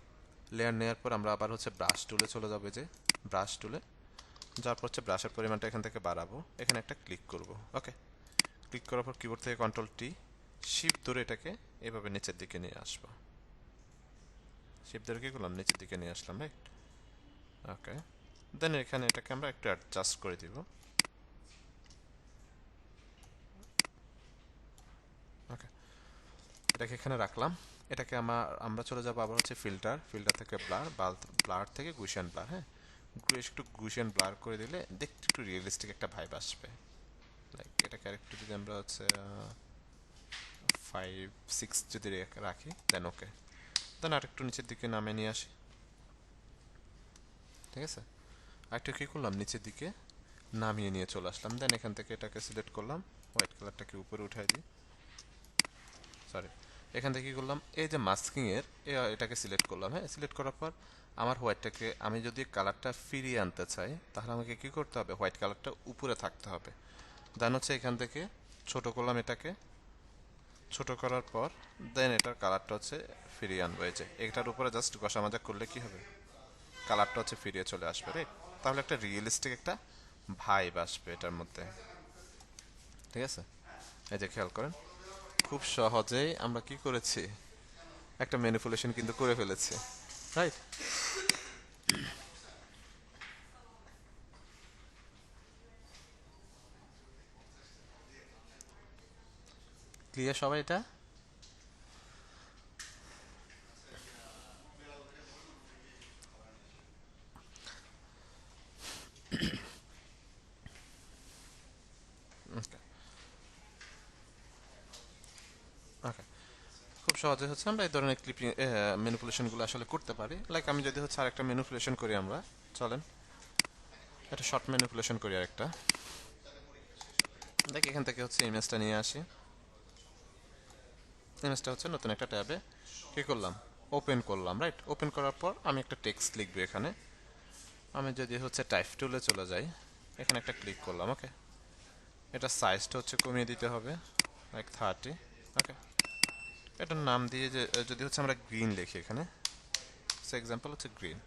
লেয়ার নেওয়ার পর আমরা আবার হচ্ছে ব্রাশ টুলে চলে যাবো, যে ব্রাশ টুলে যাওয়ার পর হচ্ছে ব্রাশের পরিমাণটা এখান থেকে বাড়াবো, এখানে একটা ক্লিক করব। ওকে, ক্লিক করার পর কিবোর্ড থেকে কন্ট্রোল টি, শিপ ধরে এটাকে এভাবে নিচের দিকে নিয়ে আসবো। শিপ ধরে কি করলাম, নিচের দিকে নিয়ে আসলাম, রাইট। ওকে, দেন এখানে এটাকে আমরা একটু অ্যাডজাস্ট করে দিব। ওকে, এটাকে এখানে রাখলাম। এটাকে আমরা চলে যাবো আবার হচ্ছে ফিল্টার থেকে ব্লার থেকে গুশিয়ান ব্লার। হ্যাঁ, একটু গুশিয়ান ব্লার করে দিলে দেখতে একটু রিয়েলিস্টিক একটা ভাইব আসবে। লাইক এটাকে আরেকটু যদি আমরা হচ্ছে 5-6 যদি রাখি, দেন ওকে, দেন আরেকটু নিচের দিকে নামে নিয়ে আসি, ঠিক আছে। আরেকটু কী করলাম, নিচের দিকে নামিয়ে নিয়ে চলে আসলাম, দেন এখান থেকে এটাকে সিলেক্ট করলাম, হোয়াইট কালারটাকে উপরে উঠাই দিই, সরি, এখান থেকে কী করলাম, এই যে মাস্কিং এর এটাকে সিলেক্ট করলাম। হ্যাঁ, সিলেক্ট করার পর আমার হোয়াইটটাকে আমি যদি কালারটা ফিরিয়ে আনতে চাই, তাহলে আমাকে কি করতে হবে, হোয়াইট কালারটা উপরে থাকতে হবে। দেন হচ্ছে এখান থেকে ছোট করলাম, এটাকে ছোট করার পর দেন এটার কালারটা হচ্ছে ফিরিয়ে আনবো, এই যে এটার উপরে জাস্ট ঘষা মাজা করলে কি হবে, কালারটা হচ্ছে ফিরিয়ে চলে আসবে, রাইট। তাহলে একটা রিয়েলিস্টিক একটা ভাইব আসবে এটার মধ্যে, ঠিক আছে। এই যে খেয়াল করেন, খুব সহজেই আমরা কি করেছি, একটা ম্যানিপুলেশন কিন্তু করে ফেলেছি, রাইট। ক্লিয়ার সবাই এটা? সহজে হচ্ছে আমরা এই ধরনের ক্লিপিং ম্যানিপুলেশনগুলো আসলে করতে পারি। লাইক আমি যদি হচ্ছে আরেকটা ম্যানিপুলেশন করি, আমরা চলেন একটা শর্ট ম্যানিপুলেশন করি আরেকটা। দেখ এখান থেকে হচ্ছে ইমেজটা নিয়ে আসি। ইমেজটা হচ্ছে নতুন একটা ট্যাবে কি করলাম, ওপেন করলাম, রাইট? ওপেন করার পর আমি একটা টেক্সট লিখবো এখানে। আমি যদি হচ্ছে টাইপ টুলে চলে যাই, এখানে একটা ক্লিক করলাম, ওকে। এটা সাইজটা হচ্ছে কমিয়ে দিতে হবে, লাইক 30, ওকে। এটার নাম দিয়ে যে যদি হচ্ছে আমরা গ্রিন লিখি এখানে, সে এক্সাম্পল হচ্ছে গ্রিন।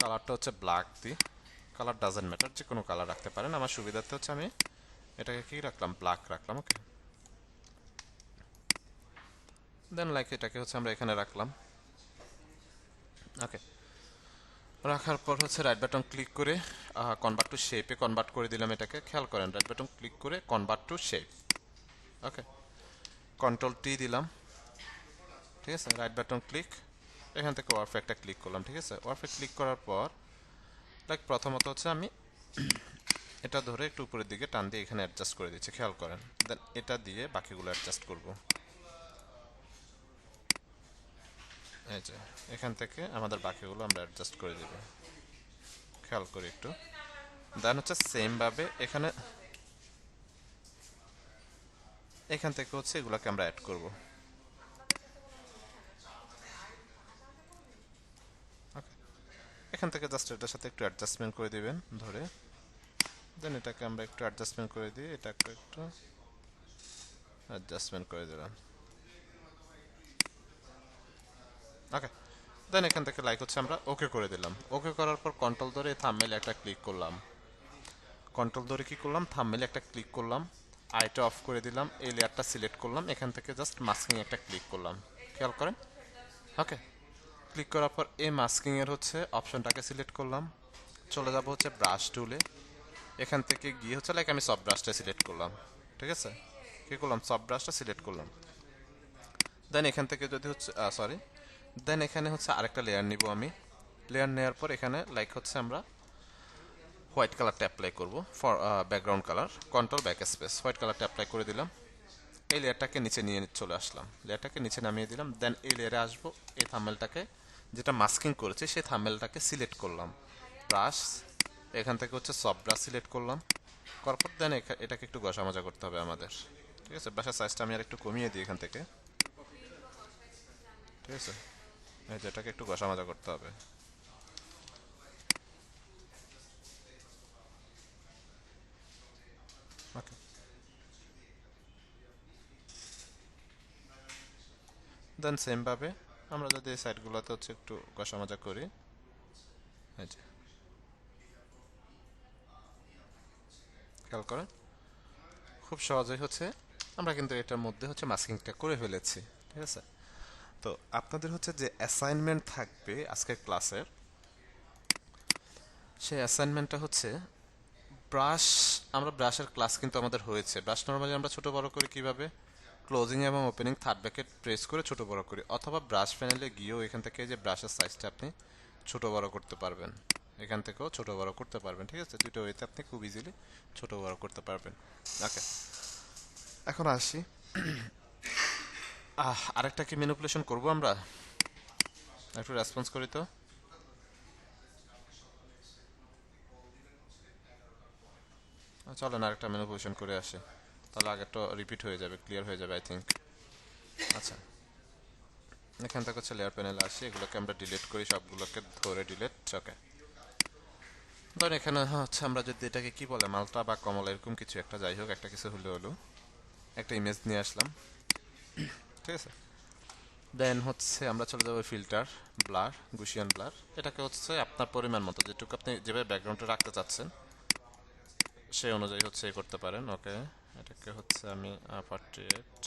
কালারটা হচ্ছে ব্ল্যাক দিই, কালার ডাজেন্ট ম্যাটার, যে কোনো কালার রাখতে পারেন। আমার সুবিধার্থে হচ্ছে আমি এটাকে কি রাখলাম, ব্ল্যাক রাখলাম, ওকে। দেন লাইক এটাকে হচ্ছে আমরা এখানে রাখলাম, ওকে। রাখার পর হচ্ছে রাইট বাটন ক্লিক করে কনভার্ট টু শেপে কনভার্ট করে দিলাম এটাকে। খেয়াল করেন, রাইট বাটন ক্লিক করে convert to shape, okay. Control T দিলাম, ঠিক আছে। রাইট বাটন ক্লিক, এখান থেকে ওয়ার্ফে একটা ক্লিক করলাম, ঠিক আছে। ওয়ার্ফে ক্লিক করার পর লাইক প্রথমত হচ্ছে আমি এটা ধরে একটু উপরের দিকে টান দিয়ে এখানে অ্যাডজাস্ট করে দিচ্ছি, খেয়াল করেন। দেন এটা দিয়ে বাকিগুলো অ্যাডজাস্ট করব, এই যে এখান থেকে আমাদের বাকিগুলো আমরা অ্যাডজাস্ট করে দেব, খেয়াল করি একটু। দেন হচ্ছে সেম ভাবে এখানে এখান থেকে হচ্ছে এগুলোকে আমরা অ্যাড করব, ওকে। এখান থেকে জাস্ট এটার সাথে একটু অ্যাডজাস্টমেন্ট করে দিবেন ধরে। দেন এটাকে আমরা একটু অ্যাডজাস্টমেন্ট করে দিই, এটাকে একটু অ্যাডজাস্টমেন্ট করে দিলাম, ওকে। দেন এখান থেকে লাইক হচ্ছে আমরা ওকে করে দিলাম। ওকে করার পর কন্ট্রোল ধরে থাম্বনেইল একটা ক্লিক করলাম, কন্ট্রোল ধরে কি করলাম, থাম্বনেইল একটা ক্লিক করলাম, আইটা অফ করে দিলাম, এই লেয়ারটা সিলেক্ট করলাম, এখান থেকে জাস্ট মাস্কিং একটা ক্লিক করলাম, খেয়াল করেন, ওকে। ক্লিক করার পর এই মাস্কিং এর হচ্ছে অপশনটাকে সিলেক্ট করলাম, চলে যাব হচ্ছে ব্রাশ টুলে। এখান থেকে গিয়ে হচ্ছে লাইক আমি সব ব্রাশটা সিলেক্ট করলাম, ঠিক আছে। কি করলাম, সব ব্রাশটা সিলেক্ট করলাম। দেন এখান থেকে যদি হচ্ছে সরি, দেন এখানে হচ্ছে আরেকটা লেয়ার নিব আমি। লেয়ার নেওয়ার পর এখানে লাইক হচ্ছে আমরা হোয়াইট কালারটা অ্যাপ্লাই করব for background colour, control back space, white কালারটা অ্যাপ্লাই করে দিলাম। এই লেয়ারটাকে নিচে নিয়ে চলে আসলাম, লেয়ারটাকে নিচে নামিয়ে দিলাম। দেন এই লেয়ারে আসবো, এই থাম্বনেলটাকে যেটা মাস্কিং করেছে সেই থাম্বনেলটাকে সিলেক্ট করলাম, ব্রাশ, এখান থেকে হচ্ছে সব ব্রাশ সিলেক্ট করলাম। করার পর দেন এটাকে একটু ঘষা মাজা করতে হবে আমাদের, ঠিক আছে। ব্রাশের সাইজটা আমি আর একটু কমিয়ে দিই এখান থেকে, ঠিক আছে। এই যে এটাকে একটু ঘষা মাজা করতে হবে, ওকে। দেন সেমভাবে আমরা যদি এই সাইডগুলোতে হচ্ছে একটু ঘষা মাজা করি, এই যে খেয়াল করেন, খুব সহজেই হচ্ছে আমরা কিন্তু এটার মধ্যে হচ্ছে মাস্কিংটা করে ফেলেছি, ঠিক আছে। তো আপনাদের হচ্ছে যে অ্যাসাইনমেন্ট থাকবে আজকের ক্লাসের, সেই অ্যাসাইনমেন্টটা হচ্ছে ব্রাশ। আমরা ব্রাশের ক্লাস কিন্তু আমাদের হয়েছে। ব্রাশ নর্মালি আমরা ছোট বড় করি কিভাবে, ক্লোজিং এবং ওপেনিং থার্ড ব্র্যাকেট প্রেস করে ছোট বড় করি, অথবা ব্রাশ প্যানেলে গিয়েও এখান থেকে যে ব্রাশের সাইজটা আপনি ছোট বড় করতে পারবেন, এখান থেকেও ছোট বড় করতে পারবেন, ঠিক আছে। দুটো ওয়েতে আপনি খুব ইজিলি ছোট বড় করতে পারবেন, ওকে। এখন আসি, আরেকটা কি ম্যানিপুলেশন করব আমরা, একটু রেসপন্স করি তো। চলেন আরেকটা ম্যানিপুলেশন করে আসি, তাহলে আগেরটা রিপিট হয়ে যাবে, ক্লিয়ার হয়ে যাবে আই থিঙ্ক। আচ্ছা, এখান থেকে হচ্ছে লেয়ার প্যানেলে আসি, এগুলোকে আমরা ডিলিট করি, সবগুলোকে ধরে ডিলিট, ওকে। ধরেন এখানে হচ্ছে আমরা যদি এটাকে কি বলে, মালটা বা কমলা এরকম কিছু একটা, যাই হোক একটা কিছু হলো হলো, একটা ইমেজ নিয়ে আসলাম, ঠিক আছে। দেন হচ্ছে আমরা চলে যাবো ফিল্টার, ব্লার, গুশিয়ান ব্লার। এটাকে হচ্ছে আপনার পরিমাণ মতো যেটুকু আপনি যেভাবে ব্যাকগ্রাউন্ডে রাখতে চাচ্ছেন সেই অনুযায়ী হচ্ছে এ করতে পারেন, ওকে। এটাকে হচ্ছে আমি 48,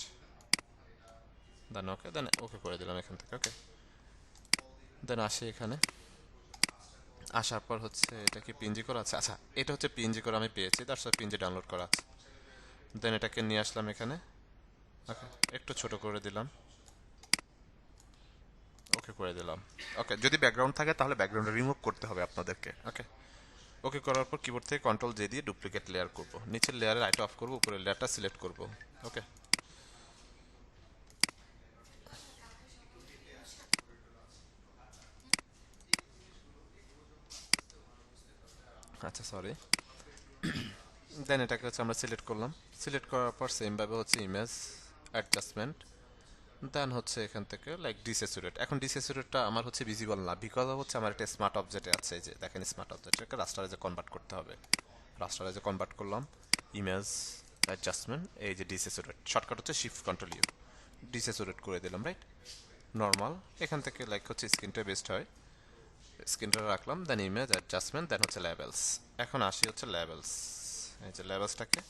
দেন ওকে, দেন ওকে করে দিলাম এখান থেকে, ওকে। দেন আসি এখানে, আসার পর হচ্ছে এটা কি পিএনজি করা আছে, আচ্ছা এটা হচ্ছে পিএনজি করে আমি পেয়েছি, তার সাথে পিএনজি ডাউনলোড করা আছে। দেন এটাকে নিয়ে আসলাম এখানে, ওকে, একটু ছোট করে দিলাম, ওকে করে দিলাম, ওকে। যদি ব্যাকগ্রাউন্ড থাকে তাহলে ব্যাকগ্রাউন্ড রিমুভ করতে হবে আপনাদেরকে, ওকে। ওকে করার পর কিবোর্ড থেকে কন্ট্রোল জে দিয়ে ডুপ্লিকেট লেয়ার করব, নিচের লেয়ারে লাইট অফ করব, উপরের লেয়ারটা সিলেক্ট করব, ওকে। আচ্ছা সরি। দেন এটাকে হচ্ছে আমরা সিলেক্ট করলাম। সিলেক্ট করার পর সেম ভাবে হচ্ছে ইমেজ অ্যাডজাস্টমেন্ট, দেন হচ্ছে এখান থেকে লাইক ডিসেচুরেট। এখন ডিসেচুরেটটা আমার হচ্ছে ভিজিবল না, বিকজ হচ্ছে আমার একটা স্মার্ট অবজেক্টে আছে, এই যে দেখেন স্মার্ট অবজেক্টটাকে রাস্টারাইজে কনভার্ট করতে হবে। রাস্টারাইজে কনভার্ট করলাম, ইমেজ অ্যাডজাস্টমেন্ট, এই যে ডিসেচুরেট, শর্টকাট হচ্ছে শিফট কন্ট্রোল ইউ, ডিসেচুরেট করে দিলাম, রাইট? নর্মাল এখান থেকে লাইক হচ্ছে স্ক্রিনটা বেস্ট হয়, স্ক্রিনটা রাখলাম, দেন ইমেজ অ্যাডজাস্টমেন্ট, দেন হচ্ছে লেভেলস। এখন আসি হচ্ছে লেভেলস, এই যে লেভেলসটাকে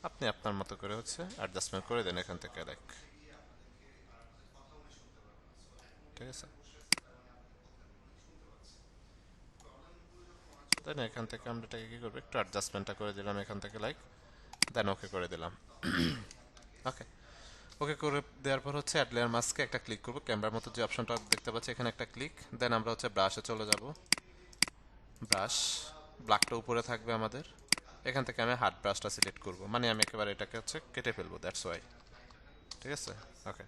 আপনি আপনার মতো করে হচ্ছে অ্যাডজাস্টমেন্ট করে দেন এখান থেকে লাইক, ঠিক আছে? দেন এখান থেকে আমরা এটাকে কী করবো, একটু অ্যাডজাস্টমেন্টটা করে দিলাম এখান থেকে লাইক, দেন ওকে করে দিলাম। ওকে, ওকে করে দেওয়ার পর হচ্ছে অ্যাড লেয়ার মাস্কে একটা ক্লিক করবো, ক্যামেরার মতো যে অপশনটা দেখতে পাচ্ছি এখানে একটা ক্লিক, দেন আমরা হচ্ছে ব্রাশে চলে যাব। ব্রাশ, ব্ল্যাকটা উপরে থাকবে আমাদের, এখান থেকে আমি হার্ড ব্রাশটা সিলেক্ট করব, মানে আমি একেবারে এটাকে হচ্ছে কেটে ফেলবো, দ্যাটস ওয়াই, ঠিক আছে? ওকে,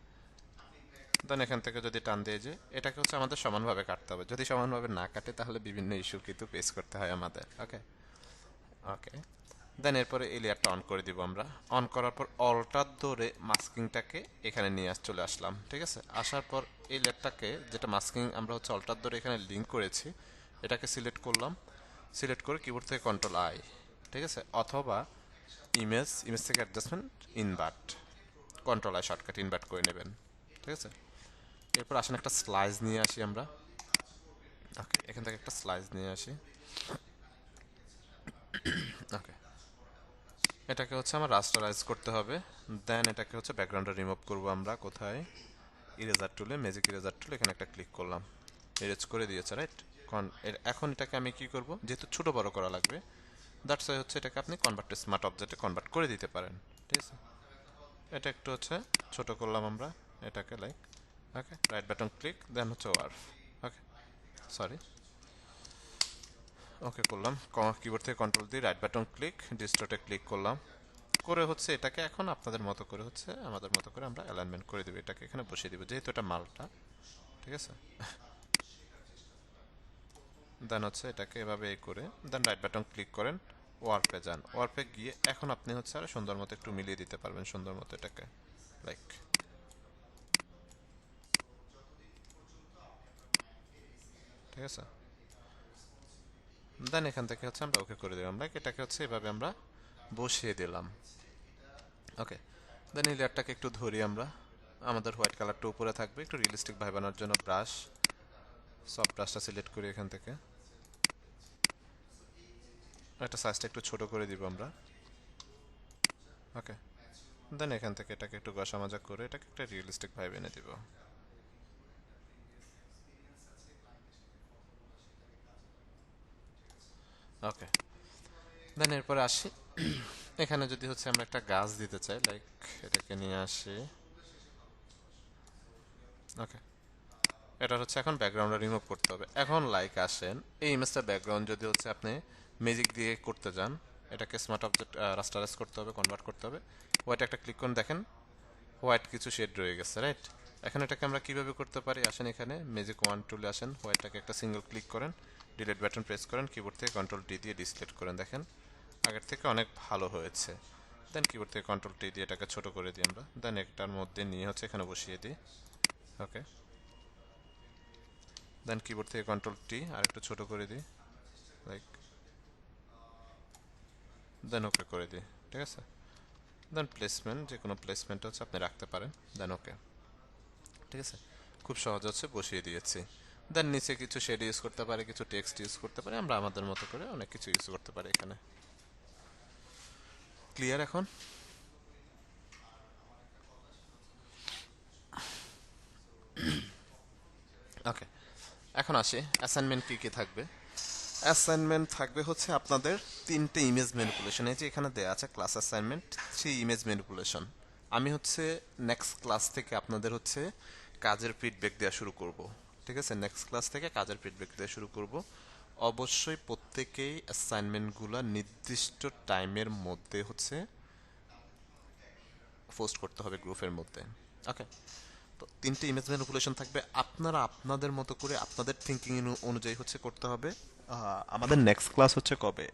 দেন এখান থেকে যদি টান দিয়ে যে এটাকে হচ্ছে আমাদের সমানভাবে কাটতে হবে, যদি সমানভাবে না কাটে তাহলে বিভিন্ন ইস্যু কিন্তু ফেস করতে হয় আমাদের। ওকে, ওকে, দেন এরপরে এই লেয়ারটা অন করে দিব আমরা। অন করার পর অল্টার ধরে মাস্কিংটাকে এখানে নিয়ে চলে আসলাম, ঠিক আছে? আসার পর এই লেয়ারটাকে যেটা মাস্কিং আমরা হচ্ছে অল্টার ধরে এখানে লিঙ্ক করেছি, এটাকে সিলেক্ট করলাম। সিলেক্ট করে কিবোর্ড থেকে কন্ট্রোল আই, ঠিক আছে? অথবা ইমেজ, ইমেজ থেকে adjustment invert, control I shortcut invert করে নেবেন, ঠিক আছে? এরপর আসেন একটা স্লাইস নিয়ে আসি আমরা। ওকে, এখান থেকে একটা স্লাইস নিয়ে আসি। ওকে, এটাকে হচ্ছে আমার রাস্টারাইজ করতে হবে, দেন এটাকে হচ্ছে ব্যাকগ্রাউন্ডে রিমুভ করব আমরা কোথায়, ইরেজার টুলে, ম্যাজিক ইরেজার টুলে এখানে একটা ক্লিক করলাম, ইরেজ করে দিয়েছে, রাইট? এখন এটাকে আমি কি করব, যেহেতু ছোট বড় করা লাগবে, দ্যাটস ওয়াই হচ্ছে এটাকে আপনি কনভার্ট টু স্মার্ট অবজেক্টে কনভার্ট করে দিতে পারেন, ঠিক আছে? এটা একটু হচ্ছে ছোট করলাম আমরা এটাকে লাইক, ওকে, রাইট বাটন ক্লিক, দেন হচ্ছে ওয়ার্ফ, ওকে, সরি, ওকে করলাম, কিবোর্ড থেকে কন্ট্রোল দিয়ে রাইট বাটন ক্লিক, ডিস্টোর্টে ক্লিক করলাম, করে হচ্ছে এটাকে এখন আপনাদের মতো করে হচ্ছে আমাদের মতো করে আমরা অ্যালাইনমেন্ট করে দেবো, এটাকে এখানে বসিয়ে দিব যেহেতু এটা মালটা, ঠিক আছে? দেন হচ্ছে এটাকে এভাবে এই করে দেন রাইট বাটন ক্লিক করেন, ওয়ার্পে যান, ওয়ার্পে গিয়ে এখন আপনি হচ্ছে আরো সুন্দর মতো একটু মিলিয়ে দিতে পারবেন সুন্দর মতো এটাকে লাইক, ঠিক আছে? দেন এখান থেকে হচ্ছে আমরা ওকে করে দিলাম, লাইক এটাকে হচ্ছে এভাবে আমরা বসিয়ে দিলাম। ওকে, দেন এই লেয়ারটাকে একটু ধরি আমরা, আমাদের হোয়াইট কালারটা উপরে থাকবে, একটু রিয়েলিস্টিক ভাই বানানোর জন্য ব্রাশ, সব ব্রাশটা সিলেক্ট করি এখান থেকে, একটা সাইজটা একটু ছোট করে দিব আমরা। ওকে, দেন এখান থেকে এটাকে একটু ঘষা মাজা করে এটাকে একটা রিয়েলিস্টিক ভাইব এনে দিব। ওকে, দেন এরপরে আসি, এখানে যদি হচ্ছে আমরা একটা গাছ দিতে চাই লাইক, এটাকে নিয়ে আসি। ওকে, এটা হচ্ছে এখন ব্যাকগ্রাউন্ডটা রিমুভ করতে হবে। এখন লাইক আসেন, এই ইমেজটা ব্যাকগ্রাউন্ড যদি হচ্ছে আপনি ম্যাজিক দিয়ে করতে যান, এটাকে স্মার্ট অবজেক্ট রাস্টারাইজ করতে হবে, কনভার্ট করতে হবে, হোয়াইট একটা ক্লিক করুন, দেখেন হোয়াইট কিছু শেড রয়ে গেছে, রাইট? এখন এটাকে আমরা কিভাবে করতে পারি, আসেন এখানে ম্যাজিক ওয়ান টুলে আসেন, হোয়াইটটাকে একটা সিঙ্গেল ক্লিক করেন, ডিলিট বাটন প্রেস করেন, কিবোর্ড থেকে কন্ট্রোল ডি দিয়ে ডিসপ্লেট করেন, দেখেন আগের থেকে অনেক ভালো হয়েছে। দেন কিবোর্ড থেকে কন্ট্রোল টি দিয়ে এটাকে ছোট করে দিই আমরা, দেন একটার মধ্যে নিয়ে হচ্ছে এখানে বসিয়ে দিই। ওকে, দেন কিবোর্ড থেকে কন্ট্রোল টি আর একটু ছোট করে দিই লাইক, দেন ওকে করে দিই, ঠিক আছে? দেন প্লেসমেন্ট, যে কোনো প্লেসমেন্ট হচ্ছে আপনি রাখতে পারেন, দেন ওকে, ঠিক আছে? খুব সহজ হচ্ছে বসিয়ে দিয়েছি। দেন নিচে কিছু শেড ইউজ করতে পারে, কিছু টেক্সট ইউজ করতে পারে, আমরা আমাদের মতো করে অনেক কিছু ইউজ করতে পারি এখানে। ক্লিয়ার এখন? ওকে, এখন আসি অ্যাসাইনমেন্ট কী কী থাকবে। অ্যাসাইনমেন্ট থাকবে হচ্ছে আপনাদের তিনটে ইমেজ ম্যানিপুলেশন, এই যে এখানে দেওয়া আছে ক্লাস অ্যাসাইনমেন্ট, 3 ইমেজ ম্যানিপুলেশন। আমি হচ্ছে নেক্সট ক্লাস থেকে আপনাদের হচ্ছে কাজের ফিডব্যাক দেওয়া শুরু করব, ঠিক আছে? নেক্সট ক্লাস থেকে কাজের ফিডব্যাক দেওয়া শুরু করব। অবশ্যই প্রত্যেকেই অ্যাসাইনমেন্টগুলো নির্দিষ্ট টাইমের মধ্যে হচ্ছে পোস্ট করতে হবে গ্রুপের মধ্যে, ওকে? তো তিনটে ইমেজ ম্যানিপুলেশন থাকবে, আপনারা আপনাদের মতো করে আপনাদের থিঙ্কিং অনুযায়ী হচ্ছে করতে হবে। আমাদের নেক্সট ক্লাস হচ্ছে কবে?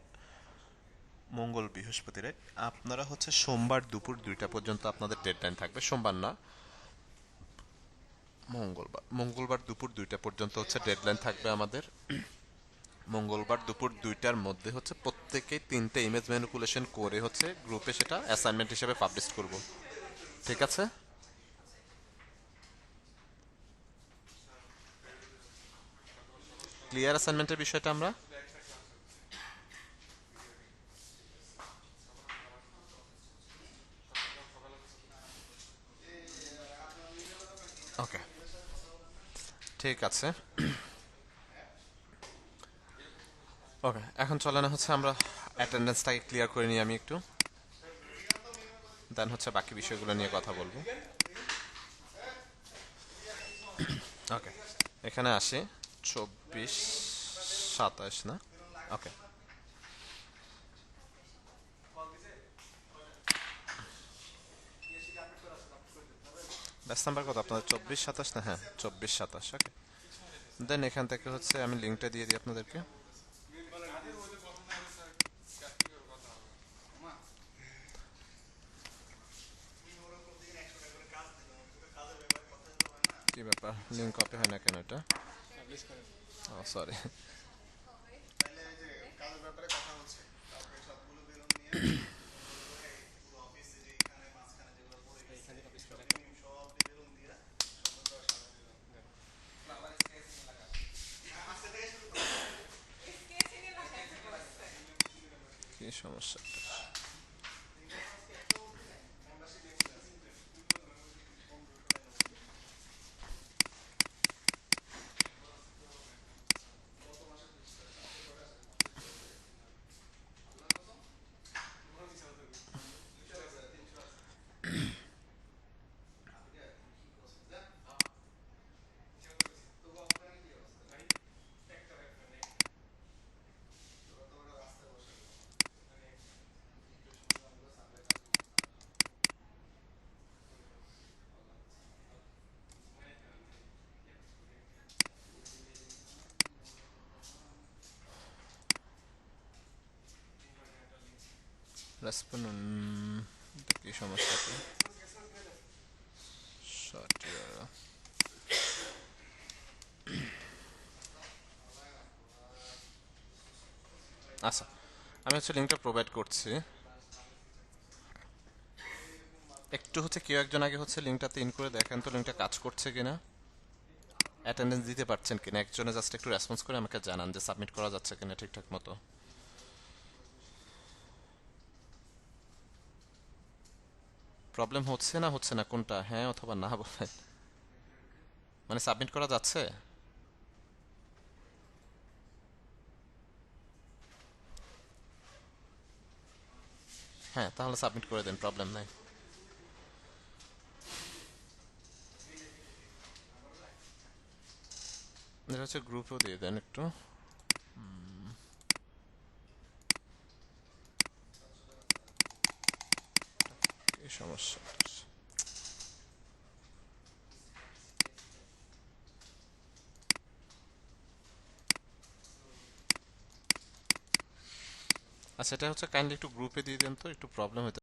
মঙ্গল বৃহস্পতি, রাইট? আপনারা হচ্ছে সোমবার দুপুর 2টা পর্যন্ত আপনাদের ডেডলাইন থাকবে। সোমবার না, মঙ্গলবার দুপুর 2টা পর্যন্ত হচ্ছে ডেডলাইন থাকবে আমাদের। মঙ্গলবার দুপুর 2টার মধ্যে হচ্ছে প্রত্যেকেই তিনটে ইমেজ ম্যানিপুলেশন করে হচ্ছে গ্রুপে সেটা অ্যাসাইনমেন্ট হিসেবে পাবলিশ করব। ঠিক আছে? ক্লিয়ার অ্যাসাইনমেন্টের বিষয়টা আমরা? ওকে, ঠিক আছে। ওকে, এখন চলে না হচ্ছে আমরা অ্যাটেন্ডেন্সটাকে ক্লিয়ার করে নিই আমি একটু, দেন হচ্ছে বাকি বিষয়গুলো নিয়ে কথা বলবো। ওকে, এখানে আসি। 24, 27 না? ওকে, ব্যাস নাম্বার কত আপনাদের? 24, 27 না? হ্যাঁ, 24, 27। ওকে, দেন এখান থেকে হচ্ছে আমি লিঙ্কটা দিয়ে দিই আপনাদেরকে। কি ব্যাপার, লিঙ্ক কপি হয় না কেন এটা? ও সরি। কি সমস্যা? রেসপন্ড, কি সমস্যা? সফটওয়্যার, আচ্ছা, আমি হচ্ছে লিঙ্কটা প্রোভাইড করছি। একটু হচ্ছে কেউ একজন আগে হচ্ছে লিঙ্কটাতে ইন করে দেখেন তো লিঙ্কটা কাজ করছে কিনা, অ্যাটেন্ডেন্স দিতে পারছেন কিনা। একজনে জাস্ট একটু রেসপন্স করে আমাকে জানান যে সাবমিট করা যাচ্ছে কিনা ঠিকঠাক মতো। প্রবলেম হচ্ছে না, হচ্ছে না কোনটা? হ্যাঁ অথবা না বলেন। মানে সাবমিট করা যাচ্ছে? হ্যাঁ, তাহলে সাবমিট করে দেন, প্রবলেম নাই। এটা হচ্ছে গ্রুপেও দিয়ে দেন একটু। কি সমস্যা? আচ্ছা, এটা হচ্ছে কাইন্ডলি একটু গ্রুপে দিয়ে দেন তো, একটু প্রবলেম হতে